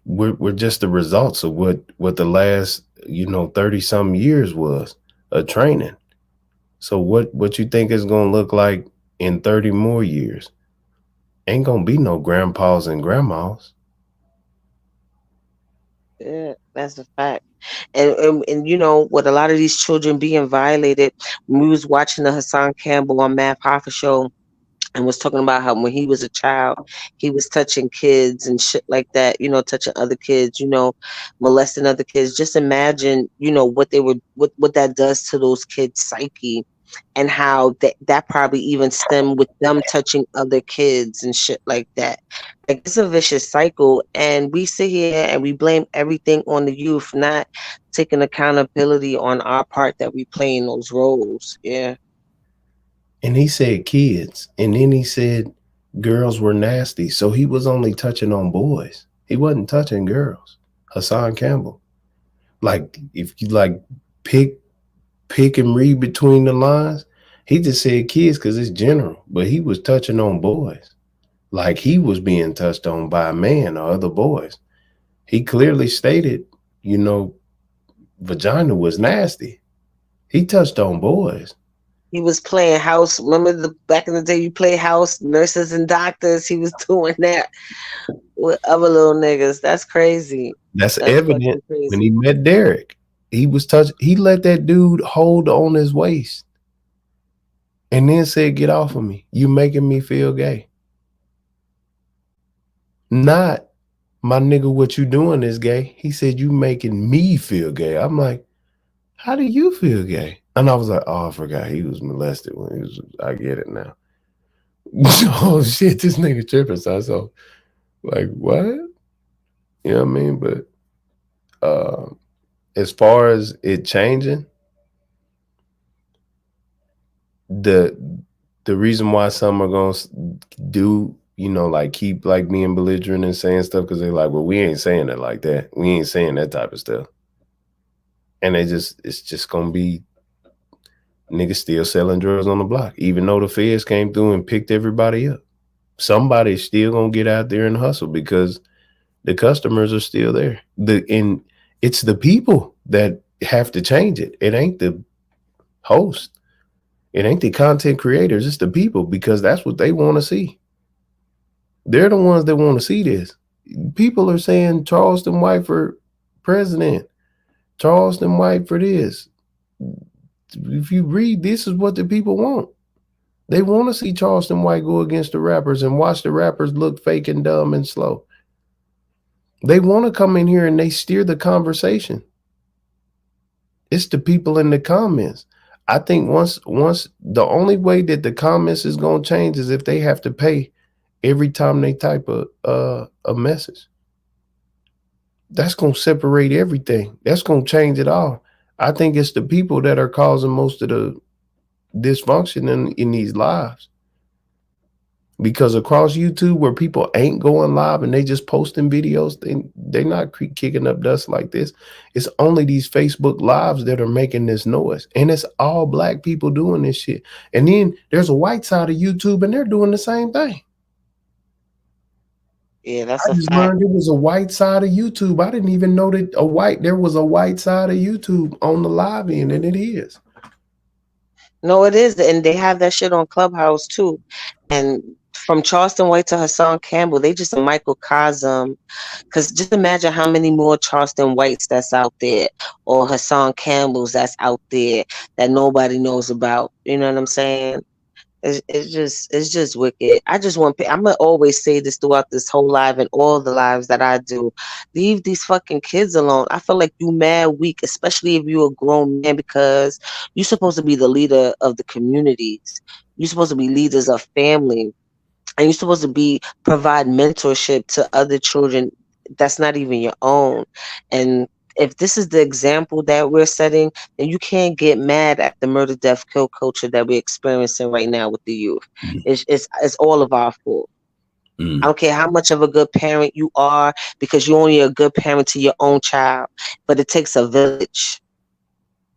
we're just the results of what the last 30 some years was of training. So what you think is going to look like in 30 more years? Ain't gonna be no grandpas and grandmas. Yeah, that's a fact. And with a lot of these children being violated, when we was watching the Hassan Cambell on Math Hoffa show, and was talking about how when he was a child, he was touching kids and shit like that, touching other kids, molesting other kids. Just imagine, what that does to those kids' psyche, and how that probably even stemmed with them touching other kids and shit like that. Like, it's a vicious cycle, and we sit here and we blame everything on the youth, not taking accountability on our part that we play in those roles. Yeah. And he said kids, and then he said girls were nasty. So he was only touching on boys. He wasn't touching girls. Hassan Cambell. Like, if you pick and read between the lines, he just said kids because it's general, but he was touching on boys. Like he was being touched on by a man or other boys. He clearly stated, vagina was nasty. He touched on boys. He was playing house. Remember back in the day, you play house, nurses and doctors. He was doing that with other little niggas. That's crazy. That's evident when he met Derek. He was he let that dude hold on his waist and then said, "Get off of me. You making me feel gay." Not, "My nigga, what you doing is gay." He said, "You making me feel gay." I'm like, "How do you feel gay?" And I was like, "Oh, I forgot he was molested when he was." I get it now. Oh shit, this nigga tripping. So like, what? You know what I mean? But as far as it changing, the reason why some are gonna do, keep being belligerent and saying stuff, because they're like, well, we ain't saying it like that. We ain't saying that type of stuff. And it's just gonna be niggas still selling drugs on the block, even though the feds came through and picked everybody up. Somebody's still gonna get out there and hustle because the customers are still there. And it's the people that have to change it. It ain't the host. It ain't the content creators. It's the people, because that's what they want to see. They're the ones that want to see this. People are saying Charleston White for president, Charleston White for this. If you read, this is what the people want. They want to see Charleston White go against the rappers and watch the rappers look fake and dumb and slow. They want to come in here and they steer the conversation. It's the people in the comments. I think once the only way that the comments is going to change is if they have to pay every time they type a message. That's going to separate everything. That's going to change it all. I think it's the people that are causing most of the dysfunction in these lives. Because across YouTube, where people ain't going live and they just posting videos, they're not kicking up dust like this. It's only these Facebook lives that are making this noise. And it's all black people doing this shit. And then there's a white side of YouTube and they're doing the same thing. Yeah, that's I just learned it was a white side of YouTube. I didn't even know that there was a white side of YouTube on the live end, and it is. No, it is, and they have that shit on Clubhouse too. And from Charleston White to Hassan Campbell, they just a microcosm. Because just imagine how many more Charleston Whites that's out there, or Hassan Campbells that's out there that nobody knows about. You know what I'm saying? It's just wicked. I just want. I'm gonna always say this throughout this whole live and all the lives that I do. Leave these fucking kids alone. I feel like you mad weak, especially if you're a grown man, because you're supposed to be the leader of the communities. You're supposed to be leaders of family, and you're supposed to be provide mentorship to other children that's not even your own. And if this is the example that we're setting, then you can't get mad at the murder, death, kill culture that we're experiencing right now with the youth. It's all of our fault. I don't care how much of a good parent you are, because you're only a good parent to your own child, but it takes a village.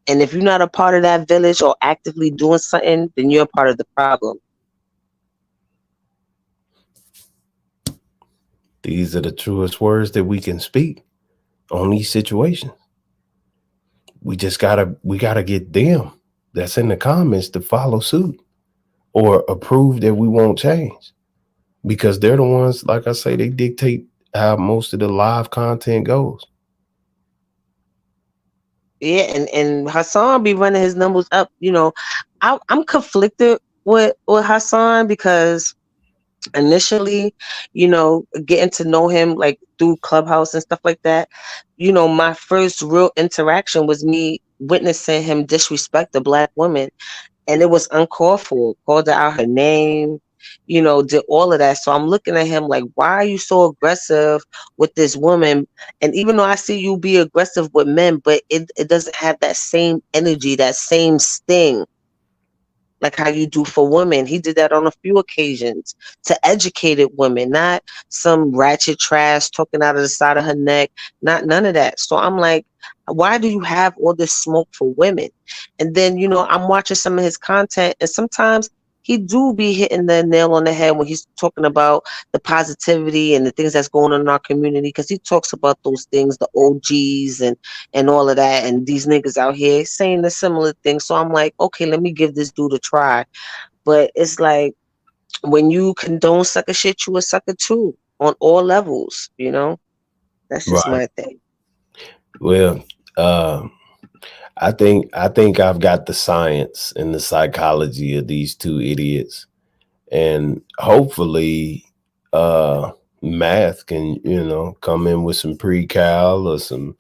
And if you're not a part of that village or actively doing something, then you're a part of the problem. These are the truest words that we can speak on these situations. We gotta get them that's in the comments to follow suit or approve that we won't change, because they're the ones, like I say, they dictate how most of the live content goes. Yeah, and Hassan be running his numbers up. You know, I'm conflicted with Hassan, because initially, you know, getting to know him like through Clubhouse and stuff like that, you know, my first real interaction was me witnessing him disrespect a black woman, and it was uncalled for. Called her out her name, you know, did all of that. So I'm looking at him like, why are you so aggressive with this woman? And even though I see you be aggressive with men, but it doesn't have that same energy, that same sting, like how you do for women. He did that on a few occasions to educated women, not some ratchet trash talking out of the side of her neck, not none of that. So I'm like, why do you have all this smoke for women? And then, you know, I'm watching some of his content, and sometimes he do be hitting the nail on the head when he's talking about the positivity and the things that's going on in our community, because he talks about those things, the OGs and all of that, and these niggas out here saying the similar things. So I'm like, okay, let me give this dude a try. But it's like, when you condone sucker shit, you a sucker too, on all levels, you know? That's just my thing. Well, I think I've got the science and the psychology of these two idiots, and hopefully math can, you know, come in with some pre-cal or some,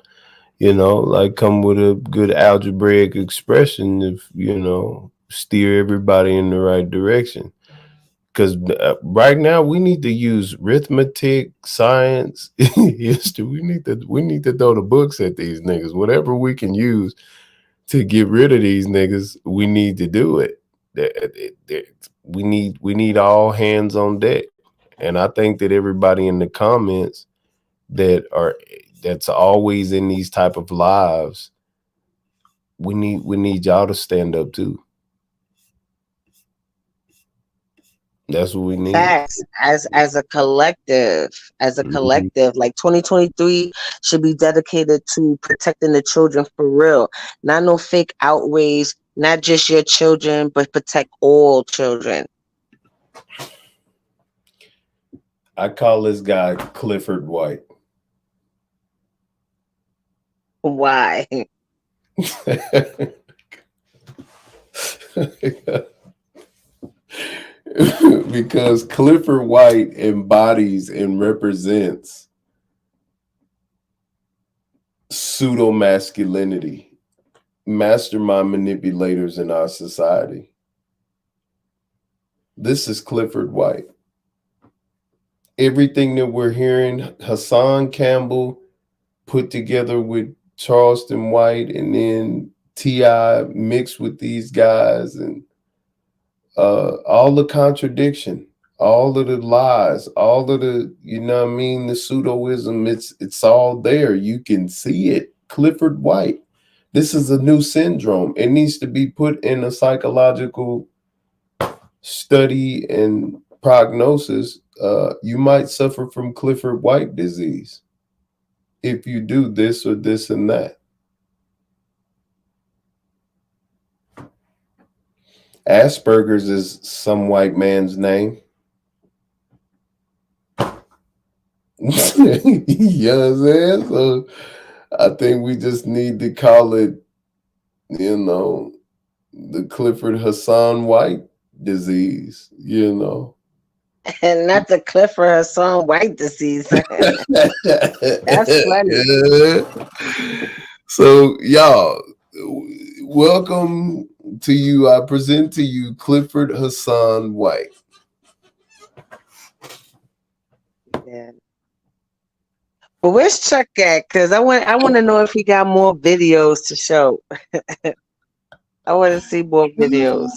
you know, like come with a good algebraic expression if, you know, steer everybody in the right direction. Because right now we need to use arithmetic, science, history. We need to throw the books at these niggas. Whatever we can use to get rid of these niggas, we need to do it. We need all hands on deck. And I think that everybody in the comments that's always in these type of lives, we need y'all to stand up too. That's what we need. Facts. As a collective, like 2023 should be dedicated to protecting the children for real. Not no fake outrage, not just your children, but protect all children. I call this guy Clifford White. Why? Because Clifford White embodies and represents pseudo masculinity, mastermind manipulators in our society. This is Clifford White. Everything that we're hearing, Hassan Campbell put together with Charleston White, and then T.I. mixed with these guys, and all the contradiction, all of the lies, all of the, you know what I mean, the pseudoism, it's all there. You can see it. Clifford White. This is a new syndrome. It needs to be put in a psychological study and prognosis. You might suffer from Clifford White disease if you do this or this and that. Asperger's is some white man's name. You know what I'm saying? So I think we just need to call it, you know, the Clifford Hassan White disease, you know. And not the Clifford Hassan White disease. That's funny. Yeah. So y'all, welcome to you. I present to you Clifford Hassan White. Yeah. But where's Chuck at? Because I want to know if he got more videos to show. I want to see more videos.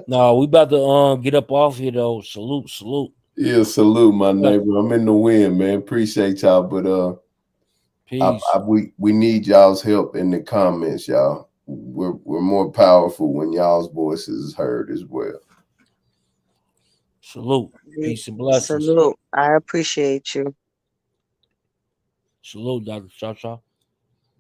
No, we about to get up off here though. Salute. Yeah, salute my neighbor. I'm in the wind, man. Appreciate y'all, but peace. We need y'all's help in the comments, y'all. We're more powerful when y'all's voices is heard as well. Salute. Peace and blessings. Salute. I appreciate you. Salute, Dr. Cha-Cha.